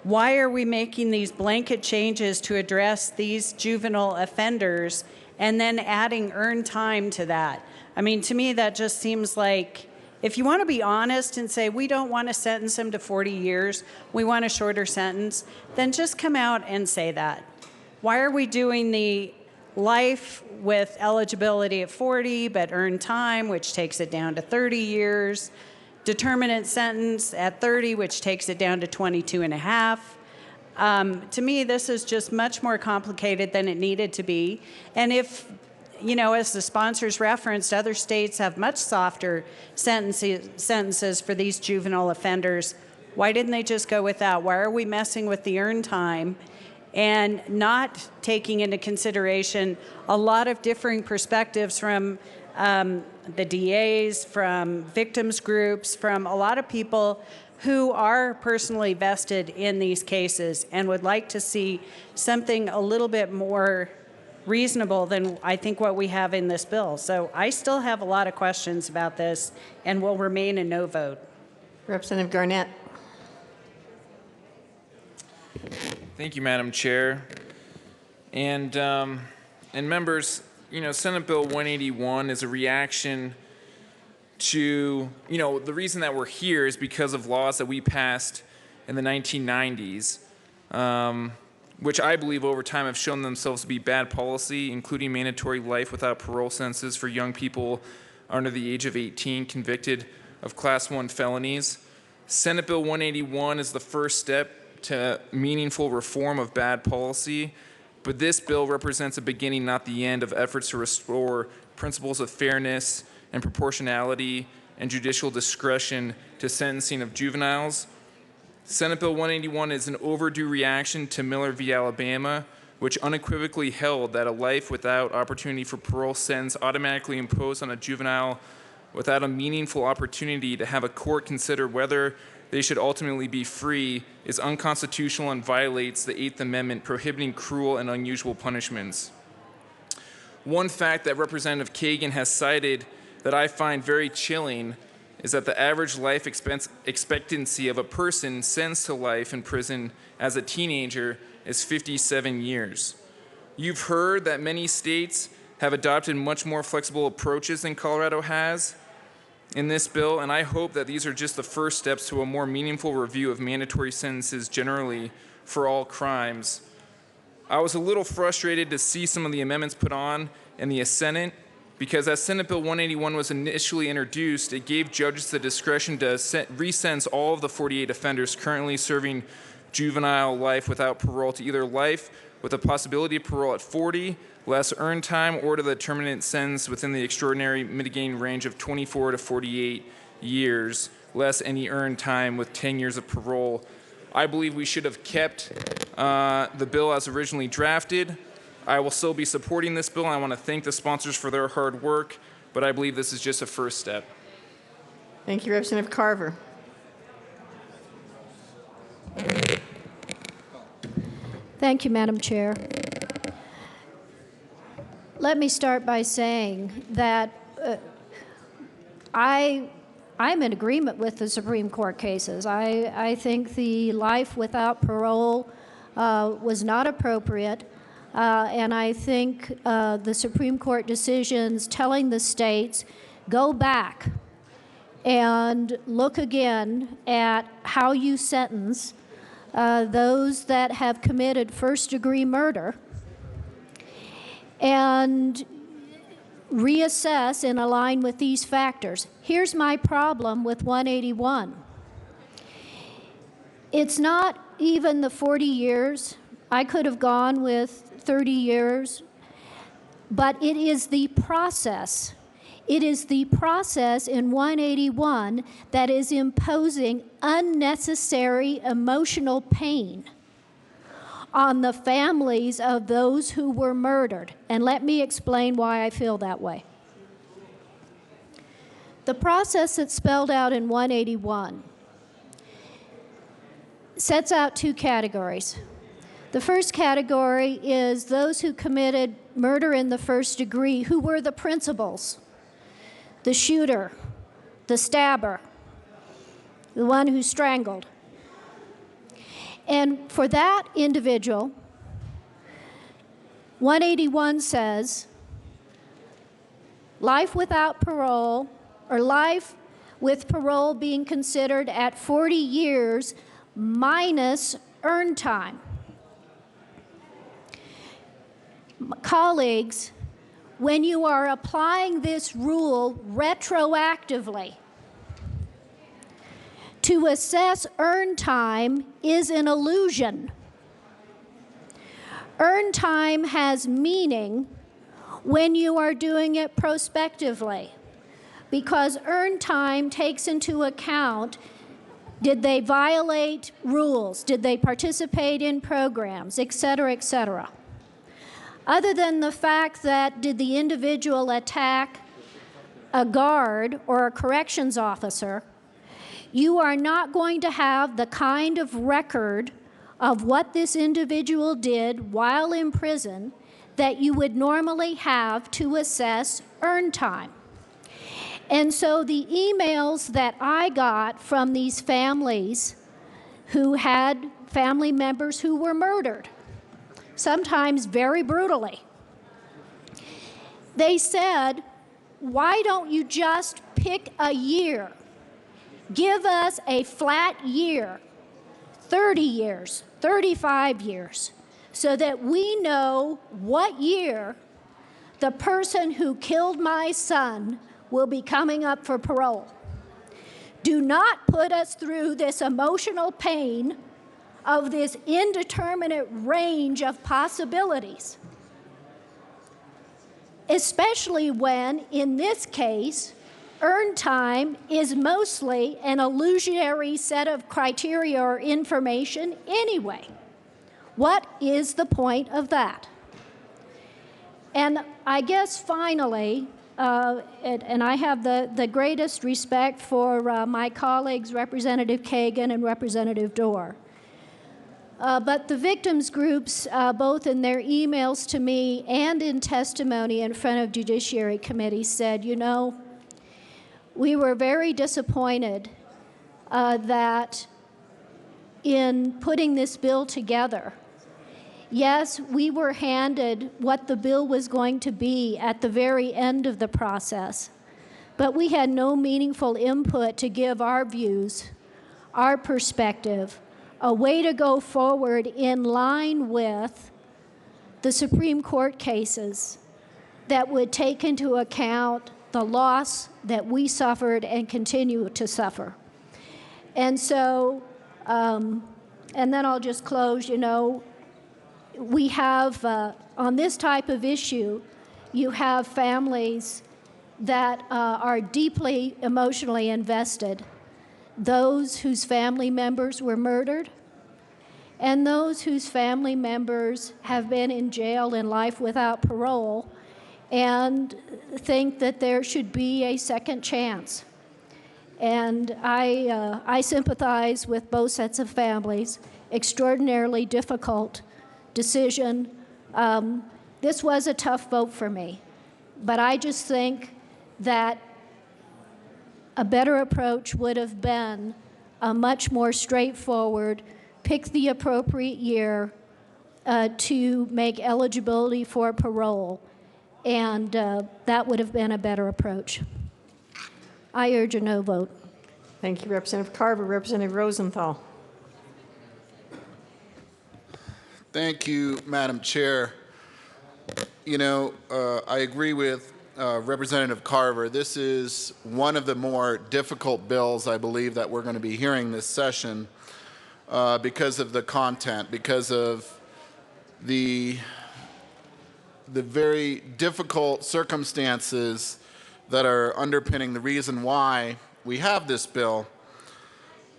Why are we making these blanket changes to address these juvenile offenders and then adding earned time to that? I mean, to me, that just seems like, if you want to be honest and say, we don't want to sentence him to 40 years, we want a shorter sentence, then just come out and say that. Why are we doing the life with eligibility at 40, but earned time, which takes it down to 30 years, determinate sentence at 30, which takes it down to 22 and a half? To me, this is just much more complicated than it needed to be. And if, you know, as the sponsors referenced, other states have much softer sentences for these juvenile offenders, why didn't they just go with that? Why are we messing with the earned time and not taking into consideration a lot of differing perspectives from the DAs, from victims groups, from a lot of people who are personally vested in these cases and would like to see something a little bit more reasonable than I think what we have in this bill. So I still have a lot of questions about this and will remain a no vote. Representative Garnett. Thank you, Madam Chair. And members, you know, Senate Bill 181 is a reaction to, you know, the reason that we're here is because of laws that we passed in the 1990s, which I believe over time have shown themselves to be bad policy, including mandatory life without parole sentences for young people under the age of 18 convicted of Class 1 felonies. Senate Bill 181 is the first step to meaningful reform of bad policy, but this bill represents a beginning, not the end, of efforts to restore principles of fairness and proportionality and judicial discretion to sentencing of juveniles. Senate Bill 181 is an overdue reaction to Miller v. Alabama, which unequivocally held that a life without opportunity for parole sentence automatically imposed on a juvenile without a meaningful opportunity to have a court consider whether they should ultimately be free is unconstitutional and violates the Eighth Amendment prohibiting cruel and unusual punishments. One fact that Representative Kagan has cited that I find very chilling is that the average life expectancy of a person sentenced to life in prison as a teenager is 57 years. You've heard that many states have adopted much more flexible approaches than Colorado has in this bill, and I hope that these are just the first steps to a more meaningful review of mandatory sentences generally for all crimes. I was a little frustrated to see some of the amendments put on in the Senate because as Senate Bill 181 was initially introduced, it gave judges the discretion to resentence all of the 48 offenders currently serving juvenile life without parole to either life with a possibility of parole at 40, less earned time, or to the determinate sentence within the extraordinary mitigating range of 24 to 48 years, less any earned time with 10 years of parole. I believe we should have kept the bill as originally drafted. I will still be supporting this bill. I want to thank the sponsors for their hard work, but I believe this is just a first step. Thank you, Representative Carver. Thank you, Madam Chair. Let me start by saying that I'm in agreement with the Supreme Court cases. I think the life without parole was not appropriate, and I think the Supreme Court decisions telling the states, go back and look again at how you sentence those that have committed first-degree murder and reassess and align with these factors. Here's my problem with 181. It's not even the 40 years. I could have gone with 30 years, but it is the process. It is the process in 181 that is imposing unnecessary emotional pain on the families of those who were murdered. And let me explain why I feel that way. The process that's spelled out in 181 sets out two categories. The first category is those who committed murder in the first degree, who were the principals, the shooter, the stabber, the one who strangled. And for that individual, 181 says life without parole, or life with parole being considered at 40 years minus earned time. Colleagues, when you are applying this rule retroactively, to assess earned time is an illusion. Earned time has meaning when you are doing it prospectively, because earned time takes into account, did they violate rules? Did they participate in programs, et cetera, et cetera? Other than the fact that did the individual attack a guard or a corrections officer, you are not going to have the kind of record of what this individual did while in prison that you would normally have to assess earned time. And so the emails that I got from these families who had family members who were murdered, sometimes very brutally, they said, why don't you just pick a year? Give us a flat year, 30 years, 35 years, so that we know what year the person who killed my son will be coming up for parole. Do not put us through this emotional pain of this indeterminate range of possibilities, especially when, in this case, earned time is mostly an illusionary set of criteria or information anyway. What is the point of that? And I guess finally, and I have the greatest respect for my colleagues, Representative Kagan and Representative Dorr. But the victims groups, both in their emails to me and in testimony in front of Judiciary Committee, said, you know, we were very disappointed that in putting this bill together, yes, we were handed what the bill was going to be at the very end of the process, but we had no meaningful input to give our views, our perspective, a way to go forward in line with the Supreme Court cases that would take into account the loss that we suffered and continue to suffer. And so, and then I'll just close, you know, we have, on this type of issue, you have families that are deeply emotionally invested, those whose family members were murdered, and those whose family members have been in jail in life without parole and think that there should be a second chance. And I sympathize with both sets of families. Extraordinarily difficult decision. This was a tough vote for me, but I just think that a better approach would have been a much more straightforward, pick the appropriate year to make eligibility for parole, and that would have been a better approach. I urge a no vote. Thank you, Representative Carver. Representative Rosenthal. Thank you, Madam Chair. You know, I agree with Representative Carver. This is one of the more difficult bills, I believe, that we're going to be hearing this session because of the content, because of the very difficult circumstances that are underpinning the reason why we have this bill.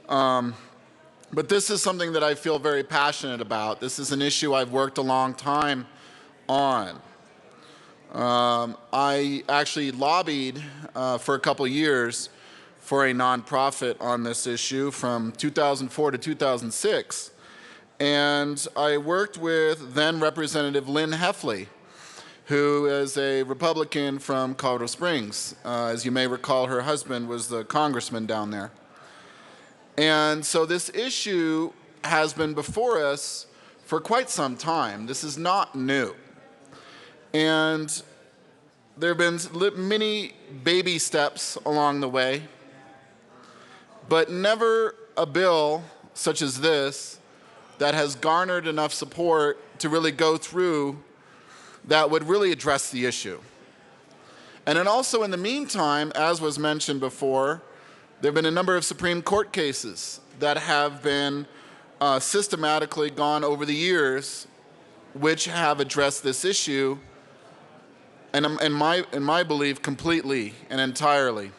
But this is something that I feel very passionate about. This is an issue I've worked a long time on. I actually lobbied for a couple years for a nonprofit on this issue from 2004 to 2006. And I worked with then Representative Lynn Heffley, who is a Republican from Colorado Springs. As you may recall, her husband was the congressman down there. And so this issue has been before us for quite some time. This is not new. And there have been many baby steps along the way, but never a bill such as this that has garnered enough support to really go through that would really address the issue. And then also in the meantime, as was mentioned before, there have been a number of Supreme Court cases that have been systematically gone over the years, which have addressed this issue, and in my belief, completely and entirely,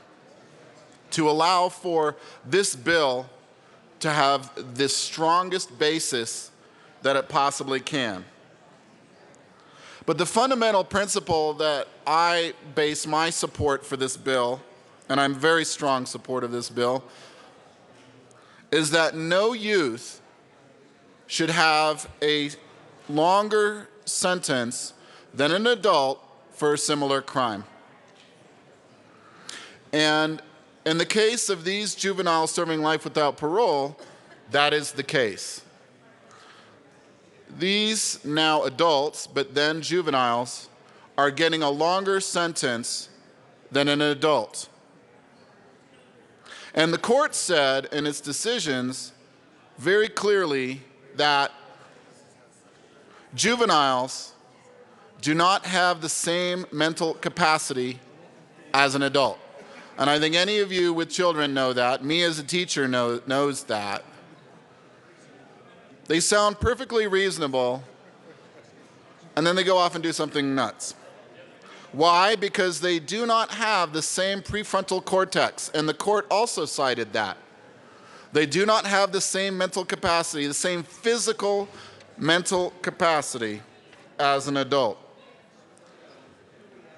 to allow for this bill to have the strongest basis that it possibly can. But the fundamental principle that I base my support for this bill, and I'm very strong support of this bill, is that no youth should have a longer sentence than an adult for a similar crime. And in the case of these juveniles serving life without parole, that is the case. These now adults, but then juveniles, are getting a longer sentence than an adult. And the court said in its decisions very clearly that juveniles do not have the same mental capacity as an adult. And I think any of you with children know that. Me as a teacher knows that. They sound perfectly reasonable, and then they go off and do something nuts. Why? Because they do not have the same prefrontal cortex, and the court also cited that. They do not have the same mental capacity, the same physical mental capacity as an adult.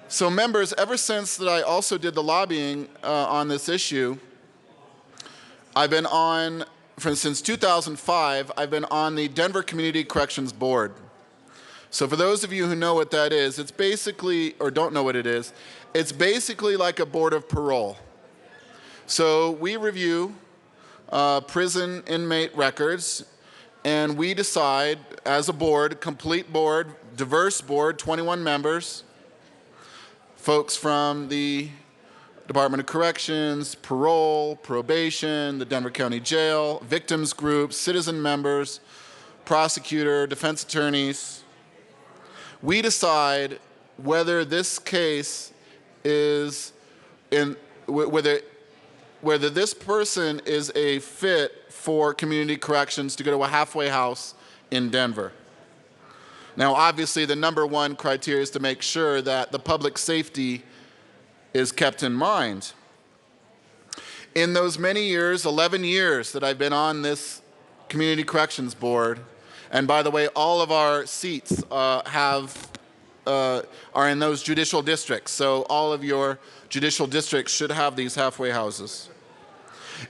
So members, ever since that I also did the lobbying on this issue, I've been on, since 2005, I've been on the Denver Community Corrections Board. So for those of you who know what that is, it's basically, or don't know what it is, it's basically like a board of parole. So we review prison inmate records, and we decide as a board, complete board, diverse board, 21 members, folks from the Department of Corrections, parole, probation, the Denver County Jail, victims groups, citizen members, prosecutor, defense attorneys. We decide whether this case is whether this person is a fit for community corrections to go to a halfway house in Denver. Now, obviously, the number one criteria is to make sure that the public safety is kept in mind. In those many years, 11 years that I've been on this Community Corrections Board, and by the way, all of our seats are in those judicial districts, so all of your judicial districts should have these halfway houses.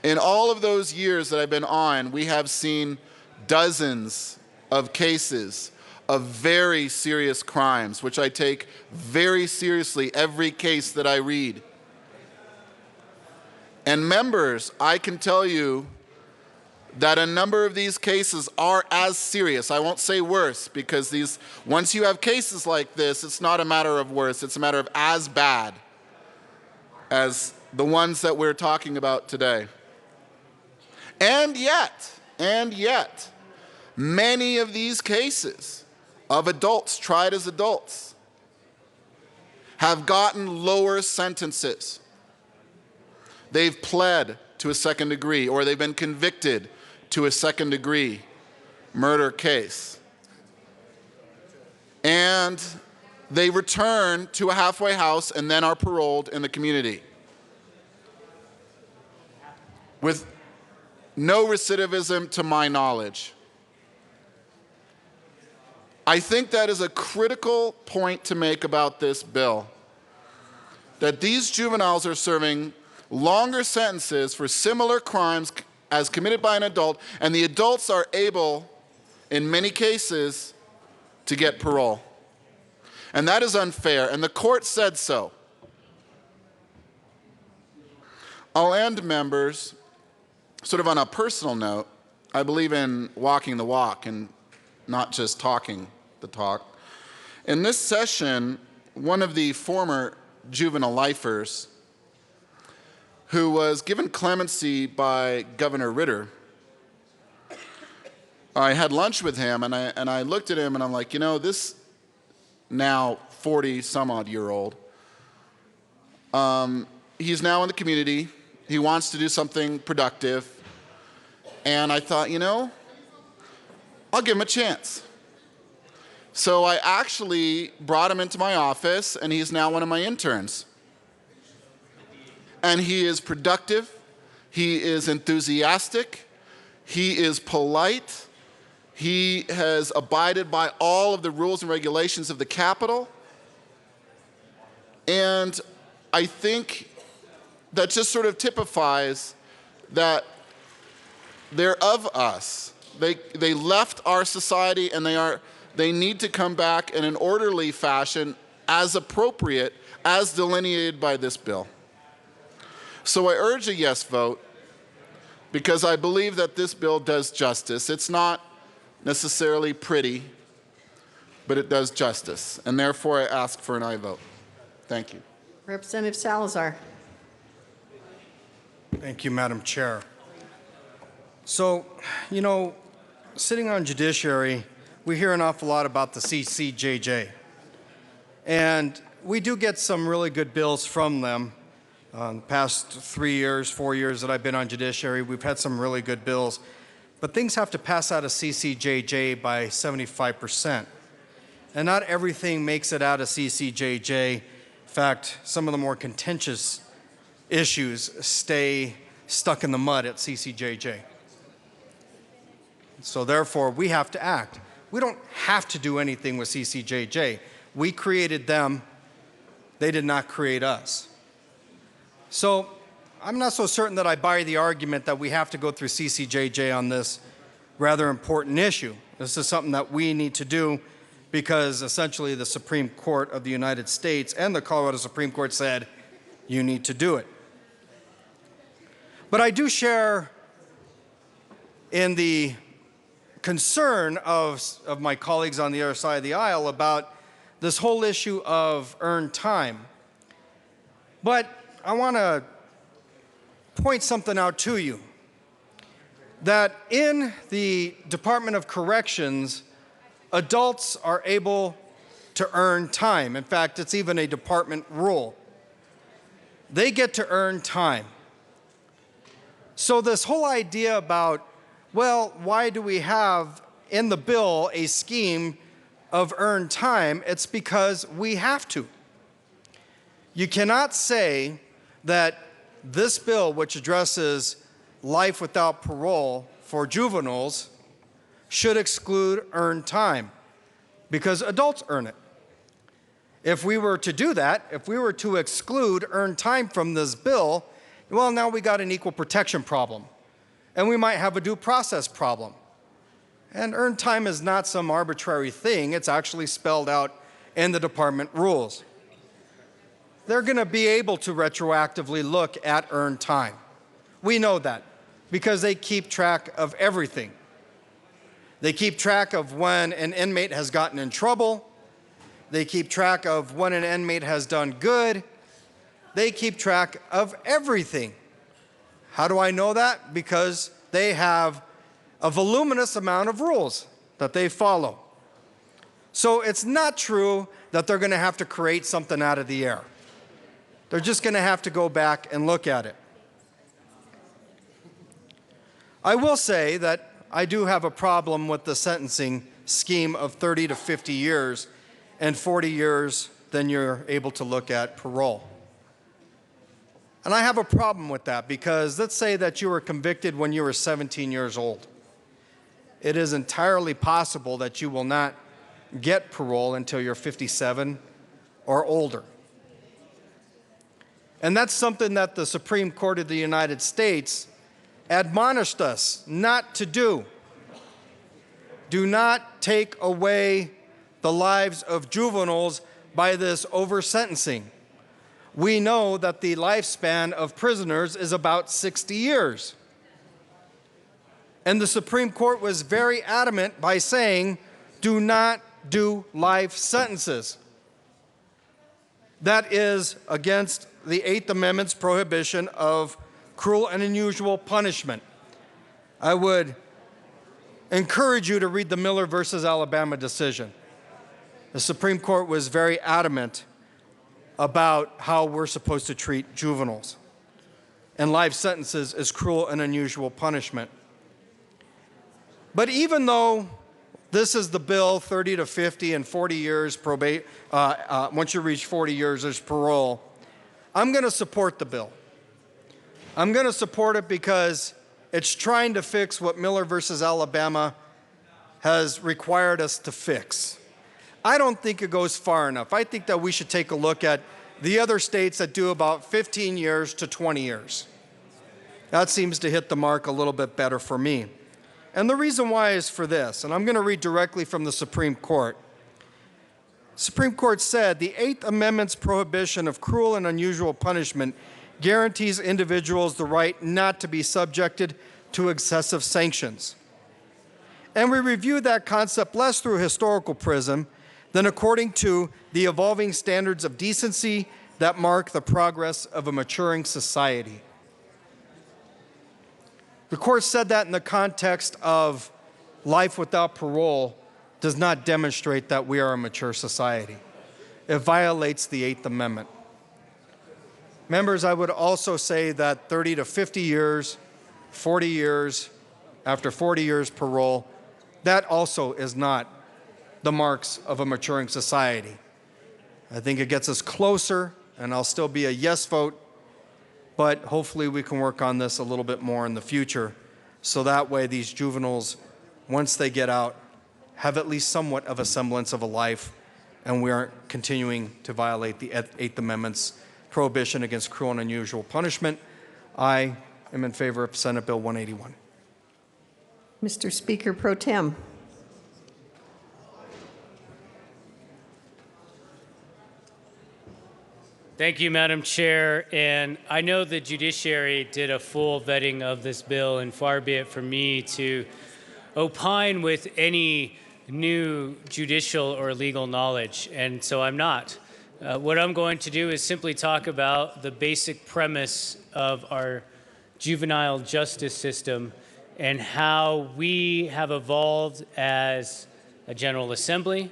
In all of those years that I've been on, we have seen dozens of cases of very serious crimes, which I take very seriously every case that I read. And members, I can tell you that a number of these cases are as serious. I won't say worse, because once you have cases like this, it's not a matter of worse, it's a matter of as bad as the ones that we're talking about today. And yet, many of these cases of adults tried as adults have gotten lower sentences. They've pled to a second degree, or they've been convicted to a second degree murder case. And they return to a halfway house and then are paroled in the community with no recidivism to my knowledge. I think that is a critical point to make about this bill, that these juveniles are serving longer sentences for similar crimes as committed by an adult, and the adults are able, in many cases, to get parole. And that is unfair, and the court said so. I'll end, members, sort of on a personal note. I believe in walking the walk and not just talking the talk. In this session, one of the former juvenile lifers who was given clemency by Governor Ritter, I had lunch with him, and I looked at him and I'm like, you know, this now 40-some-odd-year-old, he's now in the community. He wants to do something productive. And I thought, you know, I'll give him a chance. So I actually brought him into my office, and he's now one of my interns. And he is productive. He is enthusiastic. He is polite. He has abided by all of the rules and regulations of the Capitol. And I think that just sort of typifies that they're of us. They left our society, and they need to come back in an orderly fashion as appropriate, as delineated by this bill. So I urge a yes vote because I believe that this bill does justice. It's not necessarily pretty, but it does justice. And therefore I ask for an aye vote. Thank you. Representative Salazar. Thank you, Madam Chair. So, you know, sitting on Judiciary, we hear an awful lot about the CCJJ. And we do get some really good bills from them. The past 3 years, 4 years that I've been on Judiciary, we've had some really good bills. But things have to pass out of CCJJ by 75%. And not everything makes it out of CCJJ. In fact, some of the more contentious issues stay stuck in the mud at CCJJ. So therefore, we have to act. We don't have to do anything with CCJJ. We created them. They did not create us. So I'm not so certain that I buy the argument that we have to go through CCJJ on this rather important issue. This is something that we need to do because essentially the Supreme Court of the United States and the Colorado Supreme Court said, you need to do it. But I do share in the concern of my colleagues on the other side of the aisle about this whole issue of earned time. But I want to point something out to you, that in the Department of Corrections, adults are able to earn time. In fact, it's even a department rule. They get to earn time. So this whole idea about, well, why do we have in the bill a scheme of earned time? It's because we have to. You cannot say that this bill, which addresses life without parole for juveniles, should exclude earned time because adults earn it. If we were to do that, if we were to exclude earned time from this bill, well, now we got an equal protection problem, and we might have a due process problem. And earned time is not some arbitrary thing. It's actually spelled out in the department rules. They're going to be able to retroactively look at earned time. We know that because they keep track of everything. They keep track of when an inmate has gotten in trouble. They keep track of when an inmate has done good. They keep track of everything. How do I know that? Because they have a voluminous amount of rules that they follow. So it's not true that they're going to have to create something out of the air. They're just going to have to go back and look at it. I will say that I do have a problem with the sentencing scheme of 30 to 50 years and 40 years, then you're able to look at parole. And I have a problem with that because let's say that you were convicted when you were 17 years old. It is entirely possible that you will not get parole until you're 57 or older. And that's something that the Supreme Court of the United States admonished us not to do. Do not take away the lives of juveniles by this over-sentencing. We know that the lifespan of prisoners is about 60 years. And the Supreme Court was very adamant by saying, do not do life sentences. That is against the Eighth Amendment's prohibition of cruel and unusual punishment. I would encourage you to read the Miller versus Alabama decision. The Supreme Court was very adamant about how we're supposed to treat juveniles. And life sentences is cruel and unusual punishment. But even though this is the bill, 30 to 50 and 40 years probate, once you reach 40 years, there's parole, I'm going to support the bill. I'm going to support it because it's trying to fix what Miller versus Alabama has required us to fix. I don't think it goes far enough. I think that we should take a look at the other states that do about 15 years to 20 years. That seems to hit the mark a little bit better for me. And the reason why is for this, and I'm going to read directly from the Supreme Court. Supreme Court said, the Eighth Amendment's prohibition of cruel and unusual punishment guarantees individuals the right not to be subjected to excessive sanctions. And we review that concept less through a historical prism than according to the evolving standards of decency that mark the progress of a maturing society. The court said that in the context of life without parole does not demonstrate that we are a mature society. It violates the Eighth Amendment. Members, I would also say that 30 to 50 years, 40 years, after 40 years parole, that also is not the marks of a maturing society. I think it gets us closer, and I'll still be a yes vote, but hopefully we can work on this a little bit more in the future, so that way these juveniles, once they get out, have at least somewhat of a semblance of a life, and we aren't continuing to violate the Eighth Amendment's prohibition against cruel and unusual punishment. I am in favor of Senate Bill 181. Mr. Speaker Pro Tem. Thank you, Madam Chair. And I know the judiciary did a full vetting of this bill, and far be it from me to opine with any new judicial or legal knowledge, and so I'm not. What I'm going to do is simply talk about the basic premise of our juvenile justice system and how we have evolved as a General Assembly,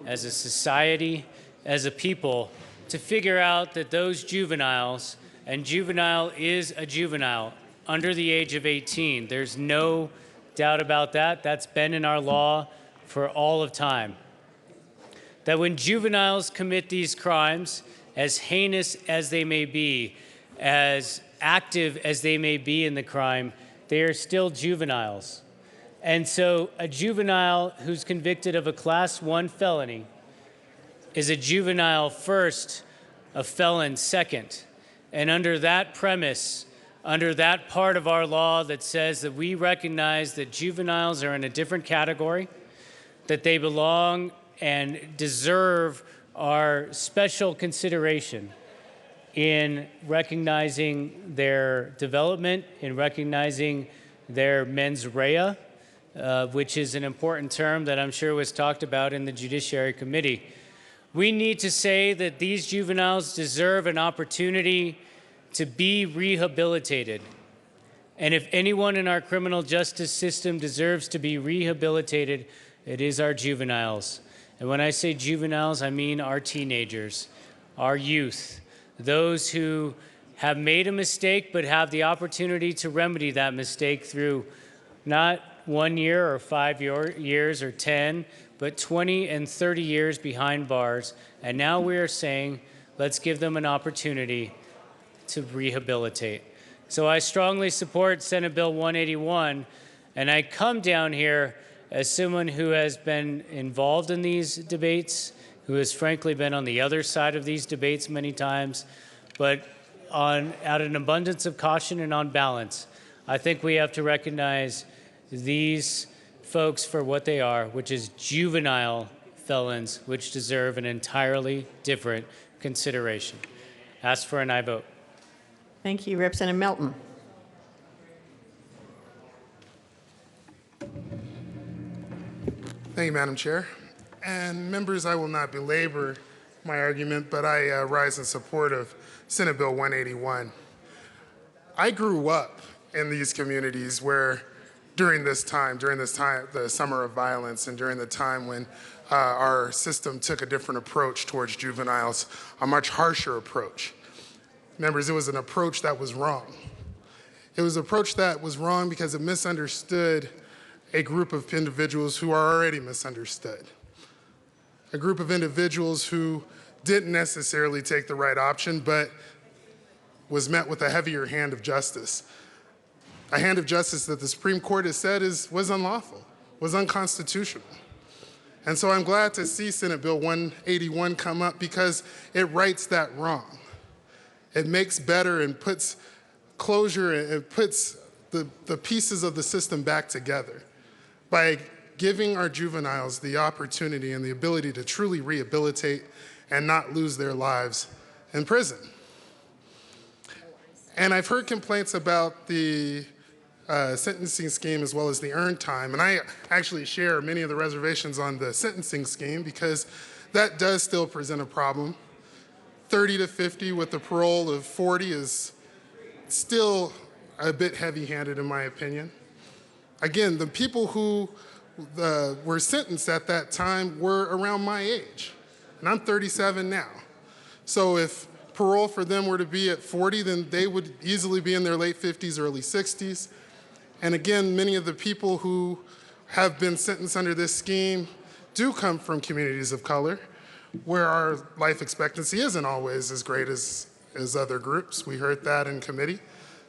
as a society, as a people, to figure out that those juveniles, and juvenile is a juvenile under the age of 18. There's no doubt about that. That's been in our law for all of time. That when juveniles commit these crimes, as heinous as they may be, as active as they may be in the crime, they are still juveniles. And so a juvenile who's convicted of a Class 1 felony is a juvenile first, a felon second. And under that premise, under that part of our law that says that we recognize that juveniles are in a different category, that they belong and deserve our special consideration in recognizing their development, in recognizing their mens rea, which is an important term that I'm sure was talked about in the Judiciary Committee. We need to say that these juveniles deserve an opportunity to be rehabilitated. And if anyone in our criminal justice system deserves to be rehabilitated, it is our juveniles. And when I say juveniles, I mean our teenagers, our youth, those who have made a mistake but have the opportunity to remedy that mistake through not 1 year or 5 years or 10, but 20 and 30 years behind bars. And now we are saying, let's give them an opportunity to rehabilitate. So I strongly support Senate Bill 181, and I come down here as someone who has been involved in these debates, who has frankly been on the other side of these debates many times, but out of an abundance of caution and on balance, I think we have to recognize these folks for what they are, which is juvenile felons, which deserve an entirely different consideration. Ask for an aye vote. Thank you. Representative Melton. Thank you, Madam Chair. And members, I will not belabor my argument, but I rise in support of Senate Bill 181. I grew up in these communities where during this time, the summer of violence, and during the time when our system took a different approach towards juveniles, a much harsher approach. Members, it was an approach that was wrong. It was an approach that was wrong because it misunderstood a group of individuals who are already misunderstood. A group of individuals who didn't necessarily take the right option, but was met with a heavier hand of justice. A hand of justice that the Supreme Court has said was unlawful, was unconstitutional. And so I'm glad to see Senate Bill 181 come up because it rights that wrong. It makes better and puts closure and puts the pieces of the system back together by giving our juveniles the opportunity and the ability to truly rehabilitate and not lose their lives in prison. And I've heard complaints about the sentencing scheme as well as the earned time. And I actually share many of the reservations on the sentencing scheme because that does still present a problem. 30 to 50 with a parole of 40 is still a bit heavy-handed in my opinion. Again, the people who were sentenced at that time were around my age, and I'm 37 now. So if parole for them were to be at 40, then they would easily be in their late 50s, early 60s. And again, many of the people who have been sentenced under this scheme do come from communities of color, where our life expectancy isn't always as great as other groups. We heard that in committee,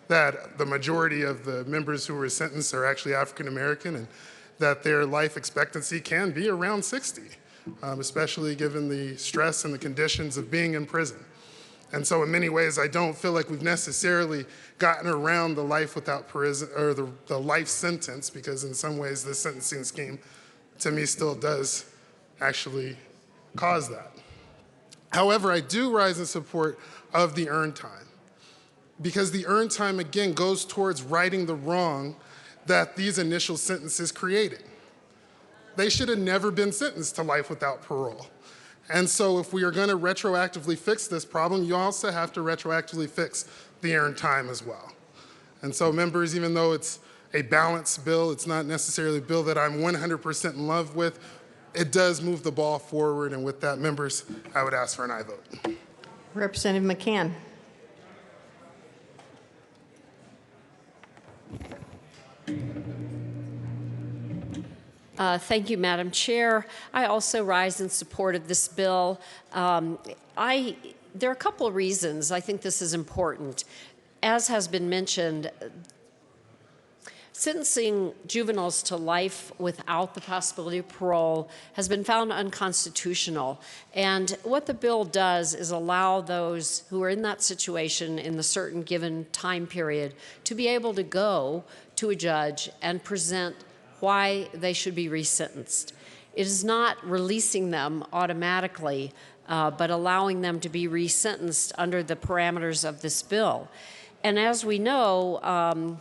that the majority of the members who were sentenced are actually African American, and that their life expectancy can be around 60, especially given the stress and the conditions of being in prison. And so in many ways, I don't feel like we've necessarily gotten around the life without prison, or the life sentence, because in some ways the sentencing scheme to me still does actually cause that. However, I do rise in support of the earned time, because the earned time again goes towards righting the wrong that these initial sentences created. They should have never been sentenced to life without parole. And so if we are going to retroactively fix this problem, you also have to retroactively fix the earned time as well. And so members, even though it's a balanced bill, it's not necessarily a bill that I'm 100% in love with, it does move the ball forward. And with that, members, I would ask for an aye vote. Representative McCann. Thank you, Madam Chair. I also rise in support of this bill. There are a couple of reasons I think this is important. As has been mentioned, sentencing juveniles to life without the possibility of parole has been found unconstitutional. And what the bill does is allow those who are in that situation in the certain given time period to be able to go to a judge and present why they should be resentenced. It is not releasing them automatically, but allowing them to be resentenced under the parameters of this bill. And as we know,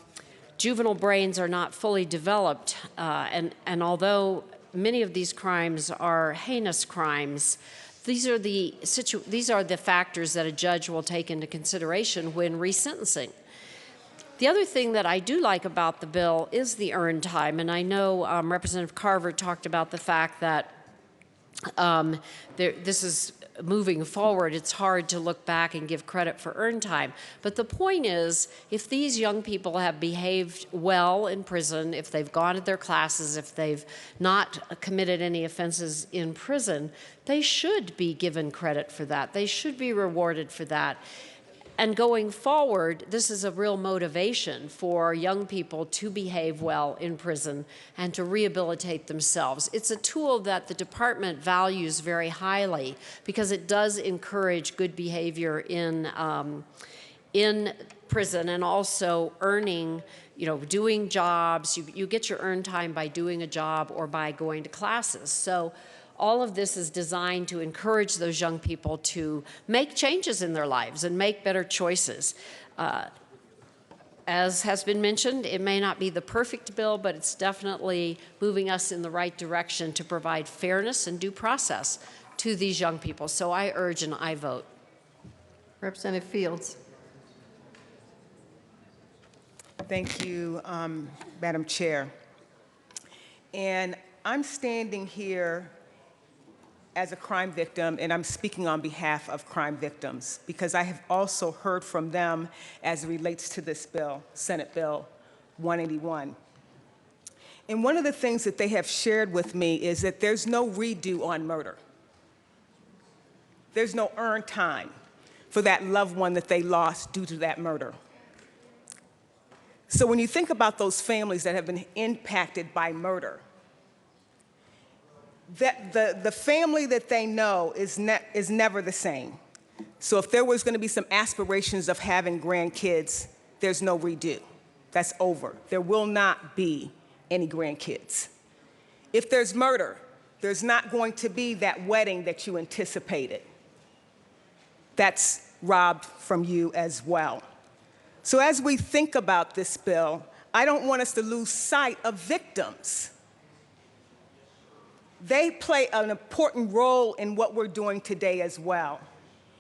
juvenile brains are not fully developed, and although many of these crimes are heinous crimes, these are the factors that a judge will take into consideration when resentencing. The other thing that I do like about the bill is the earned time, and I know Representative Carver talked about the fact that this is moving forward. It's hard to look back and give credit for earned time. But the point is, if these young people have behaved well in prison, if they've gone to their classes, if they've not committed any offenses in prison, they should be given credit for that. They should be rewarded for that. And going forward, this is a real motivation for young people to behave well in prison and to rehabilitate themselves. It's a tool that the department values very highly because it does encourage good behavior in prison and also earning, doing jobs. You get your earned time by doing a job or by going to classes. So all of this is designed to encourage those young people to make changes in their lives and make better choices. As has been mentioned, it may not be the perfect bill, but it's definitely moving us in the right direction to provide fairness and due process to these young people. So I urge an aye vote. Representative Fields. Thank you, Madam Chair. And I'm standing here as a crime victim, and I'm speaking on behalf of crime victims because I have also heard from them as it relates to this bill, Senate Bill 181. And one of the things that they have shared with me is that there's no redo on murder. There's no earned time for that loved one that they lost due to that murder. So when you think about those families that have been impacted by murder, that the family that they know is never the same. So if there was going to be some aspirations of having grandkids, there's no redo. That's over. There will not be any grandkids. If there's murder, there's not going to be that wedding that you anticipated. That's robbed from you as well. So as we think about this bill, I don't want us to lose sight of victims. They play an important role in what we're doing today as well.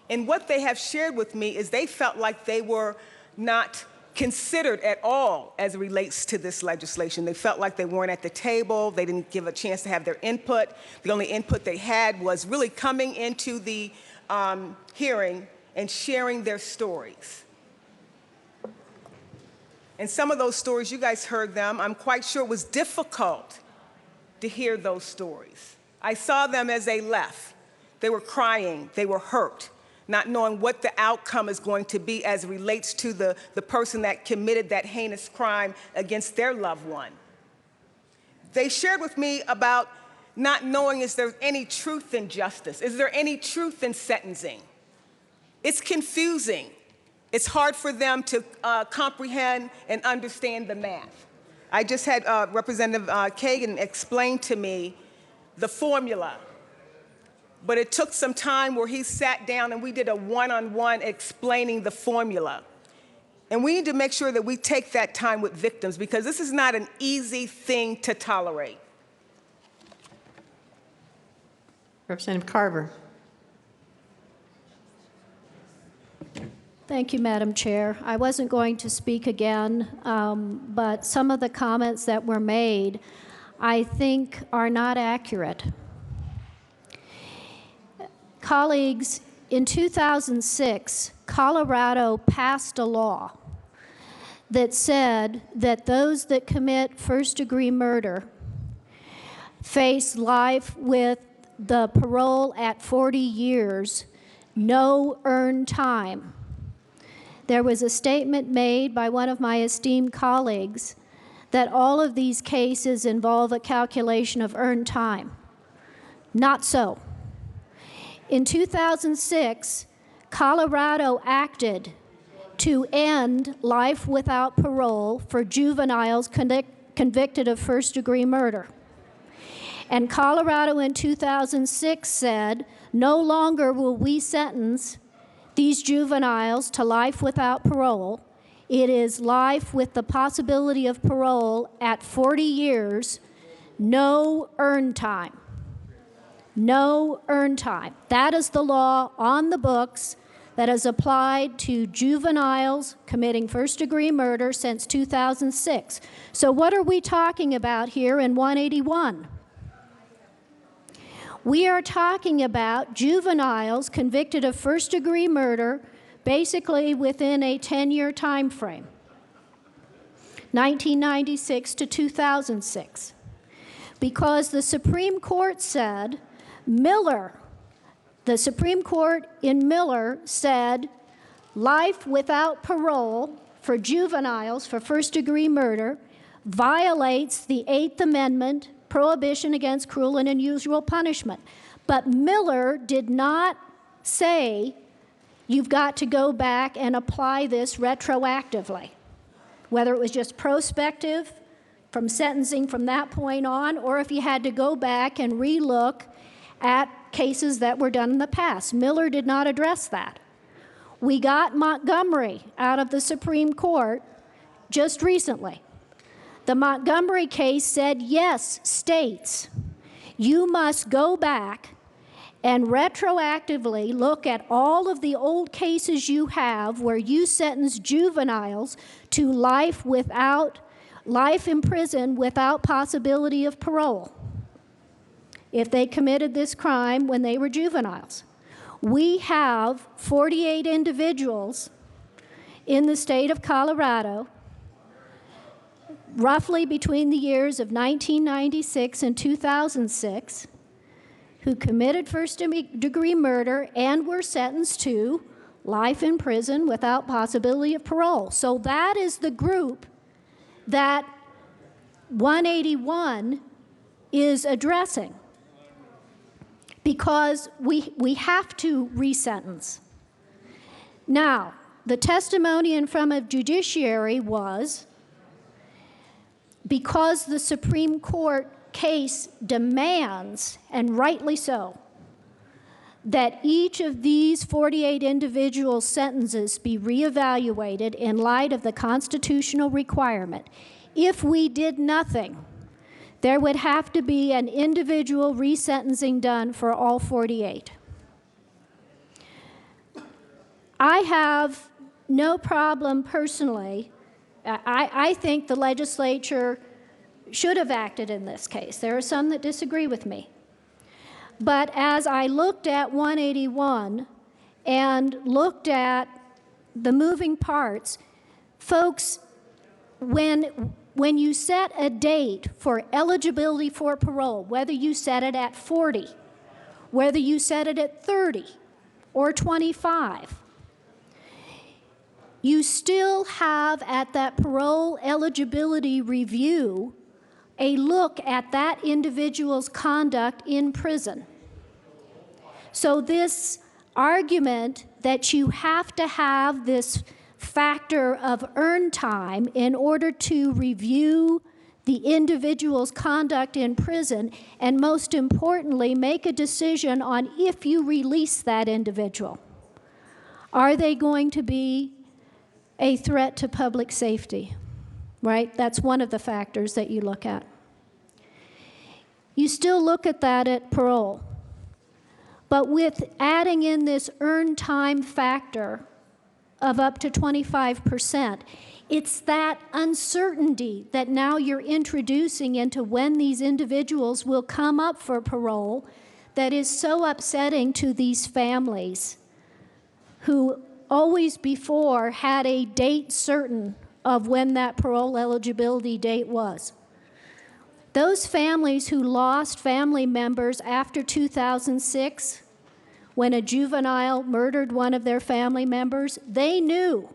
And what they have shared with me is they felt like they were not considered at all as it relates to this legislation. They felt like they weren't at the table. They didn't give a chance to have their input. The only input they had was really coming into the hearing and sharing their stories. And some of those stories, you guys heard them. I'm quite sure it was difficult to hear those stories. I saw them as they left. They were crying, they were hurt, not knowing what the outcome is going to be as it relates to the person that committed that heinous crime against their loved one. They shared with me about not knowing is there any truth in justice? Is there any truth in sentencing? It's confusing. It's hard for them to comprehend and understand the math. I just had Representative Kagan explain to me the formula, but it took some time where he sat down and we did a one-on-one explaining the formula. And we need to make sure that we take that time with victims because this is not an easy thing to tolerate. Representative Carver. Thank you, Madam Chair. I wasn't going to speak again, but some of the comments that were made, I think, are not accurate. Colleagues, in 2006, Colorado passed a law that said that those that commit first-degree murder face life with the parole at 40 years, no earned time. There was a statement made by one of my esteemed colleagues that all of these cases involve a calculation of earned time. Not so. In 2006, Colorado acted to end life without parole for juveniles convicted of first-degree murder. And Colorado in 2006 said, no longer will we sentence these juveniles to life without parole. It is life with the possibility of parole at 40 years, no earned time. No earned time. That is the law on the books that has applied to juveniles committing first-degree murder since 2006. So what are we talking about here in 181? We are talking about juveniles convicted of first-degree murder basically within a 10-year time frame, 1996 to 2006, because the Supreme Court said, the Supreme Court in Miller said, life without parole for juveniles for first-degree murder violates the 8th Amendment prohibition against cruel and unusual punishment. But Miller did not say you've got to go back and apply this retroactively, whether it was just prospective from sentencing from that point on, or if you had to go back and relook at cases that were done in the past. Miller did not address that. We got Montgomery out of the Supreme Court just recently. The Montgomery case said, yes, states, you must go back and retroactively look at all of the old cases you have where you sentence juveniles to life in prison without possibility of parole if they committed this crime when they were juveniles. We have 48 individuals in the state of Colorado, roughly between the years of 1996 and 2006, who committed first-degree murder and were sentenced to life in prison without possibility of parole. So that is the group that 181 is addressing, because we have to resentence. Now, the testimony in front of judiciary was, because the Supreme Court case demands, and rightly so, that each of these 48 individual sentences be reevaluated in light of the constitutional requirement. If we did nothing, there would have to be an individual resentencing done for all 48. I have no problem personally. I think the legislature should have acted in this case. There are some that disagree with me. But as I looked at 181 and looked at the moving parts, folks, when you set a date for eligibility for parole, whether you set it at 40, whether you set it at 30 or 25, you still have at that parole eligibility review a look at that individual's conduct in prison. So this argument that you have to have this factor of earned time in order to review the individual's conduct in prison, and most importantly, make a decision on if you release that individual. Are they going to be a threat to public safety? Right? That's one of the factors that you look at. You still look at that at parole. But with adding in this earned time factor of up to 25%, it's that uncertainty that now you're introducing into when these individuals will come up for parole that is so upsetting to these families who always before had a date certain of when that parole eligibility date was. Those families who lost family members after 2006, when a juvenile murdered one of their family members, they knew,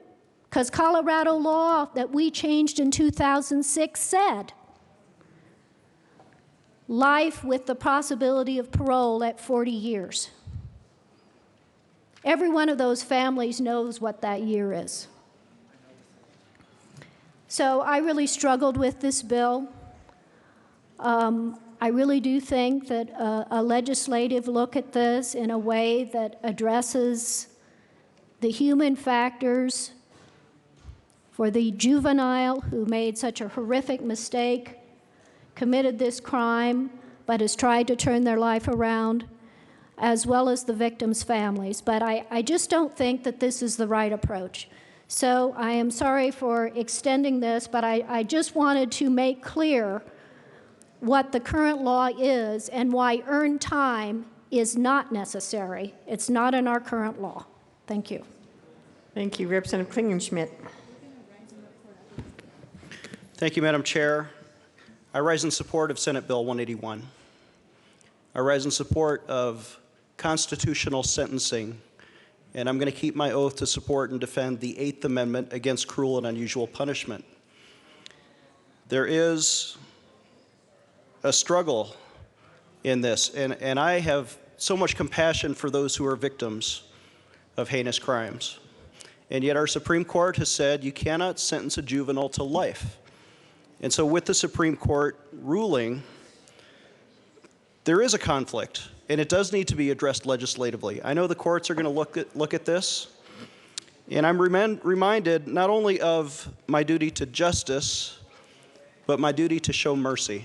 because Colorado law that we changed in 2006 said life with the possibility of parole at 40 years. Every one of those families knows what that year is. So I really struggled with this bill. I really do think that a legislative look at this in a way that addresses the human factors for the juvenile who made such a horrific mistake, committed this crime, but has tried to turn their life around, as well as the victims' families. But I just don't think that this is the right approach. So I am sorry for extending this, but I just wanted to make clear what the current law is and why earned time is not necessary. It's not in our current law. Thank you. Thank you. Representative Klingenschmidt. Thank you, Madam Chair. I rise in support of Senate Bill 181. I rise in support of constitutional sentencing and I'm going to keep my oath to support and defend the Eighth Amendment against cruel and unusual punishment. There is a struggle in this, and I have so much compassion for those who are victims of heinous crimes. And yet our Supreme Court has said you cannot sentence a juvenile to life. And so with the Supreme Court ruling, there is a conflict, and it does need to be addressed legislatively. I know the courts are going to look at this, and I'm reminded not only of my duty to justice, but my duty to show mercy.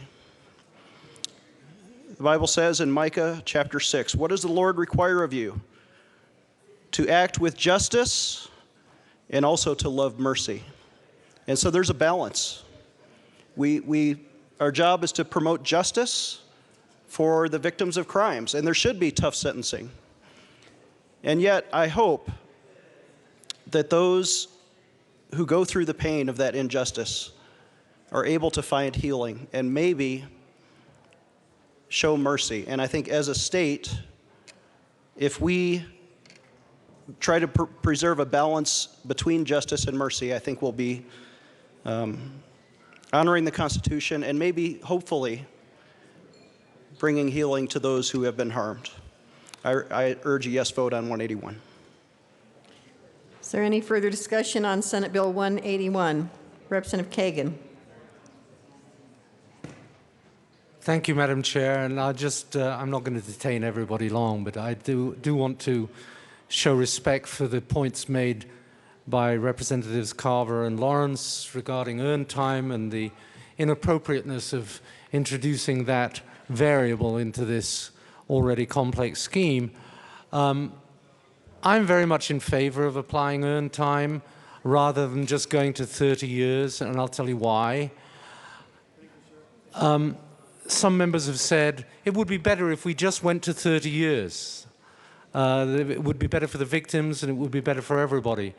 The Bible says in Micah chapter 6, what does the Lord require of you? To act with justice and also to love mercy. And so there's a balance. Our job is to promote justice for the victims of crimes, and there should be tough sentencing. And yet, I hope that those who go through the pain of that injustice are able to find healing and maybe show mercy. And I think as a state, if we try to preserve a balance between justice and mercy, I think we'll be honoring the Constitution and maybe, hopefully, bringing healing to those who have been harmed. I urge a yes vote on 181. Is there any further discussion on Senate Bill 181? Representative Kagan. Thank you, Madam Chair. And I'm not going to detain everybody long, but I do want to show respect for the points made by Representatives Carver and Lawrence regarding earned time and the inappropriateness of introducing that variable into this already complex scheme. I'm very much in favor of applying earned time rather than just going to 30 years, and I'll tell you why. Some members have said it would be better if we just went to 30 years. It would be better for the victims and it would be better for everybody.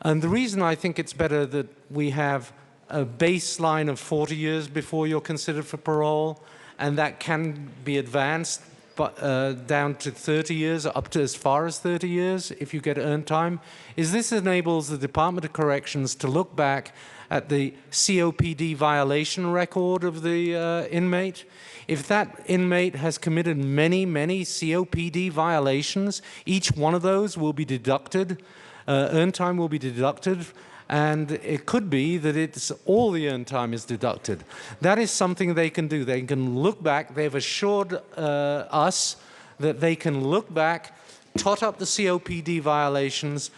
And the reason I think it's better that we have a baseline of 40 years before you're considered for parole, and that can be advanced down to 30 years, up to as far as 30 years if you get earned time, is this enables the Department of Corrections to look back at the COPD violation record of the inmate. If that inmate has committed many, many COPD violations, each one of those will be deducted, earned time will be deducted, and it could be that it's all the earned time is deducted. That is something they can do. They can look back. They've assured us that they can look back, tot up the COPD violations,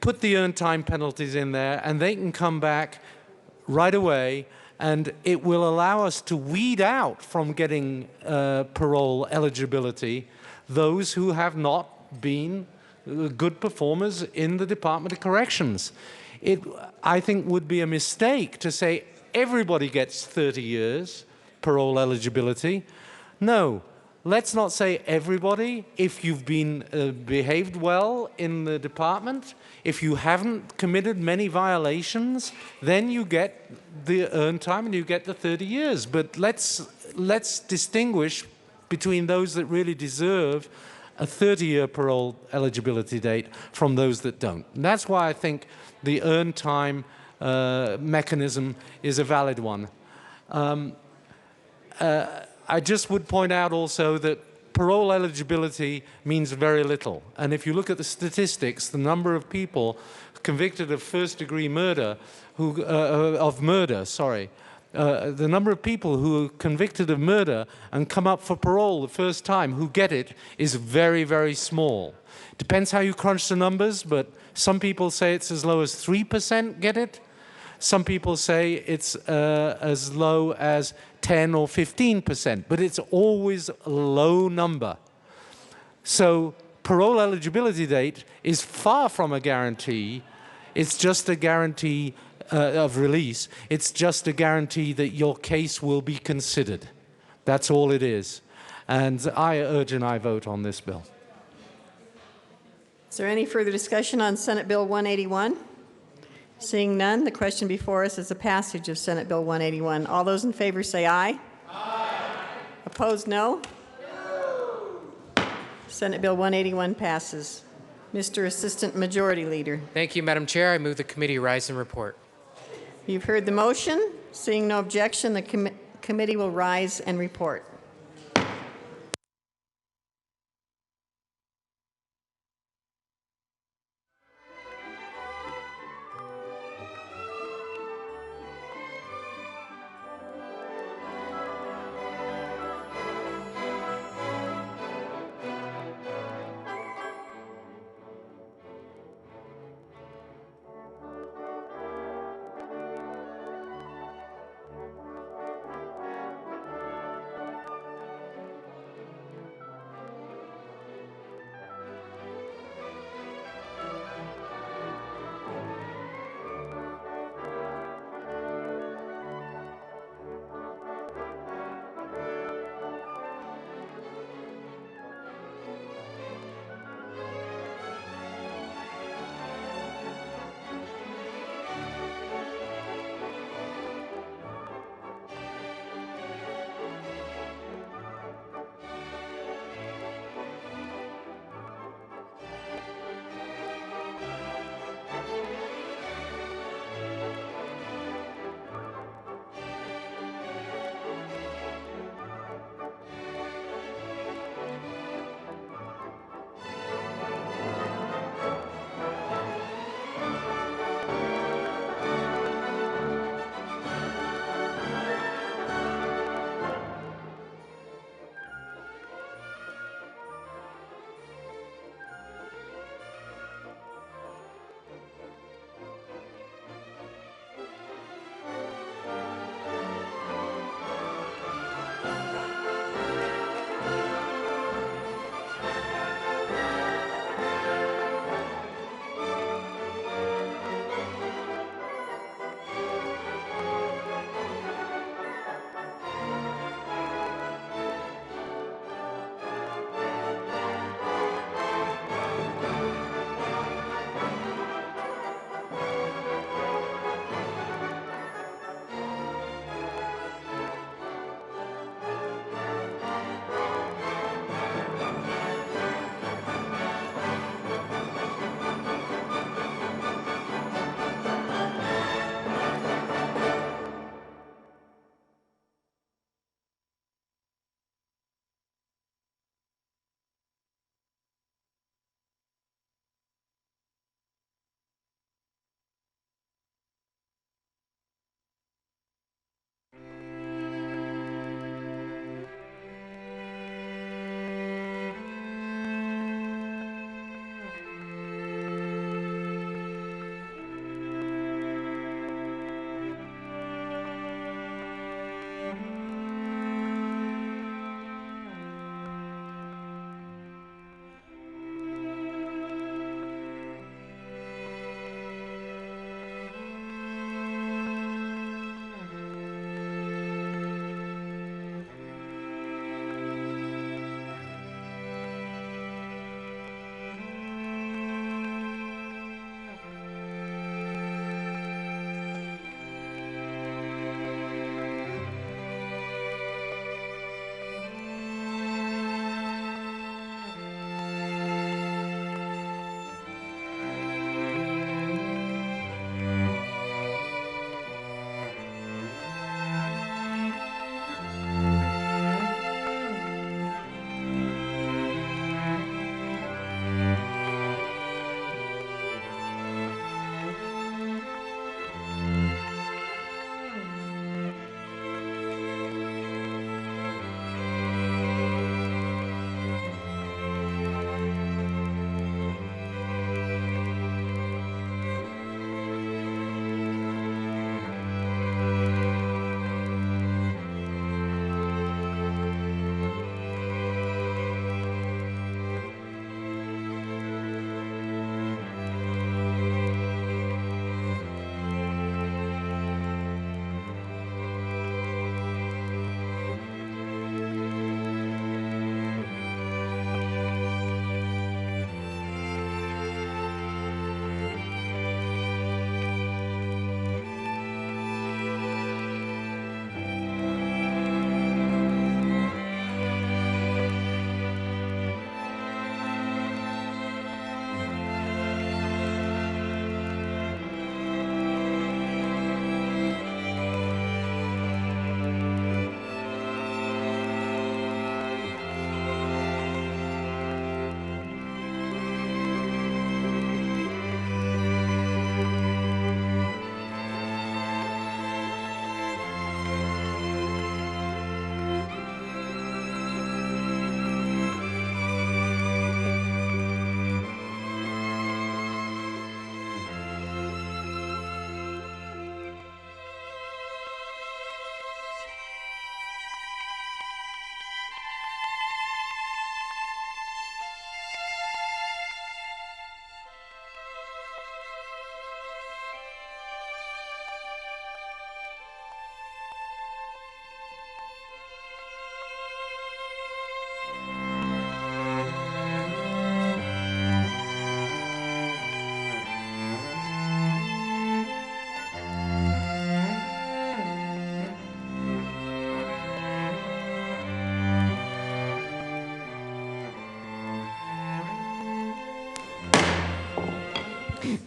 put the earned time penalties in there, and they can come back right away, and it will allow us to weed out from getting parole eligibility those who have not been good performers in the Department of Corrections. It, I think, would be a mistake to say everybody gets 30 years parole eligibility. No, let's not say everybody. If you've been behaved well in the department, if you haven't committed many violations, then you get the earned time and you get the 30 years. But let's distinguish between those that really deserve a 30-year parole eligibility date from those that don't. And that's why I think the earned time mechanism is a valid one. I just would point out also that parole eligibility means very little. And if you look at the statistics, the number of people convicted of first-degree murder, the number of people who are convicted of murder and come up for parole the first time who get it is very, very small. Depends how you crunch the numbers, but some people say it's as low as 3% get it. Some people say it's as low as 10 or 15%, but it's always a low number. So parole eligibility date is far from a guarantee. It's just a guarantee of release. It's just a guarantee that your case will be considered. That's all it is. And I urge an aye vote on this bill. Is there any further discussion on Senate Bill 181? Seeing none, the question before us is the passage of Senate Bill 181. All those in favor say aye. Aye. Opposed, no? No. Senate Bill 181 passes. Mr. Assistant Majority Leader. Thank you, Madam Chair. I move the committee rise and report. You've heard the motion. Seeing no objection, the committee will rise and report.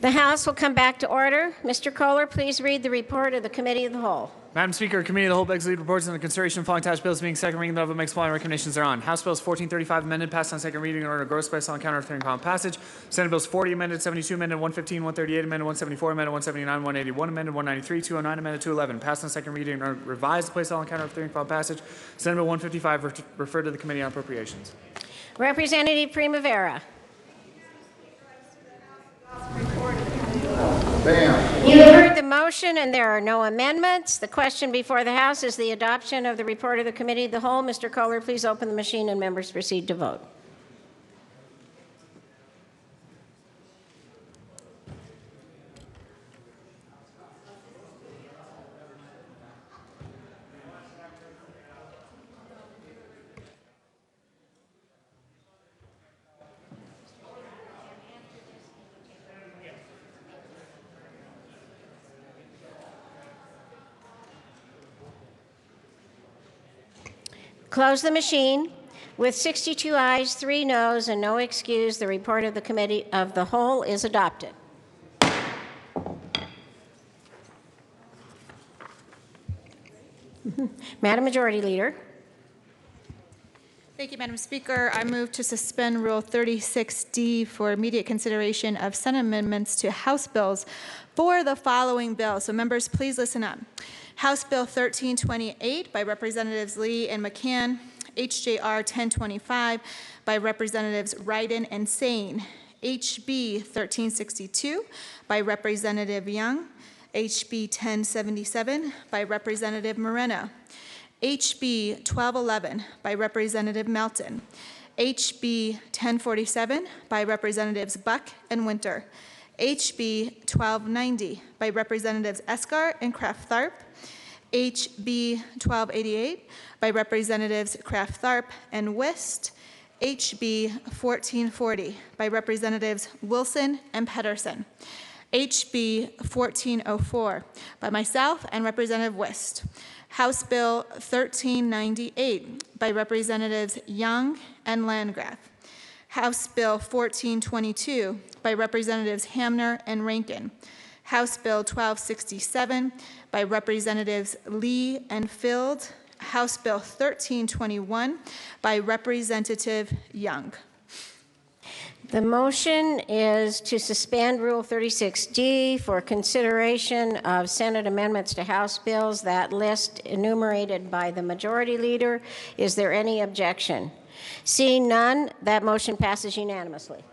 The House will come back to order. Mr. Kohler, please read the report of the Committee of the Whole. Madam Speaker, Committee of the Whole begs to lead reports on the consideration of following attached bills being second reading. The vote makes following recommendations thereon. House Bills 1435 amended, passed on second reading in order to gross by on counter of third and final passage. Senate Bills 40 amended, 72 amended, 115, 138 amended, 174 amended, 179, 181 amended, 193, 209 amended, 211. Passed on second reading in order to revise the place on counter of third and final passage. Senate Bill 155 referred to the Committee on Appropriations. Representative Primavera. You heard the motion and there are no amendments. The question before the House is the adoption of the report of the Committee of the Whole. Mr. Kohler, please open the machine and members proceed to vote. Close the machine. With 62 ayes, 3 noes, and no excuse, the report of the Committee of the Whole is adopted. Madam Majority Leader. Thank you, Madam Speaker. I move to suspend Rule 36D for immediate consideration of Senate amendments to House bills for the following bills. So members, please listen up. House Bill 1328 by Representatives Lee and McCann, HJR 1025 by Representatives Wyden and Sane, HB 1362 by Representative Young, HB 1077 by Representative Moreno, HB 1211 by Representative Melton, HB 1047 by Representatives Buck and Winter, HB 1290 by Representatives Escar and Kraft-Tharp, HB 1288 by Representatives Kraft-Tharp and Wist, HB 1440 by Representatives Wilson and Pedersen, HB 1404 by myself and Representative Wist, House Bill 1398 by Representatives Young and Landgraf, House Bill 1422 by Representatives Hamner and Rankin, House Bill 1267 by Representatives Lee and Field, House Bill 1321 by Representative Young. The motion is to suspend Rule 36D for consideration of Senate amendments to House bills. That list enumerated by the Majority Leader. Is there any objection? Seeing none, that motion passes unanimously.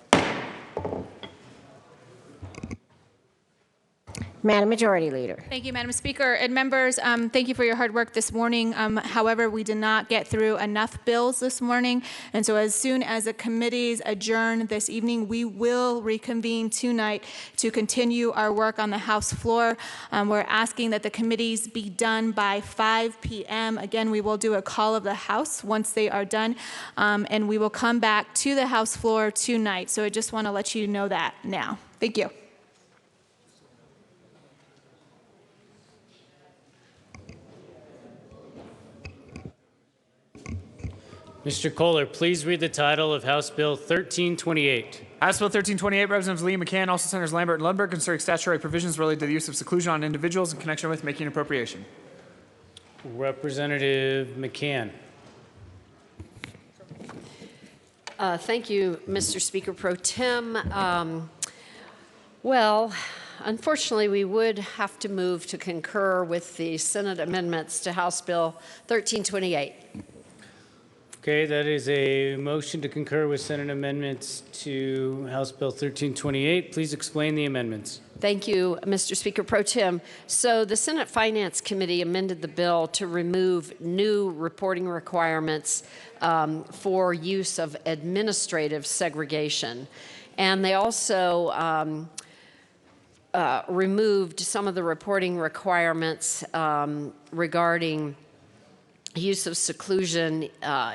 Madam Majority Leader. Thank you, Madam Speaker. And members, thank you for your hard work this morning. However, we did not get through enough bills this morning. And so as soon as the committees adjourn this evening, we will reconvene tonight to continue our work on the House floor. We're asking that the committees be done by 5 p.m. Again, we will do a call of the House once they are done. And we will come back to the House floor tonight. So I just want to let you know that now. Thank you. Mr. Kohler, please read the title of House Bill 1328. House Bill 1328, Representatives Lee and McCann, also Senators Lambert and Lundberg, concerning statutory provisions related to the use of seclusion on individuals in connection with making appropriation. Representative McCann. Thank you, Mr. Speaker Pro Tem. Well, unfortunately, we would have to move to concur with the Senate amendments to House Bill 1328. Okay, that is a motion to concur with Senate amendments to House Bill 1328. Please explain the amendments. Thank you, Mr. Speaker Pro Tem. So the Senate Finance Committee amended the bill to remove new reporting requirements for use of administrative segregation. And they also removed some of the reporting requirements regarding use of seclusion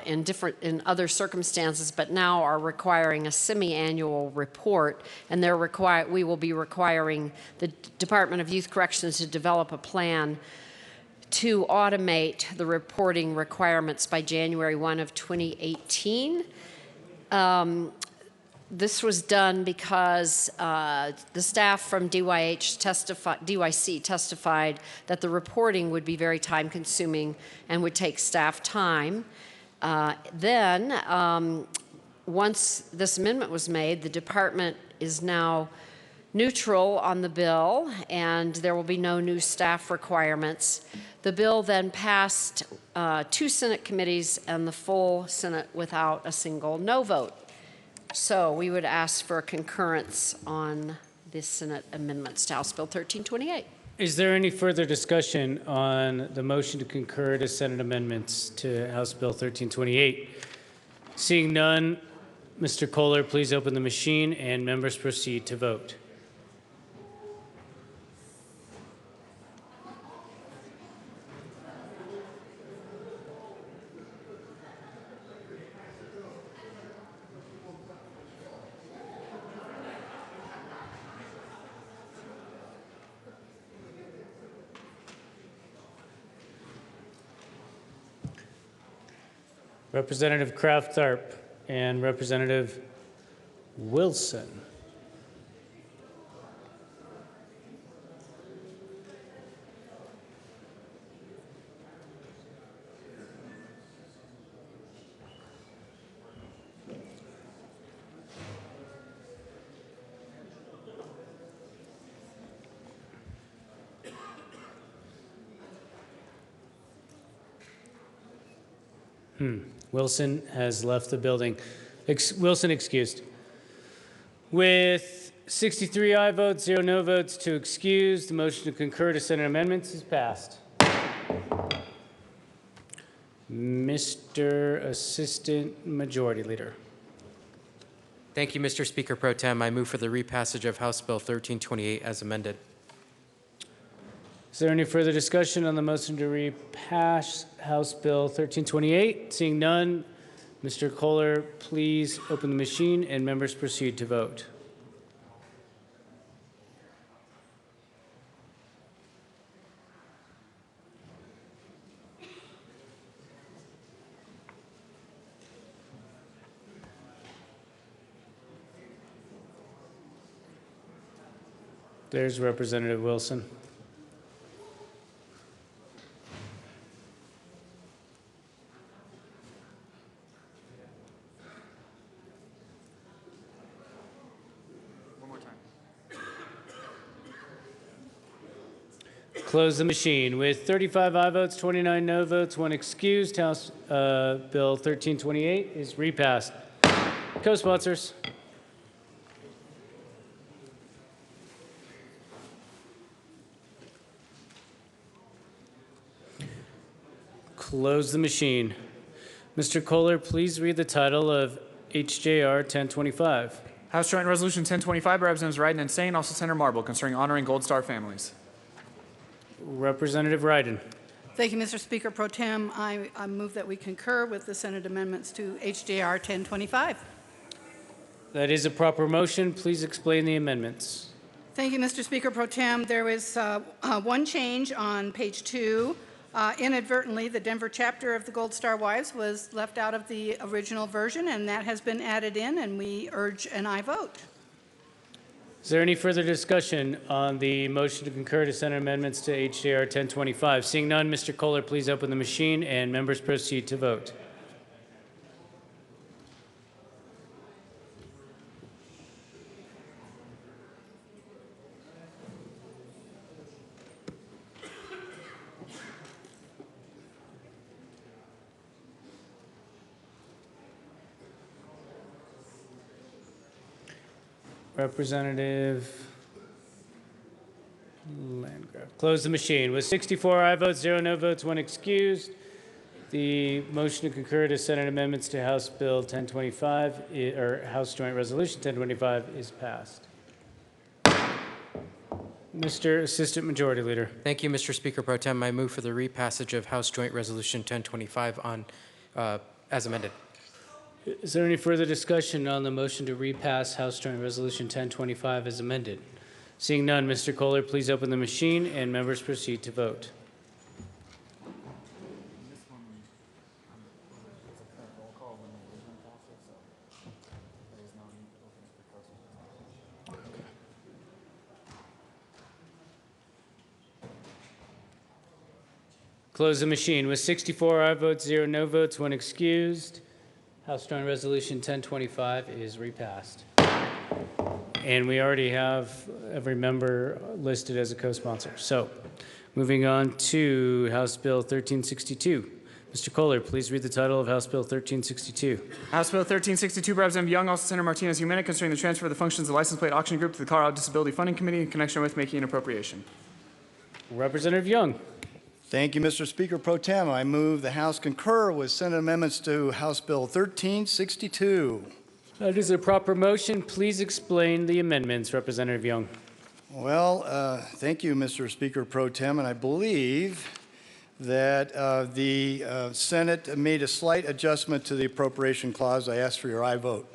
in other circumstances, but now are requiring a semi-annual report, and we will be requiring the Department of Youth Corrections to develop a plan to automate the reporting requirements by January 1 of 2018. this was done because the staff from DYC testified that the reporting would be very time consuming and would take staff time. Once this amendment was made, the department is now neutral on the bill, and there will be no new staff requirements. The bill then passed 2 Senate committees and the full Senate without a single no vote. So we would ask for a concurrence on the Senate amendments to House Bill 1328. Is there any further discussion on the motion to concur to Senate amendments to House Bill 1328? Seeing none, Mr. Kohler, please open the machine and members proceed to vote. Representative Kraft-Tharp and Representative Wilson. Wilson has left the building. Wilson excused. With 63 aye votes, 0 no votes to excuse, the motion to concur to Senate amendments is passed. Mr. Assistant Majority Leader. Thank you, Mr. Speaker Pro Tem. I move for the repassage of House Bill 1328 as amended. Is there any further discussion on the motion to repass House Bill 1328? Seeing none, Mr. Kohler, please open the machine and members proceed to vote. There's Representative Wilson. Close the machine. With 35 aye votes, 29 no votes, 1 excused, House Bill 1328 is repassed. Co-sponsors. Close the machine. Mr. Kohler, please read the title of HJR 1025. House Joint Resolution 1025 by Representatives Ryden and Sane, also Senator Marble, concerning honoring Gold Star families. Representative Ryden. Thank you, Mr. Speaker Pro Tem. I move that we concur with the Senate amendments to HJR 1025. That is a proper motion. Please explain the amendments. Thank you, Mr. Speaker Pro Tem. There was one change on page 2. Inadvertently, the Denver chapter of the Gold Star Wives was left out of the original version, and that has been added in, and we urge an aye vote. Is there any further discussion on the motion to concur to Senate amendments to HJR 1025? Seeing none, Mr. Kohler, please open the machine and members proceed to vote. Representative Landgraf. Close the machine. With 64 aye votes, 0 no votes, 1 excused, the motion to concur to Senate amendments to House Bill 1025, or House Joint Resolution 1025 is passed. Mr. Assistant Majority Leader. Thank you, Mr. Speaker Pro Tem. I move for the repassage of House Joint Resolution 1025 on, as amended. Is there any further discussion on the motion to repass House Joint Resolution 1025 as amended? Seeing none, Mr. Kohler, please open the machine and members proceed to vote. Close the machine. With 64 aye votes, 0 no votes, 1 excused, House Joint Resolution 1025 is repassed. And we already have every member listed as a co-sponsor. So, moving on to House Bill 1362. Mr. Kohler, please read the title of House Bill 1362. House Bill 1362, Representative Young, also Senator Martinez Humana, concerning the transfer of the functions of the license plate auction group to the Colorado Disability Funding Committee in connection with making an appropriation. Representative Young. Thank you, Mr. Speaker Pro Tem. I move the House concur with Senate amendments to House Bill 1362. That is a proper motion. Please explain the amendments, Representative Young. Well, thank you, Mr. Speaker Pro Tem, and I believe that the Senate made a slight adjustment to the appropriation clause. I ask for your aye vote.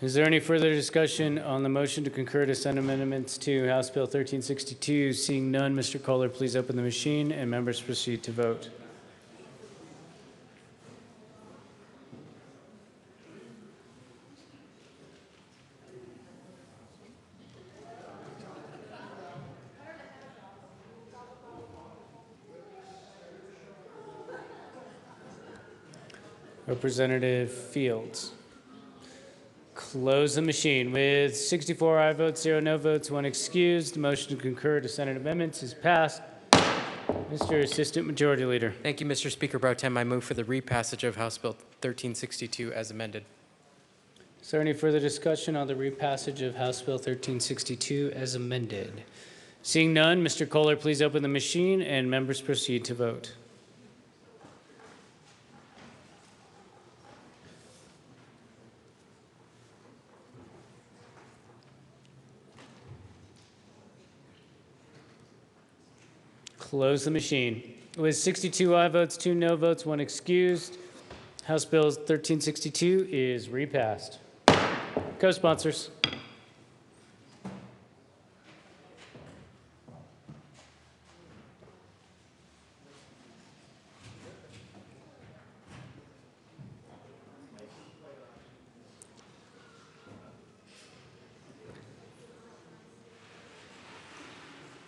Is there any further discussion on the motion to concur to Senate amendments to House Bill 1362? Seeing none, Mr. Kohler, please open the machine and members proceed to vote. Representative Fields. Close the machine. With 64 aye votes, 0 no votes, 1 excused, the motion to concur to Senate amendments is passed. Mr. Assistant Majority Leader. Thank you, Mr. Speaker Pro Tem. I move for the repassage of House Bill 1362 as amended. Is there any further discussion on the repassage of House Bill 1362 as amended? Seeing none, Mr. Kohler, please open the machine and members proceed to vote. Close the machine. With 62 aye votes, 2 no votes, 1 excused, House Bill 1362 is repassed. Co-sponsors.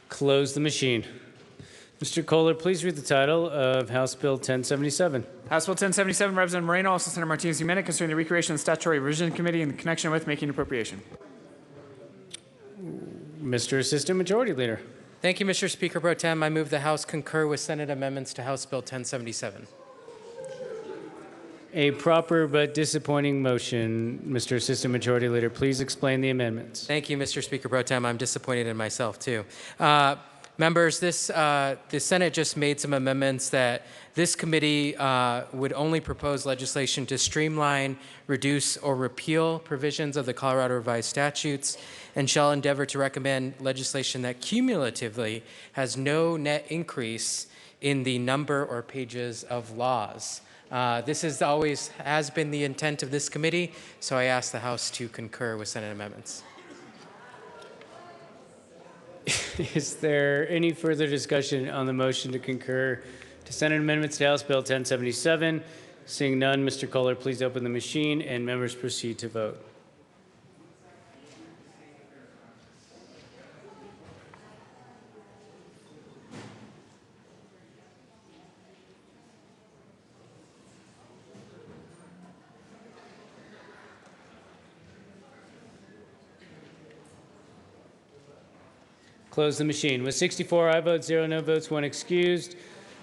Close the machine. Mr. Kohler, please read the title of House Bill 1077. House Bill 1077, Representative Moreno, also Senator Martinez Humana, concerning the recreation and statutory revision committee in connection with making appropriation. Mr. Assistant Majority Leader. Thank you, Mr. Speaker Pro Tem. I move the House concur with Senate amendments to House Bill 1077. A proper but disappointing motion. Mr. Assistant Majority Leader, please explain the amendments. Thank you, Mr. Speaker Pro Tem. I'm disappointed in myself, too. Members, the Senate just made some amendments that this committee would only propose legislation to streamline, reduce, or repeal provisions of the Colorado Revised Statutes, and shall endeavor to recommend legislation that cumulatively has no net increase in the number or pages of laws. This has been the intent of this committee, so I ask the House to concur with Senate amendments. Is there any further discussion on the motion to concur to Senate amendments to House Bill 1077? Seeing none, Mr. Kohler, please open the machine and members proceed to vote. Close the machine. With 64 aye votes, 0 no votes, 1 excused,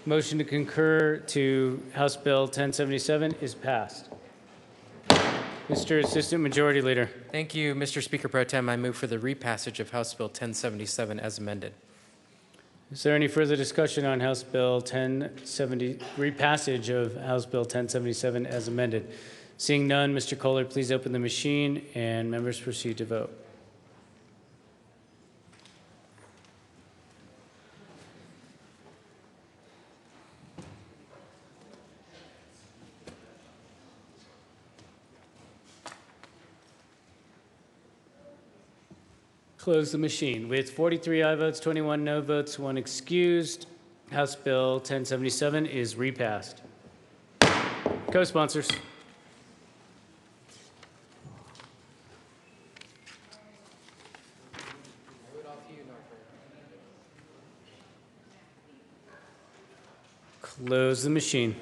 motion to concur to House Bill 1077 is passed. Mr. Assistant Majority Leader. Thank you, Mr. Speaker Pro Tem. I move for the repassage of House Bill 1077 as amended. Is there any further discussion on House Bill 1070, repassage of House Bill 1077 as amended? Seeing none, Mr. Kohler, please open the machine and members proceed to vote. Close the machine. With 43 aye votes, 21 no votes, 1 excused, House Bill 1077 is repassed. Co-sponsors. Close the machine.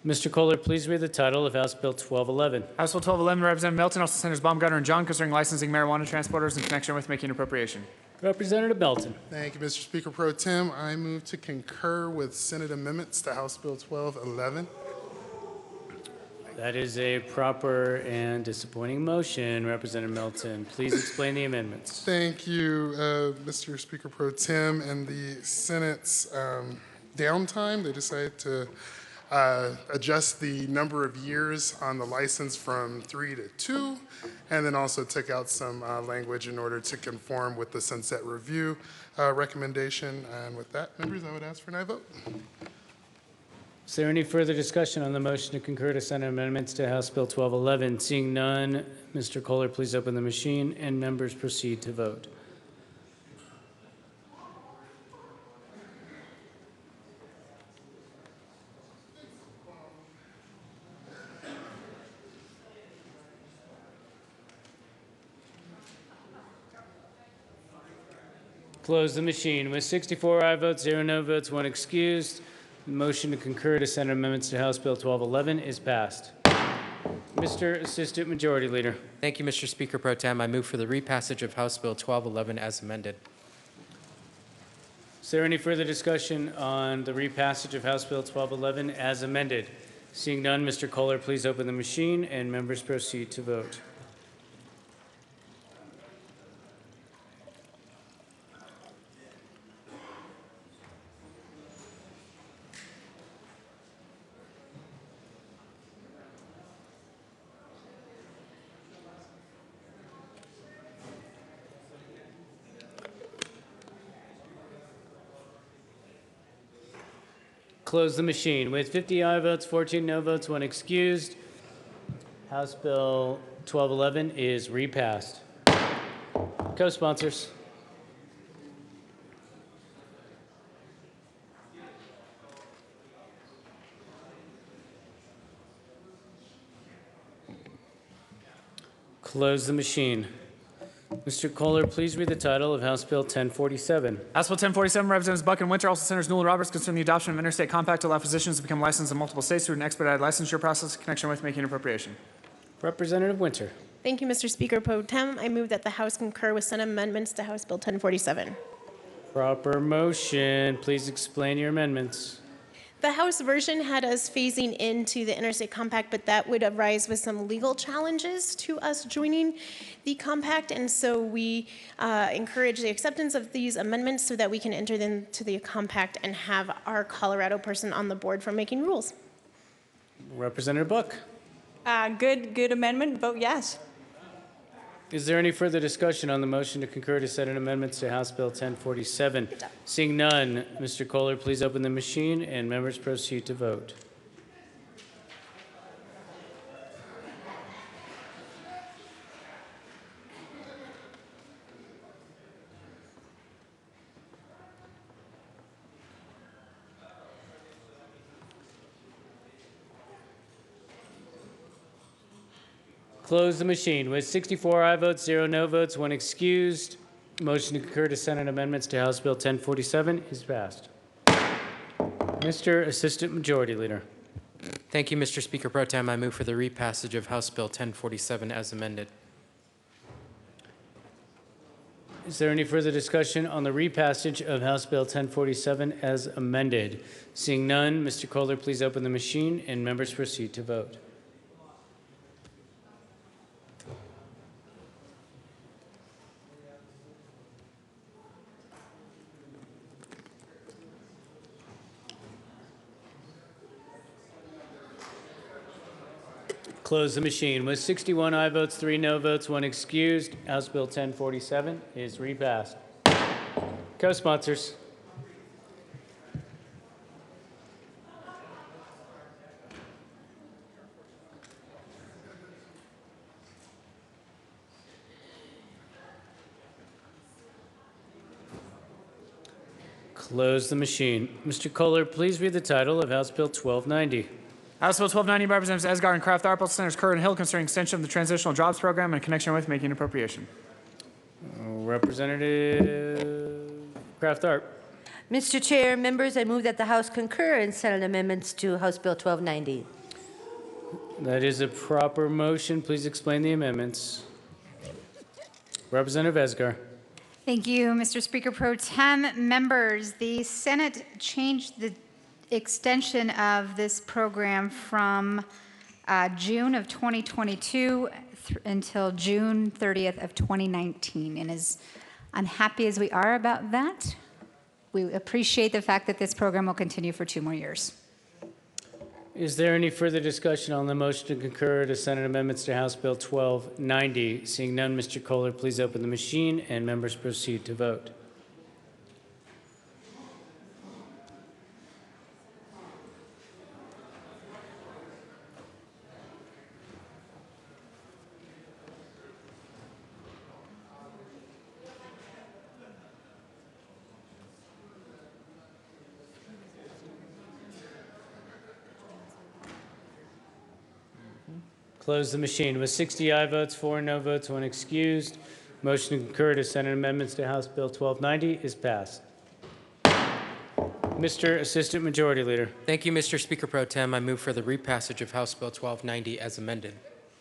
Mr. Kohler, please read the title of House Bill 1211. House Bill 1211, Representative Melton, also Senators Baumgartner and John, concerning licensing marijuana transporters in connection with making appropriation. Representative Melton. Thank you, Mr. Speaker Pro Tem. I move to concur with Senate amendments to House Bill 1211. That is a proper and disappointing motion. Representative Melton, please explain the amendments. Thank you, Mr. Speaker Pro Tem. And the Senate's downtime, they decided to adjust the number of years on the license from 3 to 2, and then also took out some language in order to conform with the sunset review recommendation. And with that, members, I would ask for an aye vote. Is there any further discussion on the motion to concur to Senate amendments to House Bill 1211? Seeing none, Mr. Kohler, please open the machine, and members proceed to vote. Close the machine. With 64 aye votes, 0 no votes, 1 excused, the motion to concur to Senate amendments to House Bill 1211 is passed. Mr. Assistant Majority Leader. Thank you, Mr. Speaker Pro Tem. I move for the repassage of House Bill 1211 as amended. Is there any further discussion on the repassage of House Bill 1211 as amended? Seeing none, Mr. Kohler, please open the machine, and members proceed to vote. Close the machine. With 50 aye votes, 14 no votes, 1 excused, House Bill 1211 is repassed. Co-sponsors. Close the machine. Mr. Kohler, please read the title of House Bill 1047. House Bill 1047, Representatives Buck and Winter, also Senators Newell and Roberts, concerning the adoption of an interstate compact to allow physicians to become licensed in multiple states through an expedited licensure process in connection with making appropriation. Representative Winter. Thank you, Mr. Speaker Pro Tem. I move that the House concur with Senate amendments to House Bill 1047. Proper motion. Please explain your amendments. The House version had us phasing into the interstate compact, but that would arise with some legal challenges to us joining the compact, and so we encourage the acceptance of these amendments so that we can enter into the compact and have our Colorado person on the board for making rules. Representative Buck. Good amendment. Vote yes. Is there any further discussion on the motion to concur to Senate amendments to House Bill 1047? Seeing none, Mr. Kohler, please open the machine, and members proceed to vote. Close the machine. With 64 aye votes, 0 no votes, 1 excused, motion to concur to Senate amendments to House Bill 1047 is passed. Mr. Assistant Majority Leader. Thank you, Mr. Speaker Pro Tem. I move for the repassage of House Bill 1047 as amended. Is there any further discussion on the repassage of House Bill 1047 as amended? Seeing none, Mr. Kohler, please open the machine, and members proceed to vote. Close the machine. With 61 aye votes, 3 no votes, 1 excused, House Bill 1047 is repassed. Co-sponsors. Close the machine. Mr. Kohler, please read the title of House Bill 1290. House Bill 1290, Representatives Esgar and Kraft Arpels, Senators Kerr and Hill, concerning extension of the Transitional Jobs Program in connection with making appropriation. Representative Kraft Arp. Mr. Chair, members, I move that the House concur in Senate amendments to House Bill 1290. That is a proper motion. Please explain the amendments. Representative Esgar. Thank you, Mr. Speaker Pro Tem. Members, the Senate changed the extension of this program from June of 2022 until June 30th of 2019. And as unhappy as we are about that, we appreciate the fact that this program will continue for 2 more years. Is there any further discussion on the motion to concur to Senate amendments to House Bill 1290? Seeing none, Mr. Kohler, please open the machine and members proceed to vote. Close the machine. With 60 aye votes, 4 no votes, 1 excused, motion to concur to Senate amendments to House Bill 1290 is passed. Mr. Assistant Majority Leader. Thank you, Mr. Speaker Pro Tem. I move for the repassage of House Bill 1290 as amended.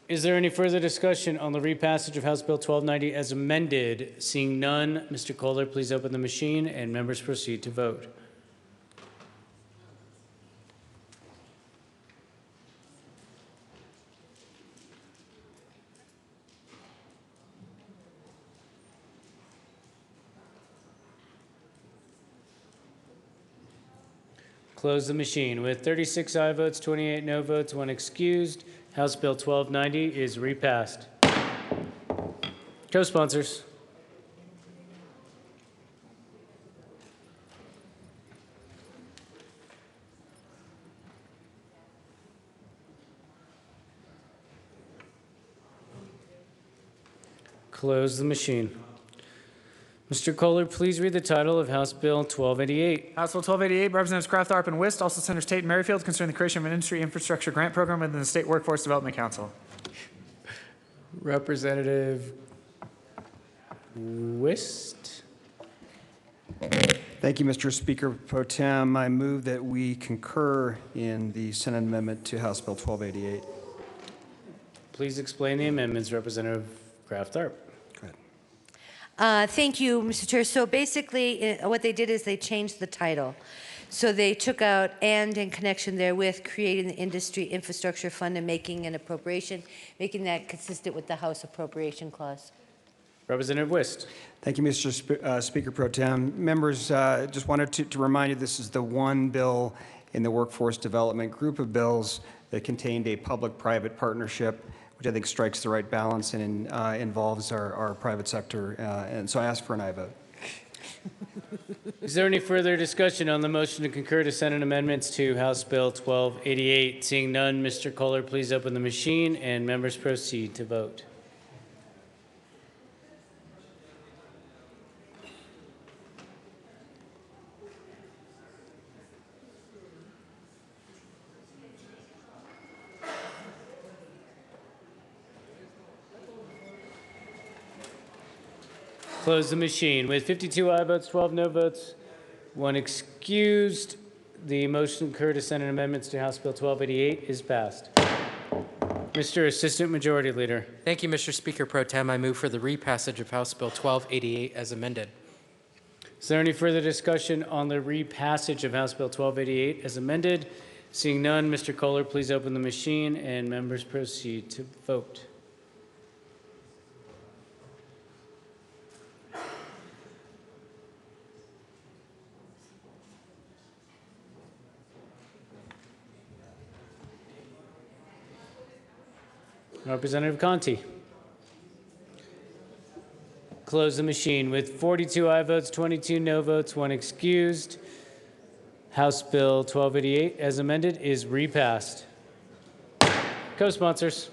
Is there any further discussion on the repassage of House Bill 1290 as amended? Seeing none, Mr. Kohler, please open the machine and members proceed to vote. Close the machine. With 36 aye votes, 28 no votes, 1 excused, House Bill 1290 is repassed. Co-sponsors. Close the machine. Mr. Kohler, please read the title of House Bill 1288. House Bill 1288, Representatives Kraft, Tharp, and Wist, also Senators Tate and Merrifield, concerning the creation of an industry infrastructure grant program within the State Workforce Development Council. Representative Wist. Thank you, Mr. Speaker Pro Tem. I move that we concur in the Senate amendment to House Bill 1288. Please explain the amendments, Representative Kraft Tharp. Thank you, Mr. Chair. So basically, what they did is they changed the title. So they took out "and" in connection therewith, creating the Industry Infrastructure Fund and making an appropriation, making that consistent with the House Appropriation Clause. Representative Wist. Thank you, Mr. Speaker Pro Tem. Members, just wanted to remind you this is the one bill in the workforce development group of bills that contained a public-private partnership, which I think strikes the right balance and involves our private sector. And so I ask for an aye vote. Is there any further discussion on the motion to concur to Senate amendments to House Bill 1288? Seeing none, Mr. Kohler, please open the machine and members proceed to vote. Close the machine. With 52 aye votes, 12 no votes, 1 excused, the motion to concur to Senate amendments to House Bill 1288 is passed. Mr. Assistant Majority Leader. Thank you, Mr. Speaker Pro Tem. I move for the repassage of House Bill 1288 as amended. Is there any further discussion on the repassage of House Bill 1288 as amended? Seeing none, Mr. Kohler, please open the machine and members proceed to vote. Representative Conti. Close the machine. With 42 aye votes, 22 no votes, 1 excused, House Bill 1288 as amended is repassed. Co-sponsors.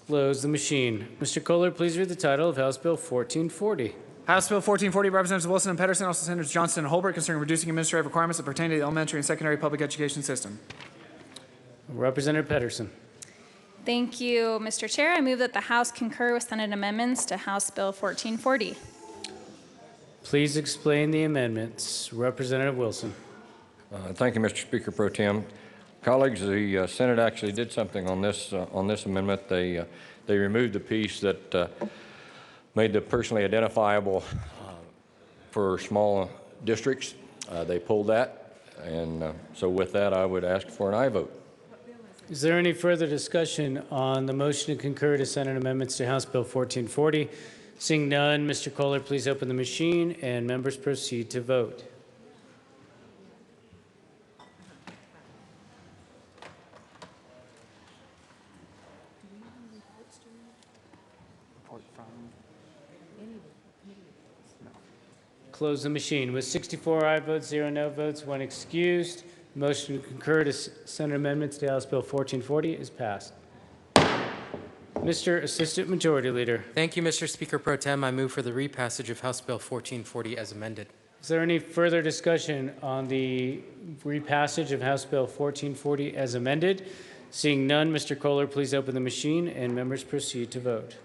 Close the machine. Mr. Kohler, please read the title of House Bill 1440. House Bill 1440, Representatives Wilson and Pedersen, also Senators Johnston and Holbert, concerning reducing administrative requirements that pertain to the elementary and secondary public education system. Representative Pedersen. Thank you, Mr. Chair. I move that the House concur with Senate amendments to House Bill 1440. Please explain the amendments. Representative Wilson. Thank you, Mr. Speaker Pro Tem. Colleagues, the Senate actually did something on this amendment. They removed the piece that made the personally identifiable for small districts. They pulled that, and so with that, I would ask for an aye vote. Is there any further discussion on the motion to concur to Senate amendments to House Bill 1440? Seeing none, Mr. Kohler, please open the machine, and members proceed to vote. Close the machine. With 64 aye votes, 0 no votes, 1 excused, motion to concur to Senate amendments to House Bill 1440 is passed. Mr. Assistant Majority Leader. Thank you, Mr. Speaker Pro Tem. I move for the repassage of House Bill 1440 as amended. Is there any further discussion on the repassage of House Bill 1440 as amended? Seeing none, Mr. Kohler, please open the machine, and members proceed to vote.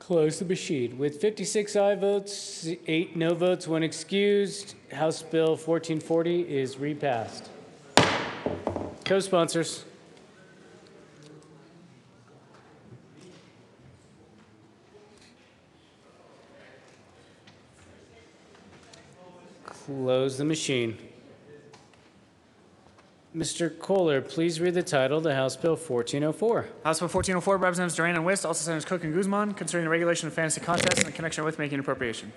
Close the machine. With 56 aye votes, 8 no votes, 1 excused, House Bill 1440 is repassed. Co-sponsors. Close the machine. Mr. Kohler, please read the title to House Bill 1404. House Bill 1404, Representatives Duran and Wist, also Senators Cook and Guzman, concerning the regulation of fantasy contests in connection with making appropriation.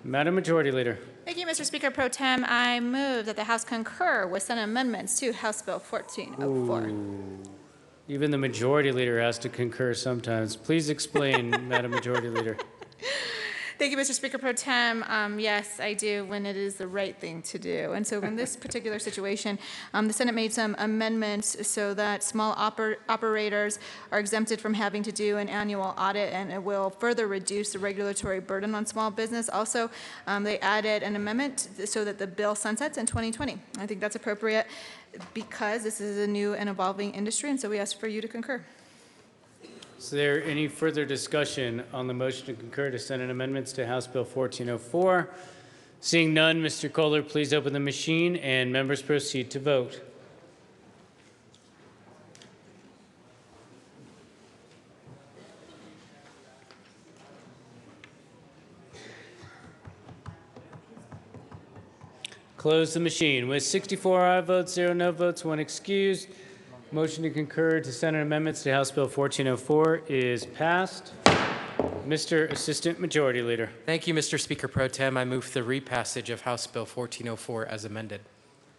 Madam Majority Leader. Thank you, Mr. Speaker Pro Tem. I move that the House concur with Senate amendments to House Bill 1404. Even the Majority Leader has to concur sometimes. Please explain, Madam Majority Leader. Thank you, Mr. Speaker Pro Tem. Yes, I do when it is the right thing to do. And so in this particular situation, the Senate made some amendments so that small operators are exempted from having to do an annual audit, and it will further reduce the regulatory burden on small business. Also, they added an amendment so that the bill sunsets in 2020. I think that's appropriate because this is a new and evolving industry, and so we ask for you to concur. Is there any further discussion on the motion to concur to Senate amendments to House Bill 1404? Seeing none, Mr. Kohler, please open the machine, and members proceed to vote. Close the machine. With 64 aye votes, 0 no votes, 1 excused, motion to concur to Senate amendments to House Bill 1404 is passed. Mr. Assistant Majority Leader. Thank you, Mr. Speaker Pro Tem. I move for the repassage of House Bill 1404 as amended.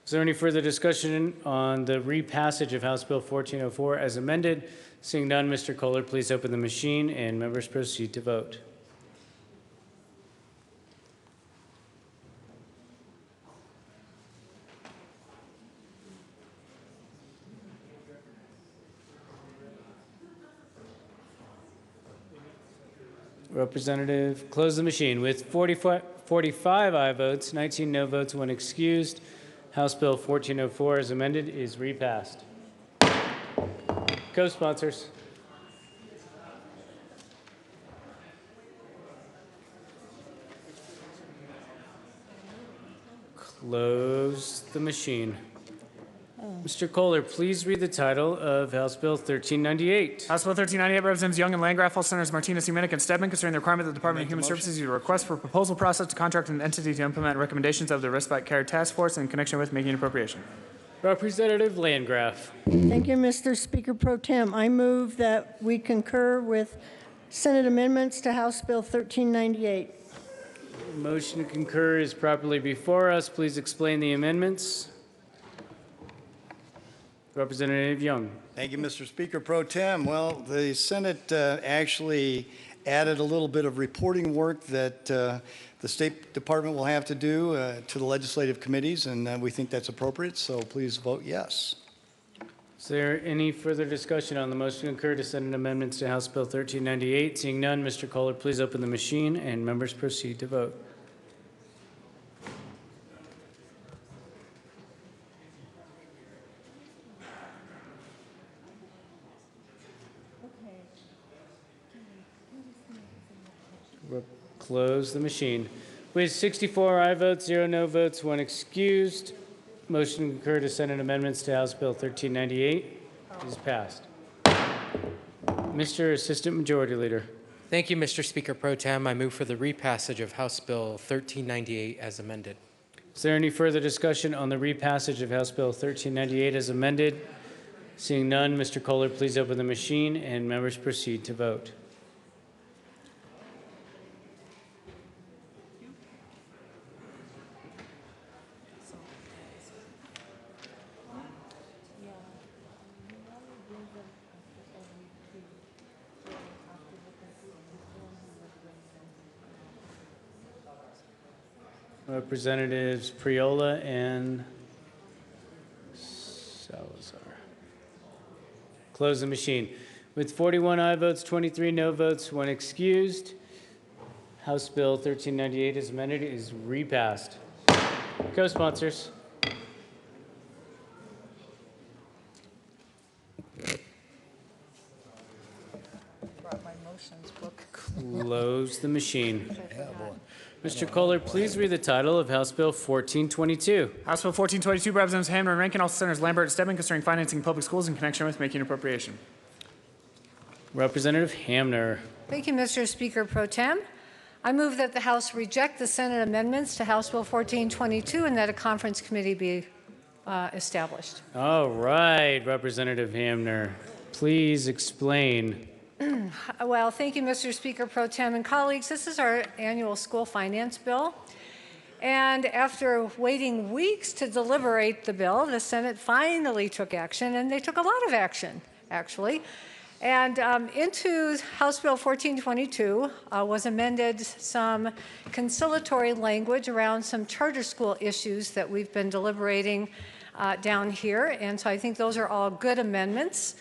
Is there any further discussion on the repassage of House Bill 1404 as amended? Seeing none, Mr. Kohler, please open the machine, and members proceed to vote. Representative, close the machine. With 45 aye votes, 19 no votes, 1 excused, House Bill 1404 as amended is repassed. Co-sponsors. Close the machine. Mr. Kohler, please read the title of House Bill 1398. House Bill 1398, Representatives Young and Landgraf, all Senators Martinez, Humanic, and Stedman, concerning the requirement that the Department of Human Services use a request for proposal process to contract an entity to implement recommendations of the Respite Care Task Force in connection with making an appropriation. Representative Landgraf. Thank you, Mr. Speaker Pro Tem. I move that we concur with Senate amendments to House Bill 1398. Motion to concur is properly before us. Please explain the amendments. Representative Young. Thank you, Mr. Speaker Pro Tem. Well, the Senate actually added a little bit of reporting work that the State Department will have to do to the legislative committees, and we think that's appropriate, so please vote yes. Is there any further discussion on the motion to concur to Senate amendments to House Bill 1398? Seeing none, Mr. Kohler, please open the machine and members proceed to vote. We'll close the machine. With 64 aye votes, 0 no votes, 1 excused, motion to concur to Senate amendments to House Bill 1398 is passed. Mr. Assistant Majority Leader. Thank you, Mr. Speaker Pro Tem. I move for the repassage of House Bill 1398 as amended. Is there any further discussion on the repassage of House Bill 1398 as amended? Seeing none, Mr. Kohler, please open the machine and members proceed to vote. Representatives Priola and Salazar. Close the machine. With 41 aye votes, 23 no votes, 1 excused, House Bill 1398 as amended is repassed. Co-sponsors. Close the machine. Mr. Kohler, please read the title of House Bill 1422. House Bill 1422, Representatives Hamner and Rankin, also Senators Lambert and Stedman, concerning financing public schools in connection with making appropriation. Representative Hamner. Thank you, Mr. Speaker Pro Tem. I move that the House reject the Senate amendments to House Bill 1422 and that a conference committee be established. All right, Representative Hamner, please explain. Well, thank you, Mr. Speaker Pro Tem and colleagues. This is our annual school finance bill. And after waiting weeks to deliberate the bill, the Senate finally took action, and they took a lot of action, actually. And into House Bill 1422 was amended some conciliatory language around some charter school issues that we've been deliberating down here. And so I think those are all good amendments.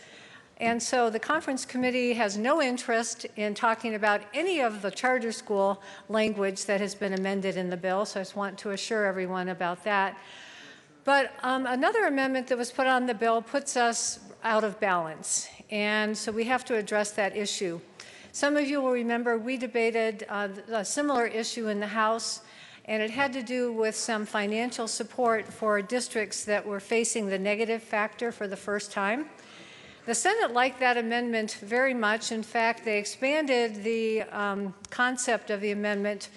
And so the conference committee has no interest in talking about any of the charter school language that has been amended in the bill. So I just want to assure everyone about that. But another amendment that was put on the bill puts us out of balance. And so we have to address that issue. Some of you will remember we debated a similar issue in the House, and it had to do with some financial support for districts that were facing the negative factor for the first time. The Senate liked that amendment very much. In fact, they expanded the concept of the amendment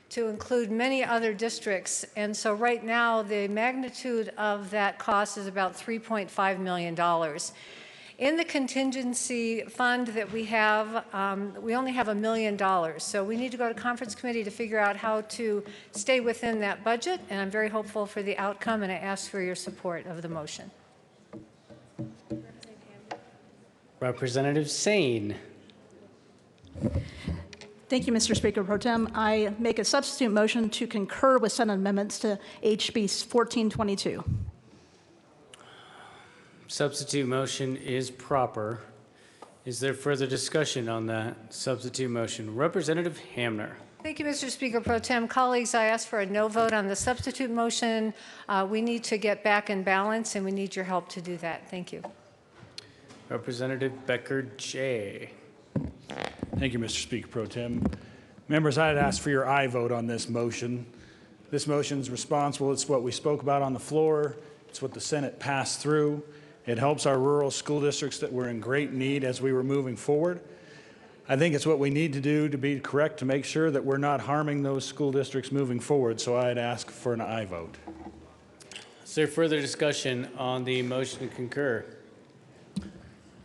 to include many other districts. And so right now, the magnitude of that cost is about $3.5 million. In the contingency fund that we have, we only have $1 million. So we need to go to conference committee to figure out how to stay within that budget. And I'm very hopeful for the outcome, and I ask for your support of the motion. Representative Sane. Thank you, Mr. Speaker Pro Tem. I make a substitute motion to concur with Senate amendments to HB 1422. Substitute motion is proper. Is there further discussion on that substitute motion? Representative Hamner. Thank you, Mr. Speaker Pro Tem. Colleagues, I ask for a no vote on the substitute motion. We need to get back in balance, and we need your help to do that. Thank you. Representative Becker J. Thank you, Mr. Speaker Pro Tem. Members, I'd ask for your aye vote on this motion. This motion is responsible. It's what we spoke about on the floor. It's what the Senate passed through. It helps our rural school districts that were in great need as we were moving forward. I think it's what we need to do to be correct to make sure that we're not harming those school districts moving forward. So I'd ask for an aye vote. Is there further discussion on the motion to concur?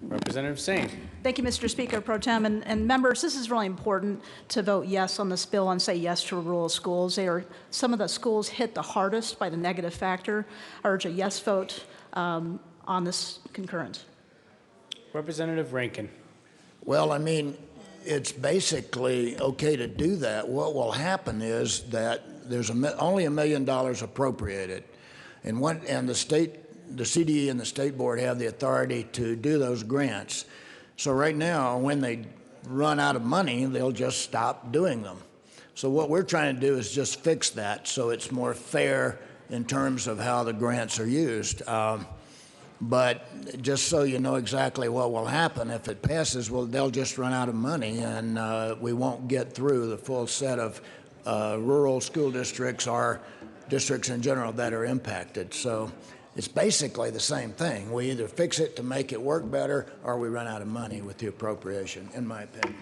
Representative Sane. Thank you, Mr. Speaker Pro Tem. And members, this is really important to vote yes on this bill and say yes to rural schools. Some of the schools hit the hardest by the negative factor. I urge a yes vote on this concurrence. Representative Rankin. Well, I mean, it's basically okay to do that. What will happen is that there's only $1 million appropriated, and the CDE and the state board have the authority to do those grants. So right now, when they run out of money, they'll just stop doing them. So what we're trying to do is just fix that so it's more fair in terms of how the grants are used. But just so you know exactly what will happen, if it passes, well, they'll just run out of money, and we won't get through the full set of rural school districts or districts in general that are impacted. So it's basically the same thing. We either fix it to make it work better, or we run out of money with the appropriation, in my opinion.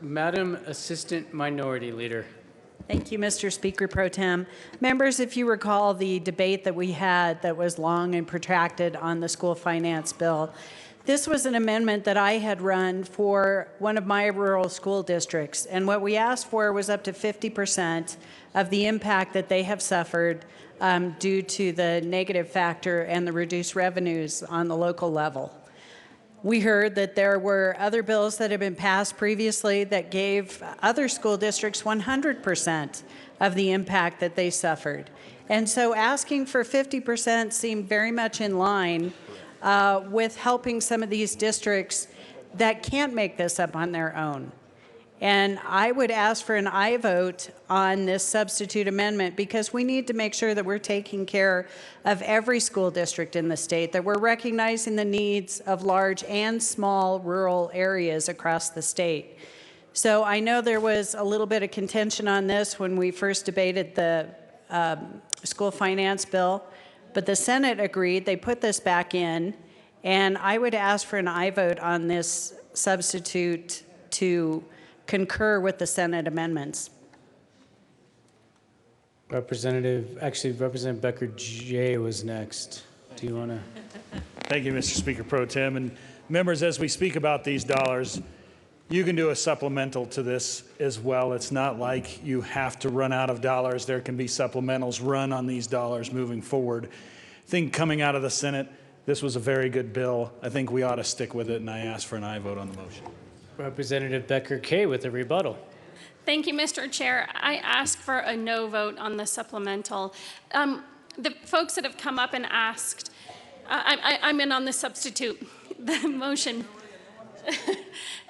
Madam Assistant Minority Leader. Thank you, Mr. Speaker Pro Tem. Members, if you recall the debate that we had that was long and protracted on the school finance bill, this was an amendment that I had run for one of my rural school districts. And what we asked for was up to 50% of the impact that they have suffered due to the negative factor and the reduced revenues on the local level. We heard that there were other bills that had been passed previously that gave other school districts 100% of the impact that they suffered. And so asking for 50% seemed very much in line with helping some of these districts that can't make this up on their own. And I would ask for an aye vote on this substitute amendment because we need to make sure that we're taking care of every school district in the state, that we're recognizing the needs of large and small rural areas across the state. So I know there was a little bit of contention on this when we first debated the school finance bill, but the Senate agreed. They put this back in, and I would ask for an aye vote on this substitute to concur with the Senate amendments. Representative Becker Jay was next. Do you want to? Thank you, Mr. Speaker Pro Tem. And members, as we speak about these dollars, you can do a supplemental to this as well. It's not like you have to run out of dollars. There can be supplementals run on these dollars moving forward. I think coming out of the Senate, this was a very good bill. I think we ought to stick with it, and I ask for an aye vote on the motion. Representative Becker Kay with a rebuttal. Thank you, Mr. Chair. I ask for a no vote on the supplemental. The folks that have come up and asked, I'm in on the substitute, the motion.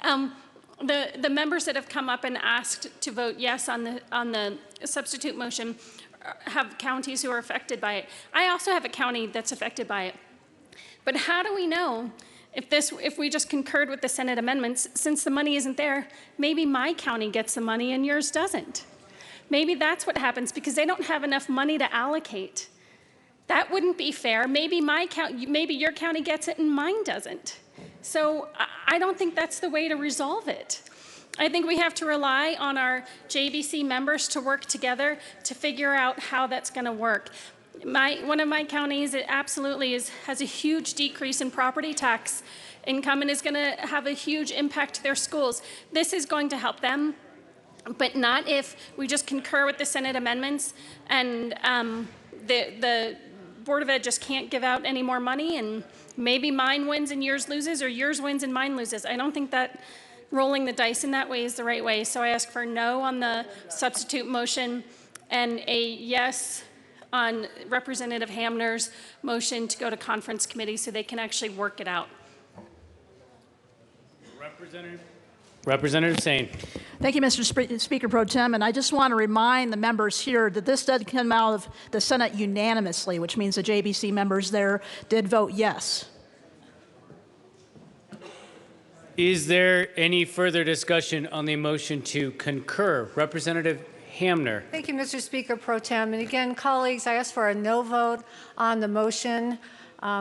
The members that have come up and asked to vote yes on the substitute motion have counties who are affected by it. I also have a county that's affected by it. But how do we know if we just concurred with the Senate amendments, since the money isn't there, maybe my county gets the money and yours doesn't? Maybe that's what happens because they don't have enough money to allocate. That wouldn't be fair. Maybe your county gets it and mine doesn't. So I don't think that's the way to resolve it. I think we have to rely on our JBC members to work together to figure out how that's going to work. One of my counties, it absolutely has a huge decrease in property tax income and is going to have a huge impact to their schools. This is going to help them, but not if we just concur with the Senate amendments and the Board of Ed just can't give out any more money and maybe mine wins and yours loses, or yours wins and mine loses. I don't think that rolling the dice in that way is the right way. So I ask for no on the substitute motion and a yes on Representative Hamner's motion to go to conference committee so they can actually work it out. Representative Sane. Thank you, Mr. Speaker Pro Tem. And I just want to remind the members here that this did come out of the Senate unanimously, which means the JBC members there did vote yes. Is there any further discussion on the motion to concur? Representative Hamner. Thank you, Mr. Speaker Pro Tem. And again, colleagues, I ask for a no vote on the motion.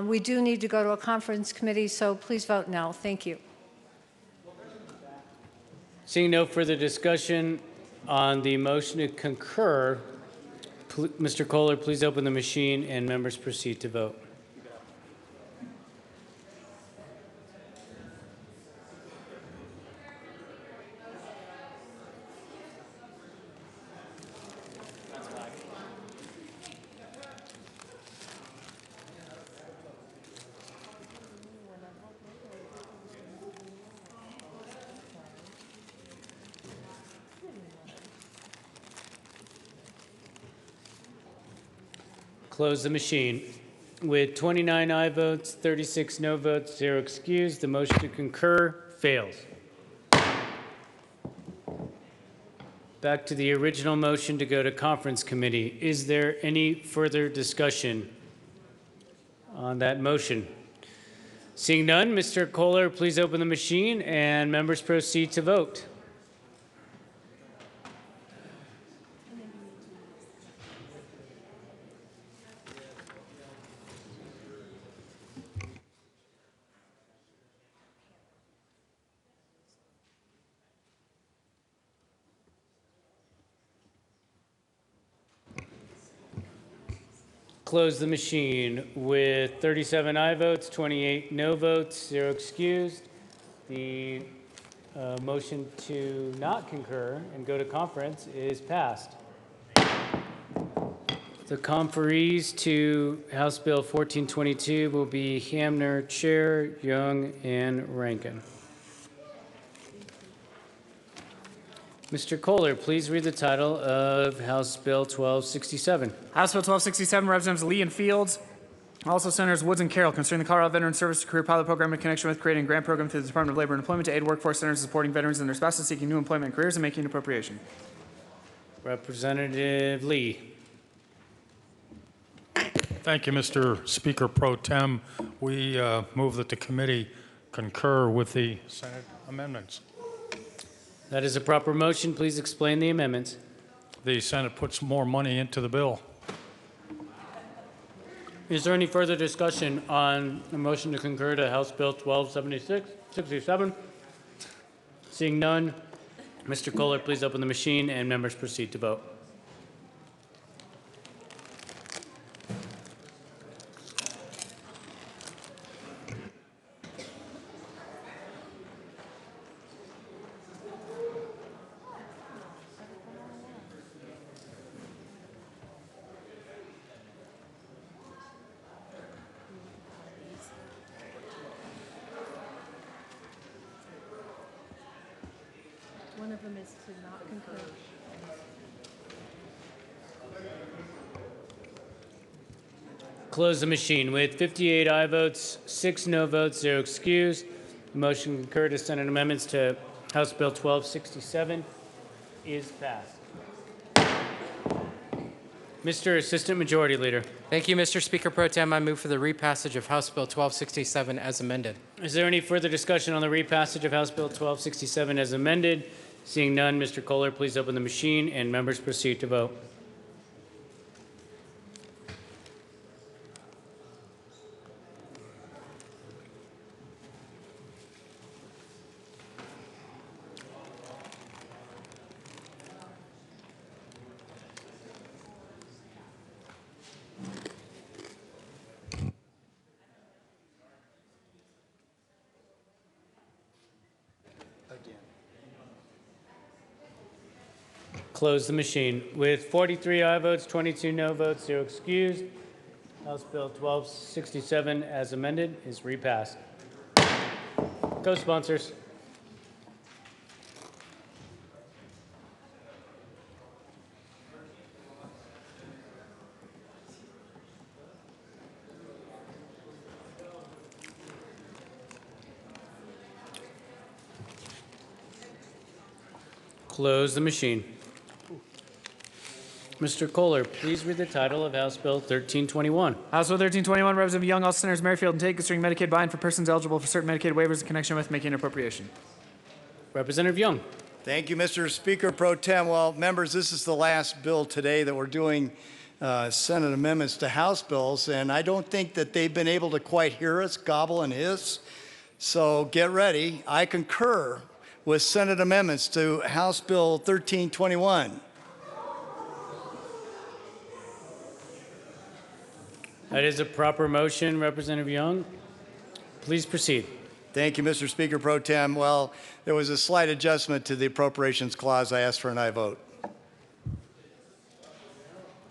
We do need to go to a conference committee, so please vote no. Thank you. Seeing no further discussion on the motion to concur, Mr. Kohler, please open the machine and members proceed to vote. Close the machine. With 29 aye votes, 36 no votes, 0 excused, the motion to concur fails. Back to the original motion to go to conference committee. Is there any further discussion on that motion? Seeing none, Mr. Kohler, please open the machine and members proceed to vote. Close the machine. With 37 aye votes, 28 no votes, 0 excused. The motion to not concur and go to conference is passed. The conferees to House Bill 1422 will be Hamner, Chair, Young, and Rankin. Mr. Kohler, please read the title of House Bill 1267. House Bill 1267, Representatives Lee and Fields, also Senators Woods and Carroll, concerning the Colorado Veteran Service Career Pilot Program in connection with creating a grant program through the Department of Labor and Employment to aid workforce centers supporting veterans and their spouses seeking new employment and careers and making an appropriation. Representative Lee. Thank you, Mr. Speaker Pro Tem. We move that the committee concur with the Senate amendments. That is a proper motion. Please explain the amendments. The Senate puts more money into the bill. Is there any further discussion on the motion to concur to House Bill 1267? Seeing none, Mr. Kohler, please open the machine and members proceed to vote. One of them is to not concur. Close the machine. With 58 aye votes, 6 no votes, 0 excused, the motion to concur to Senate amendments to House Bill 1267 is passed. Mr. Assistant Majority Leader. Thank you, Mr. Speaker Pro Tem. I move for the repassage of House Bill 1267 as amended. Is there any further discussion on the repassage of House Bill 1267 as amended? Seeing none, Mr. Kohler, please open the machine and members proceed to vote. Close the machine. With 43 aye votes, 22 no votes, 0 excused, House Bill 1267 as amended is repassed. Co-sponsors. Close the machine. Mr. Kohler, please read the title of House Bill 1321. House Bill 1321, Representative Young, all Senators Merrifield and Tate, concerning Medicaid buy-in for persons eligible for certain Medicaid waivers in connection with making an appropriation. Representative Young. Thank you, Mr. Speaker Pro Tem. Well, members, this is the last bill today that we're doing Senate amendments to House bills, and I don't think that they've been able to quite hear us gobble and hiss. So get ready. I concur with Senate amendments to House Bill 1321. That is a proper motion, Representative Young. Please proceed. Thank you, Mr. Speaker Pro Tem. Well, there was a slight adjustment to the appropriations clause. I asked for an aye vote.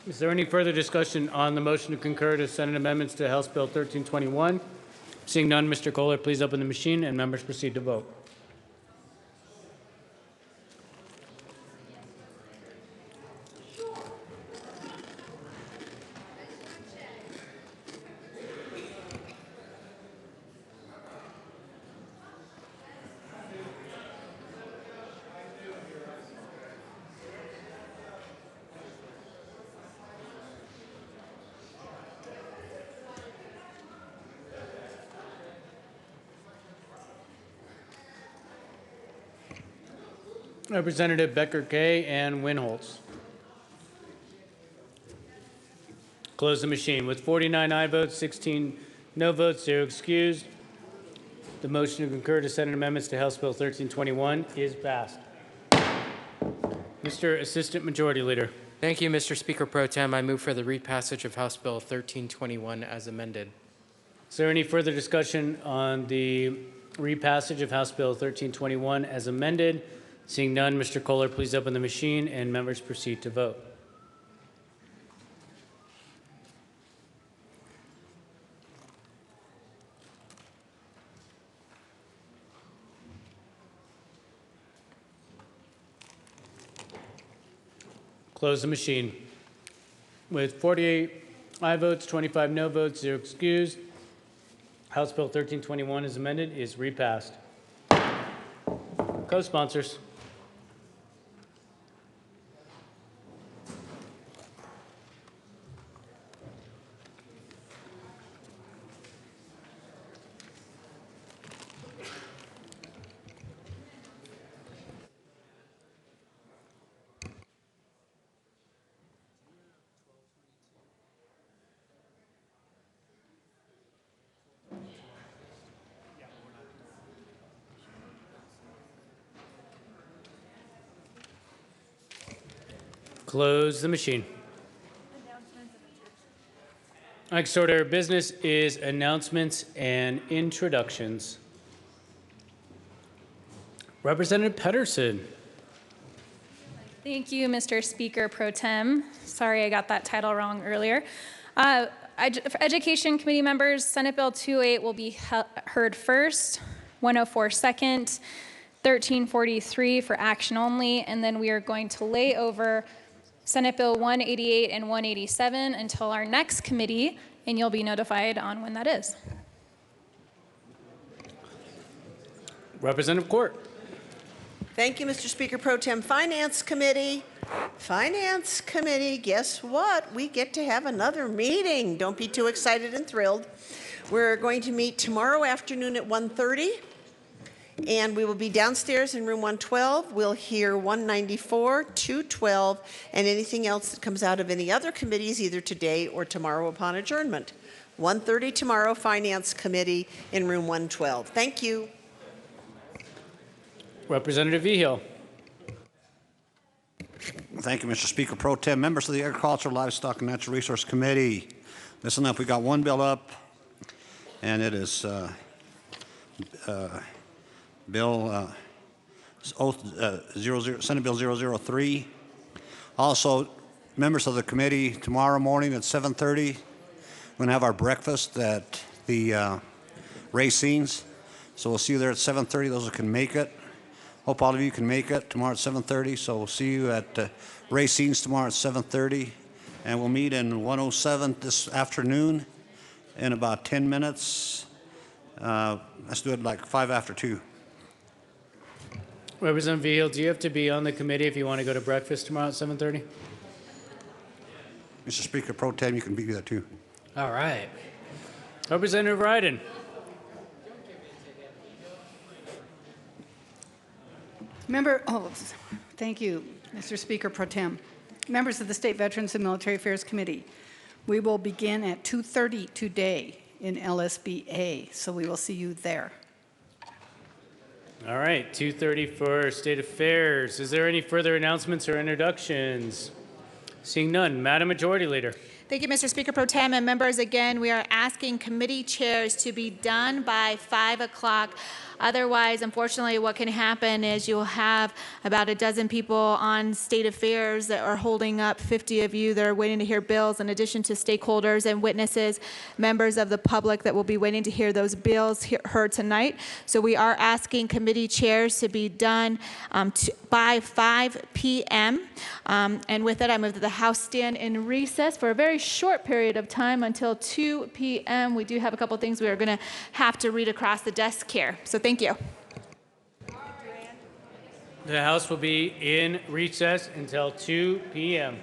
Is there any further discussion on the motion to concur to Senate amendments to House Bill 1321? Seeing none, Mr. Kohler, please open the machine and members proceed to vote. Representative Becker Kay and Winholtz. Close the machine. With 49 aye votes, 16 no votes, 0 excused, the motion to concur to Senate amendments to House Bill 1321 is passed. Mr. Assistant Majority Leader. Thank you, Mr. Speaker Pro Tem. I move for the repassage of House Bill 1321 as amended. Is there any further discussion on the repassage of House Bill 1321 as amended? Seeing none, Mr. Kohler, please open the machine and members proceed to vote. Close the machine. With 48 aye votes, 25 no votes, 0 excused, House Bill 1321 as amended is repassed. Co-sponsors. Close the machine. Next order of business is announcements and introductions. Representative Pedersen. Thank you, Mr. Speaker Pro Tem. Sorry I got that title wrong earlier. For Education Committee members, Senate Bill 208 will be heard first, 104 second, 1343 for action only, and then we are going to lay over Senate Bill 188 and 187 until our next committee, and you'll be notified on when that is. Representative Court. Thank you, Mr. Speaker Pro Tem. Finance Committee, guess what? We get to have another meeting. Don't be too excited and thrilled. We're going to meet tomorrow afternoon at 1:30. And we will be downstairs in room 112. We'll hear 194, 212, and anything else that comes out of any other committees either today or tomorrow upon adjournment. 1:30 tomorrow, Finance Committee in room 112. Thank you. Representative Vigil. Thank you, Mr. Speaker Pro Tem. Members of the Agriculture, Livestock, and Natural Resource Committee, listen up. We got one bill up, and it is Senate Bill 003. Also, members of the committee, tomorrow morning at 7:30, we're going to have our breakfast at the Racine's. So we'll see you there at 7:30, those who can make it. Hope all of you can make it tomorrow at 7:30. So we'll see you at Racine's tomorrow at 7:30. And we'll meet in 107 this afternoon in about 10 minutes. Let's do it like 5 after 2. Representative Vigil, do you have to be on the committee if you want to go to breakfast tomorrow at 7:30? Mr. Speaker Pro Tem, you can be there too. All right. Representative Ryden. Thank you, Mr. Speaker Pro Tem. Members of the State Veterans and Military Affairs Committee, we will begin at 2:30 today in LSBA, so we will see you there. All right, 2:30 for State Affairs. Is there any further announcements or introductions? Seeing none, Madam Majority Leader. Thank you, Mr. Speaker Pro Tem. And members, again, we are asking committee chairs to be done by 5 o'clock. Otherwise, unfortunately, what can happen is you'll have about a dozen people on State Affairs that are holding up 50 of you that are waiting to hear bills, in addition to stakeholders and witnesses, members of the public that will be waiting to hear those bills heard tonight. So we are asking committee chairs to be done by 5 p.m. And with that, I move that the House stand in recess for a very short period of time until 2 p.m. We do have a couple things we are going to have to read across the desk here. So thank you. The House will be in recess until 2 p.m.